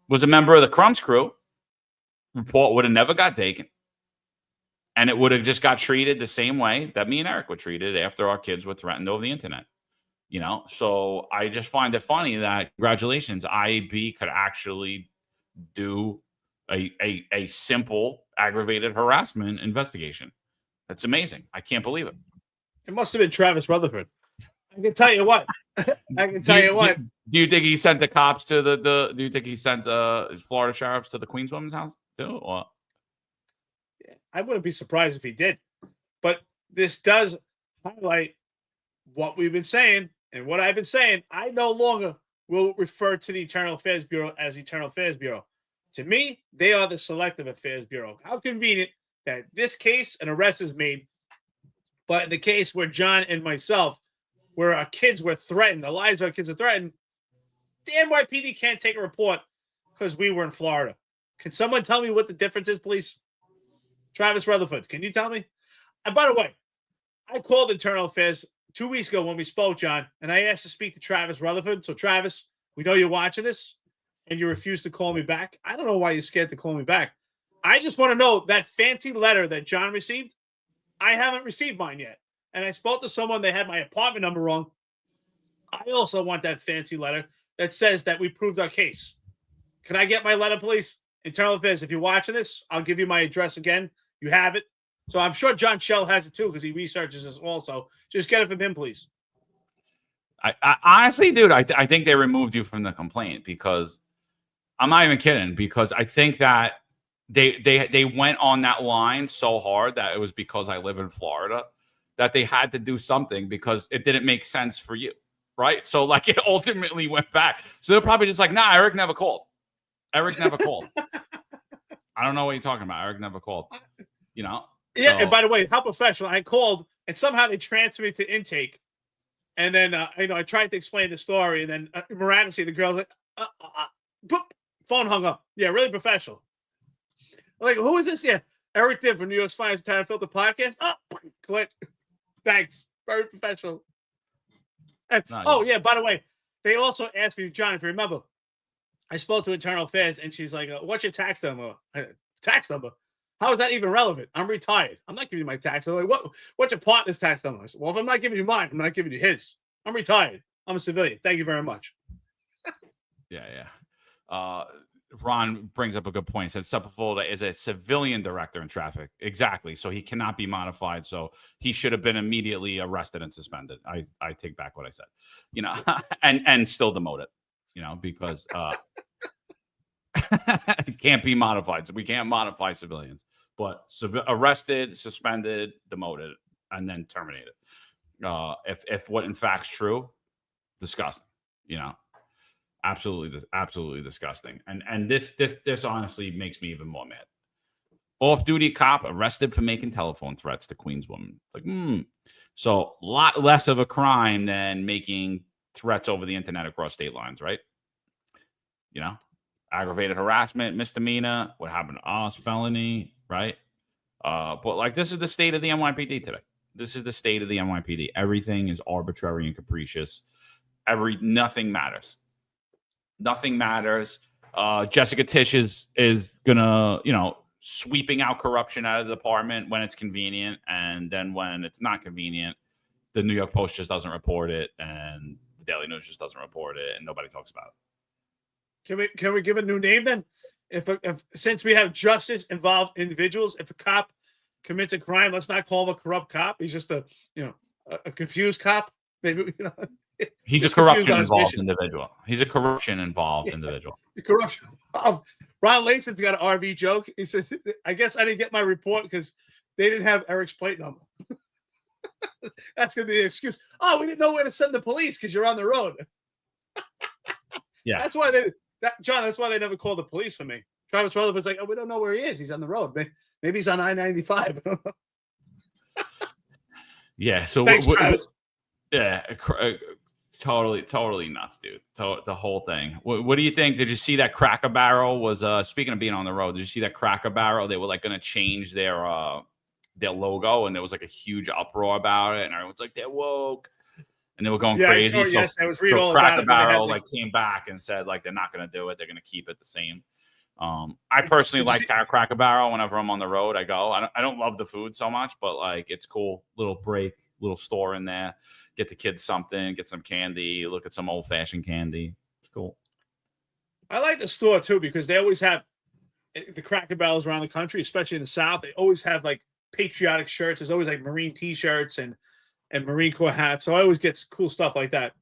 was a member of the Crumbs crew, report would have never got taken. And it would have just got treated the same way that me and Eric were treated after our kids were threatened over the internet. So I just find it funny that, congratulations, IAB could actually do a simple aggravated harassment investigation. That's amazing. I can't believe it. It must have been Travis Rutherford. I can tell you what. Do you think he sent the cops to do you think he sent the Florida sheriffs to the Queens woman's house too? Or? I wouldn't be surprised if he did. But this does highlight what we've been saying and what I've been saying. I no longer will refer to the Internal Affairs Bureau as the Internal Affairs Bureau. To me, they are the Selective Affairs Bureau. How convenient that this case, an arrest is made, but in the case where John and myself where our kids were threatened, the lives of our kids were threatened. The NYPD can't take a report because we were in Florida. Can someone tell me what the difference is, please? Travis Rutherford, can you tell me? And by the way, I called Internal Affairs 2 weeks ago when we spoke, John, and I asked to speak to Travis Rutherford. So, Travis, we know you're watching this, and you refused to call me back. I don't know why you're scared to call me back. I just want to know that fancy letter that John received. I haven't received mine yet. And I spoke to someone, they had my apartment number wrong. I also want that fancy letter that says that we proved our case. Can I get my letter, please? Internal Affairs, if you're watching this, I'll give you my address again. You have it. So I'm sure John Shell has it too because he researches this also. Just get it from him, please. I honestly, dude, I think they removed you from the complaint because I'm not even kidding. Because I think that they went on that line so hard that it was because I live in Florida that they had to do something because it didn't make sense for you, right? So like it ultimately went back. So they're probably just like, nah, Eric never called. Eric never called. I don't know what you're talking about. Eric never called. You know? Yeah, So, and by the way, how professional. I called, and somehow they transferred me to intake. And then, I tried to explain the story, and then miraculously, the girl's like, boop, phone hung up. Yeah, really professional. Like, who is this? Yeah, Eric did from New York's Finest Unfiltered Podcast. Oh, click. Thanks. Very professional. And, yeah, by the way, they also asked me, John, if you remember, I spoke to Internal Affairs, and she's like, what's your tax number? Tax number? How is that even relevant? I'm retired. I'm not giving you my tax number. Like, what's your partner's tax number? I said, well, if I'm not giving you mine, I'm not giving you his. I'm retired. I'm a civilian. Thank you very much. yeah. Ron brings up a good point. He said Sepulveda is a civilian director in traffic. Exactly. So he cannot be modified. So he should have been immediately arrested and suspended. I take back what I said, and still demoted, because it can't be modified. So we can't modify civilians, but arrested, suspended, demoted, and then terminated. If what in fact's true, disgusting, absolutely disgusting. And this honestly makes me even more mad. Off-duty cop arrested for making telephone threats to Queens woman. So a lot less of a crime than making threats over the internet across state lines, right? Aggravated harassment, misdemeanor. What happened to us? Felony, right? But this is the state of the NYPD today. This is the state of the NYPD. Everything is arbitrary and capricious. Nothing matters. Nothing matters. Jessica Tisch is gonna, sweeping out corruption out of the department when it's convenient, and then when it's not convenient, the New York Post just doesn't report it, and the Daily News just doesn't report it, and nobody talks about it. Can we give a new name then? If since we have justice involved individuals, if a cop commits a crime, let's not call him a corrupt cop. He's just a confused cop. Maybe he's a corruption involved individual. He's a corruption involved individual. Corruption. Ron Lason's got an RV joke. He says, "I guess I didn't get my report because they didn't have Eric's plate number." That's gonna be the excuse. Oh, we didn't know where to send the police because you're on the road. Yeah, that's why John. That's why they never called the police for me. Travis Rutherford's like, oh, we don't know where he is. He's on the road. Maybe he's on I-95. I don't know. Yeah. So thanks, Travis. Yeah, totally nuts, dude. The whole thing. What do you think? Did you see that Cracker Barrel was? Speaking of being on the road, did you see that Cracker Barrel? They were going to change their logo, and there was a huge uproar about it, and everyone's like, they're woke. And they were going crazy. I was reading all Cracker about it. Barrel came back and said they're not going to do it. They're going to keep it the same. I personally like Cracker Barrel. Whenever I'm on the road, I go. I don't love the food so much, but it's cool. Little break, little store in there. Get the kids something. Get some candy. Look at some old fashioned candy. It's cool. I like the store too because they always have the Cracker Barrels around the country, especially in the South. They always have patriotic shirts. There's always Marine T-shirts and Marine Corps hats. So I always get cool stuff like that.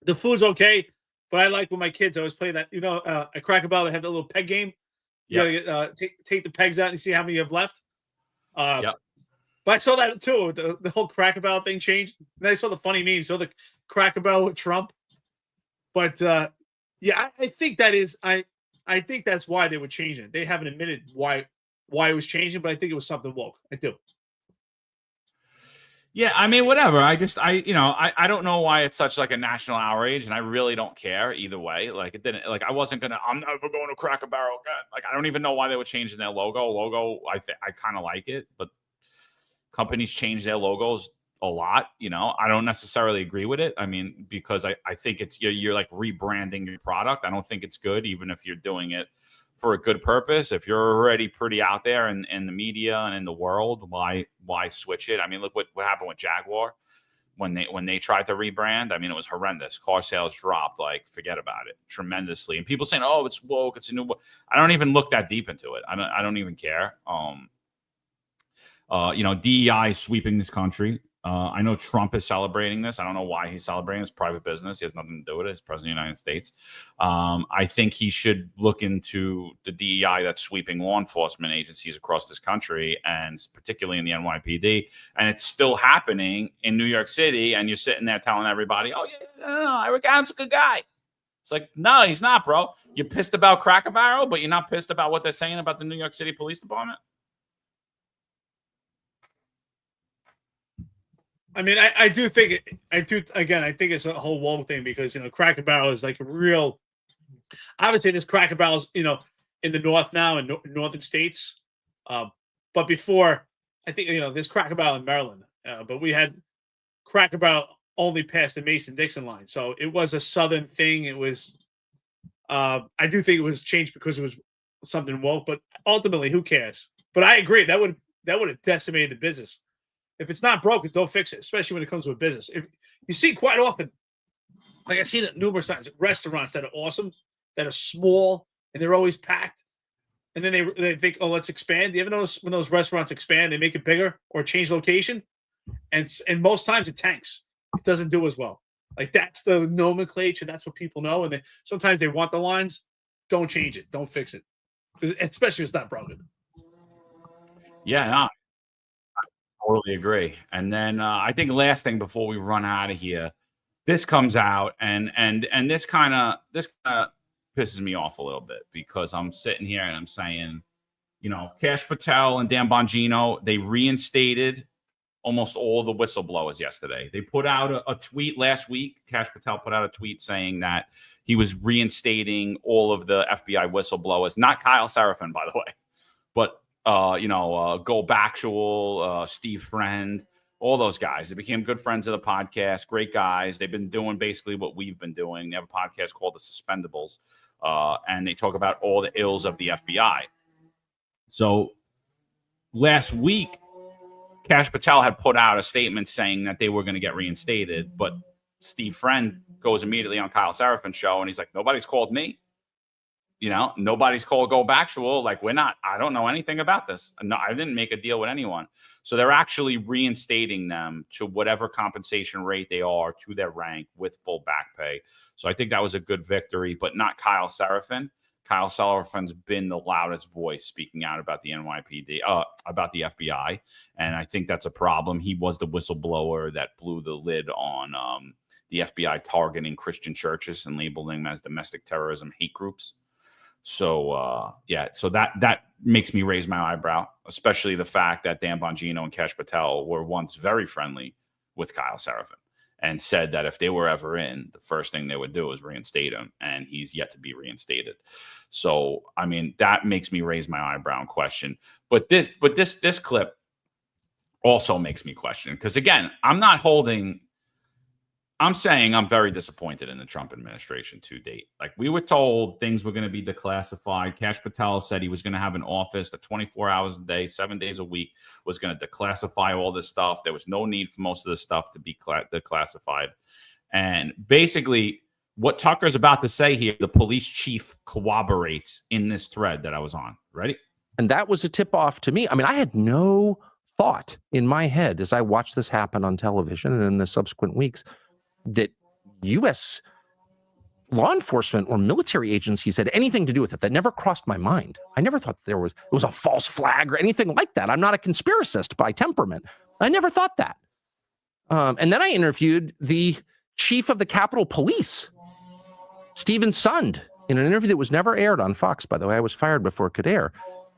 The food's okay, but I like when my kids always play that, at Cracker Barrel, they have the little peg game. You gotta take the pegs out and see how many you have left. But I saw that too. The whole Cracker Barrel thing changed. And then I saw the funny memes. So the Cracker Barrel with Trump. But I think that is, I think that's why they were changing it. They haven't admitted why it was changing, but I think it was something woke. I do. Yeah, I mean, whatever. I don't know why it's such like a national outrage, and I really don't care either way. Like it didn't, like I wasn't gonna. I'm never going to Cracker Barrel again. Like I don't even know why they were changing their logo. I kind of like it, but companies change their logos a lot. I don't necessarily agree with it. I mean, because I think it's you're like rebranding your product. I don't think it's good, even if you're doing it for a good purpose. If you're already pretty out there in the media and in the world, why switch it? I mean, look what happened with Jaguar when they tried to rebrand. I mean, it was horrendous. Car sales dropped, like forget about it, tremendously. And people saying, "Oh, it's woke, it's a new woke." I don't even look that deep into it. I don't even care. DEI is sweeping this country. I know Trump is celebrating this. I don't know why he's celebrating. It's private business. He has nothing to do with it. He's president of the United States. I think he should look into the DEI that's sweeping law enforcement agencies across this country, and particularly in the NYPD. And it's still happening in New York City. And you're sitting there telling everybody, "Oh yeah, no, Eric Adams is a good guy." It's like, no, he's not, bro. You're pissed about Cracker Barrel, but you're not pissed about what they're saying about the New York City Police Department. I mean, I think it's a whole woke thing because, Cracker Barrel is like a real, I would say there's Cracker Barrels, in the North now in northern states. But before, I think, there's Cracker Barrel in Maryland, but we had Cracker Barrel only past the Mason-Dixon line. So it was a Southern thing. It was, I do think it was changed because it was something woke, but ultimately who cares? But I agree that would have decimated the business. If it's not broken, don't fix it, especially when it comes to a business. If you see quite often, like I've seen it numerous times, restaurants that are awesome, that are small, and they're always packed. And then they think, oh, let's expand. You ever notice when those restaurants expand, they make it bigger or change location? And most times it tanks. It doesn't do as well. Like that's the nomenclature. That's what people know. And sometimes they want the lines. Don't change it. Don't fix it. Especially if it's not broken. Yeah, no. Totally agree. And then I think last thing before we run out of here, this comes out and this kind of pisses me off a little bit because I'm sitting here and I'm saying, Kash Patel and Dan Bongino, they reinstated almost all the whistleblowers yesterday. They put out a tweet last week. Kash Patel put out a tweet saying that he was reinstating all of the FBI whistleblowers, not Kyle Seraphin, by the way, but Go Bactual, Steve Friend, all those guys. They became good friends of the podcast, great guys. They've been doing basically what we've been doing. They have a podcast called The Suspendables, and they talk about all the ills of the FBI. So last week, Kash Patel had put out a statement saying that they were going to get reinstated, but Steve Friend goes immediately on Kyle Seraphin's show, and he's like, nobody's called me. Nobody's called Go Bactual. Like, I don't know anything about this. No, I didn't make a deal with anyone. So they're actually reinstating them to whatever compensation rate they are to their rank with full back pay. So I think that was a good victory, but not Kyle Seraphin. Kyle Seraphin's been the loudest voice speaking out about the NYPD, about the FBI. And I think that's a problem. He was the whistleblower that blew the lid on the FBI targeting Christian churches and labeling them as domestic terrorism hate groups. So, so that makes me raise my eyebrow, especially the fact that Dan Bongino and Kash Patel were once very friendly with Kyle Seraphin and said that if they were ever in, the first thing they would do is reinstate him, and he's yet to be reinstated. So, I mean, that makes me raise my eyebrow and question. But this clip also makes me question, because again, I'm saying I'm very disappointed in the Trump administration to date. Like, we were told things were going to be declassified. Kash Patel said he was going to have an office that 24 hours a day, 7 days a week, was going to declassify all this stuff. There was no need for most of this stuff to be declassified. And basically, what Tucker's about to say here, the police chief corroborates in this thread that I was on. Ready? And that was a tip-off to me. I mean, I had no thought in my head as I watched this happen on television and in the subsequent weeks that U.S. law enforcement or military agencies had anything to do with it. That never crossed my mind. I never thought it was a false flag or anything like that. I'm not a conspiracist by temperament. I never thought that. And then I interviewed the chief of the Capitol Police, Stephen Sund, in an interview that was never aired on Fox, by the way. I was fired before it could air.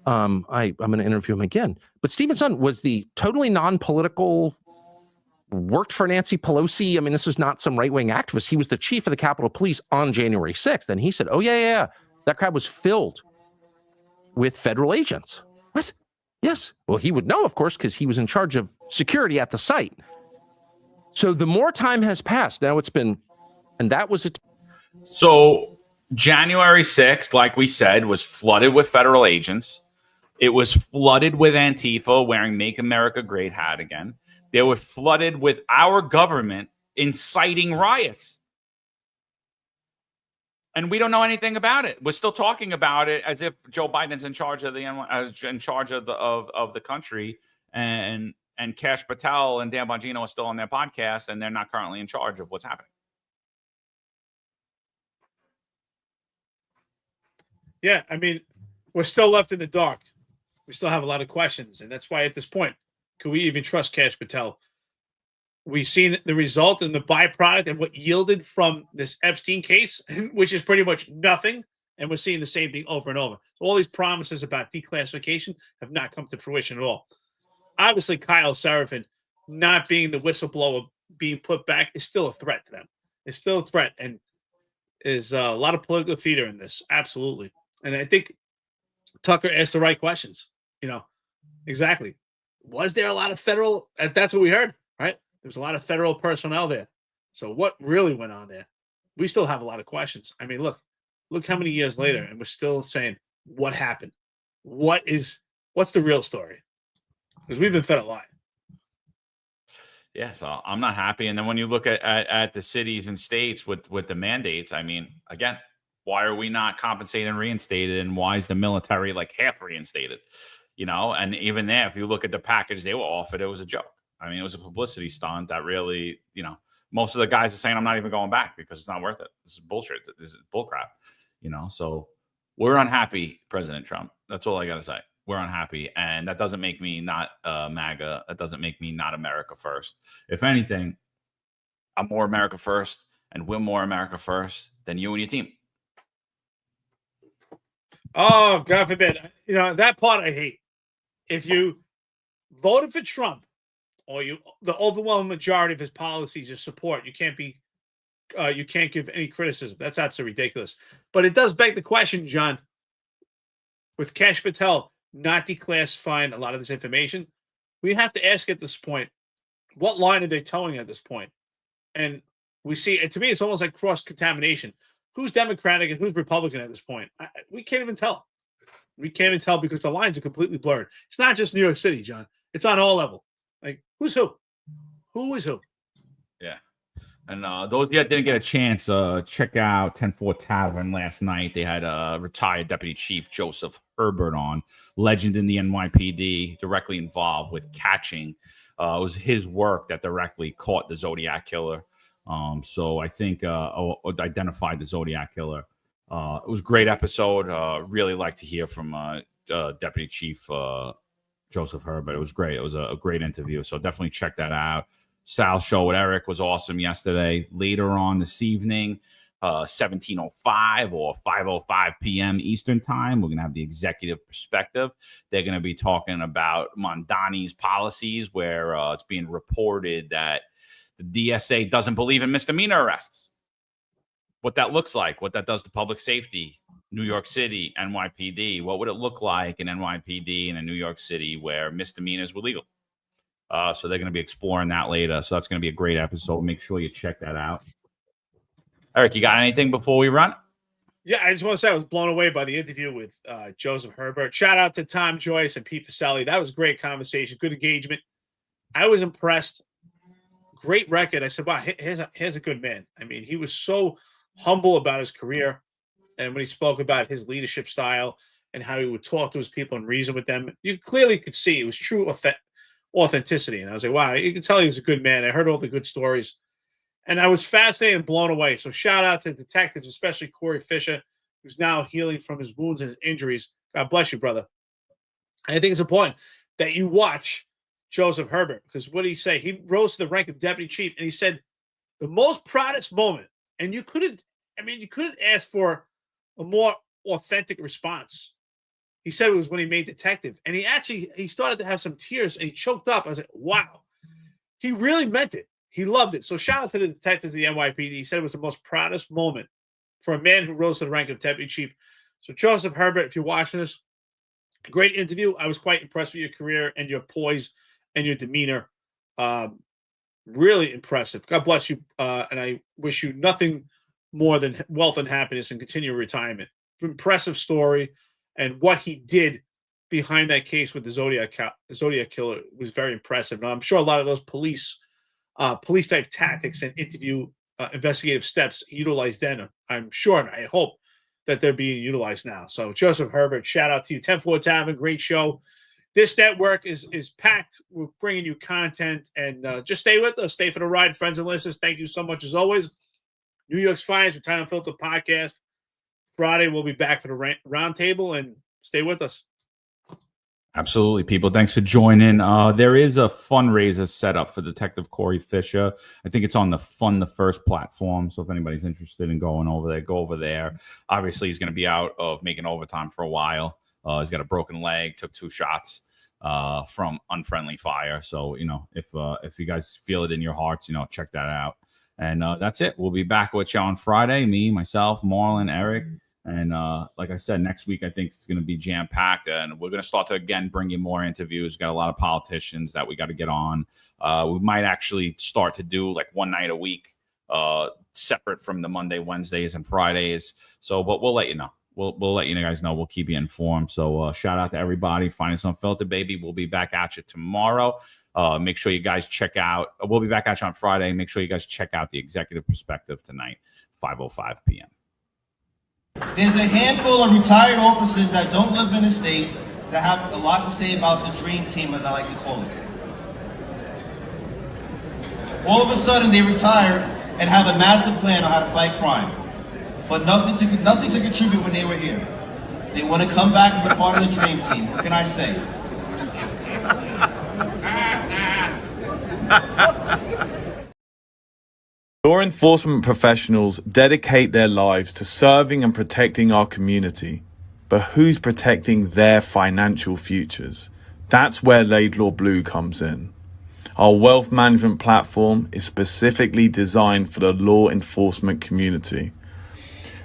I'm going to interview him again. But Stephen Sund was the totally non-political worked for Nancy Pelosi. I mean, this was not some right-wing activist. He was the chief of the Capitol Police on January 6th. And he said, oh, yeah. That crowd was filled with federal agents. What? Yes. Well, he would know, of course, because he was in charge of security at the site. So the more time has passed, now it's been, and that was it. So January 6th, like we said, was flooded with federal agents. It was flooded with Antifa wearing Make America Great hat again. They were flooded with our government inciting riots. And we don't know anything about it. We're still talking about it as if Joe Biden's in charge of the of the country, and Kash Patel and Dan Bongino are still on their podcast, and they're not currently in charge of what's happening. Yeah, I mean, we're still left in the dark. We still have a lot of questions, and that's why at this point, can we even trust Kash Patel? We've seen the result and the byproduct and what yielded from this Epstein case, which is pretty much nothing, and we're seeing the same thing over and over. So all these promises about declassification have not come to fruition at all. Obviously, Kyle Seraphin not being the whistleblower being put back is still a threat to them. It's still a threat, and is a lot of political theater in this. Absolutely. And I think Tucker asked the right questions. Exactly. Was there a lot of federal? That's what we heard, right? There was a lot of federal personnel there. So what really went on there? We still have a lot of questions. I mean, look how many years later, and we're still saying, what happened? What's the real story? Because we've been fed a lie. Yeah, so I'm not happy. And then when you look at the cities and states with the mandates, I mean, again, why are we not compensated and reinstated? And why is the military like half reinstated? And even there, if you look at the package they were offered, it was a joke. I mean, it was a publicity stunt that really, most of the guys are saying, I'm not even going back because it's not worth it. This is bullshit. This is bullcrap, So we're unhappy, President Trump. That's all I got to say. We're unhappy. And that doesn't make me not MAGA. That doesn't make me not America first. If anything, I'm more America first and we're more America first than you and your team. Oh, God forbid. That part I hate. If you voted for Trump, or the overwhelming majority of his policies you support, you can't give any criticism. That's absolutely ridiculous. But it does beg the question, John, with Kash Patel not declassifying a lot of this information, we have to ask at this point, what line are they towing at this point? And we see, to me, it's almost like cross-contamination. Who's Democratic and who's Republican at this point? We can't even tell. We can't even tell because the lines are completely blurred. It's not just New York City, John. It's on all levels. Like, who's who? Who is who? Yeah. And those that didn't get a chance, check out 10-4 Tavern last night. They had retired Deputy Chief Joseph Herbert on, legend in the NYPD, directly involved with catching. It was his work that directly caught the Zodiac Killer. So I think identified the Zodiac Killer. It was a great episode. Really like to hear from Deputy Chief Joseph Herbert. It was great. It was a great interview. So definitely check that out. Sal's show with Eric was awesome yesterday. Later on this evening, 17:05 or 5:05 p.m. Eastern time, we're going to have the executive perspective. They're going to be talking about Mondani's policies, where it's being reported that the DSA doesn't believe in misdemeanor arrests. What that looks like, what that does to public safety, New York City, NYPD. What would it look like in NYPD and in New York City where misdemeanors were legal? So they're going to be exploring that later. So that's going to be a great episode. Make sure you check that out. Eric, you got anything before we run? Yeah, I just want to say I was blown away by the interview with Joseph Herbert. Shout out to Tom Joyce and Pete Faselli. That was a great conversation, good engagement. I was impressed. Great record. I said, wow, here's a good man. I mean, he was so humble about his career. And when he spoke about his leadership style and how he would talk to his people and reason with them, you clearly could see it was true authenticity. And I was like, wow, you can tell he was a good man. I heard all the good stories. And I was fascinated and blown away. So shout out to detectives, especially Corey Fisher, who's now healing from his wounds and his injuries. God bless you, brother. And I think it's important that you watch Joseph Herbert, because what did he say? He rose to the rank of deputy chief, and he said the most proudest moment, and you couldn't ask for a more authentic response. He said it was when he made detective, and he started to have some tears, and he choked up. I was like, wow. he really meant it. He loved it. So shout out to the detectives of the NYPD. He said it was the most proudest moment for a man who rose to the rank of deputy chief. So Joseph Herbert, if you're watching this, great interview. I was quite impressed with your career and your poise and your demeanor. Really impressive. God bless you. And I wish you nothing more than wealth and happiness and continued retirement. Impressive story. And what he did behind that case with the Zodiac killer was very impressive. Now, I'm sure a lot of those police type tactics and interview investigative steps utilized then, I'm sure, and I hope that they're being utilized now. So Joseph Herbert, shout out to you. 10-4 Tavern, great show. This network is packed. We're bringing you content, and just stay with us. Stay for the ride, friends and listeners. Thank you so much as always. New York's Finest, Return Unfiltered Podcast. Friday, we'll be back for the roundtable, and stay with us. Absolutely, people. Thanks for joining. There is a fundraiser set up for Detective Corey Fisher. I think it's on the Fund the First platform. So if anybody's interested in going over there, go over there. Obviously, he's going to be out of making overtime for a while. He's got a broken leg, took 2 shots from unfriendly fire. So, if you guys feel it in your hearts, check that out. And that's it. We'll be back with you on Friday. Me, myself, Marlon, Eric. And like I said, next week, I think it's going to be jam-packed. And we're going to start to, again, bring you more interviews. Got a lot of politicians that we got to get on. We might actually start to do like one night a week, separate from the Monday, Wednesdays, and Fridays. So, but we'll let you know. We'll let you guys know. We'll keep you informed. So shout out to everybody. Find us Unfiltered, baby. We'll be back at you tomorrow. Make sure you guys check out. We'll be back at you on Friday. Make sure you guys check out the Executive Perspective tonight, 5:05 p.m. There's a handful of retired officers that don't live in the state that have a lot to say about the dream team, as I like to call it. All of a sudden, they retire and have a master plan on how to fight crime, but nothing to contribute when they were here. They want to come back and be part of the dream team. What can I say? Law enforcement professionals dedicate their lives to serving and protecting our community. But who's protecting their financial futures? That's where Laidlaw Blue comes in. Our wealth management platform is specifically designed for the law enforcement community.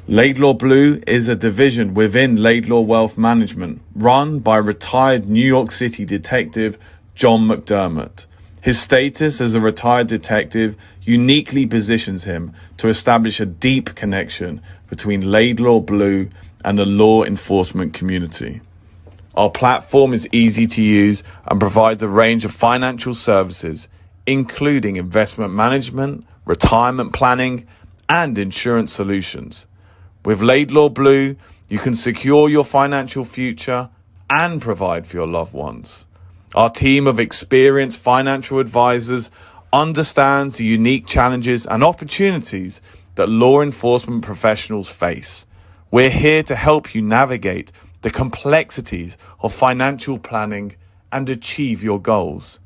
Laidlaw Blue is a division within Laidlaw Wealth Management, run by retired New York City detective John McDermott. His status as a retired detective uniquely positions him to establish a deep connection between Laidlaw Blue and the law enforcement community. Our platform is easy to use and provides a range of financial services, including investment management, retirement planning, and insurance solutions. With Laidlaw Blue, you can secure your financial future and provide for your loved ones. Our team of experienced financial advisors understands the unique challenges and opportunities that law enforcement professionals face. We're here to help you navigate the complexities of financial planning and achieve your goals.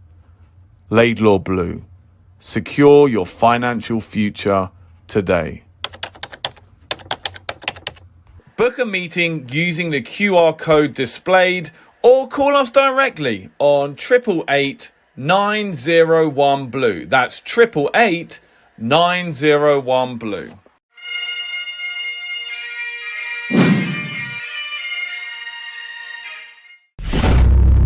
Laidlaw Blue. Secure your financial future today. Book a meeting using the QR code displayed or call us directly on 888-901 Blue. That's 888-901 Blue.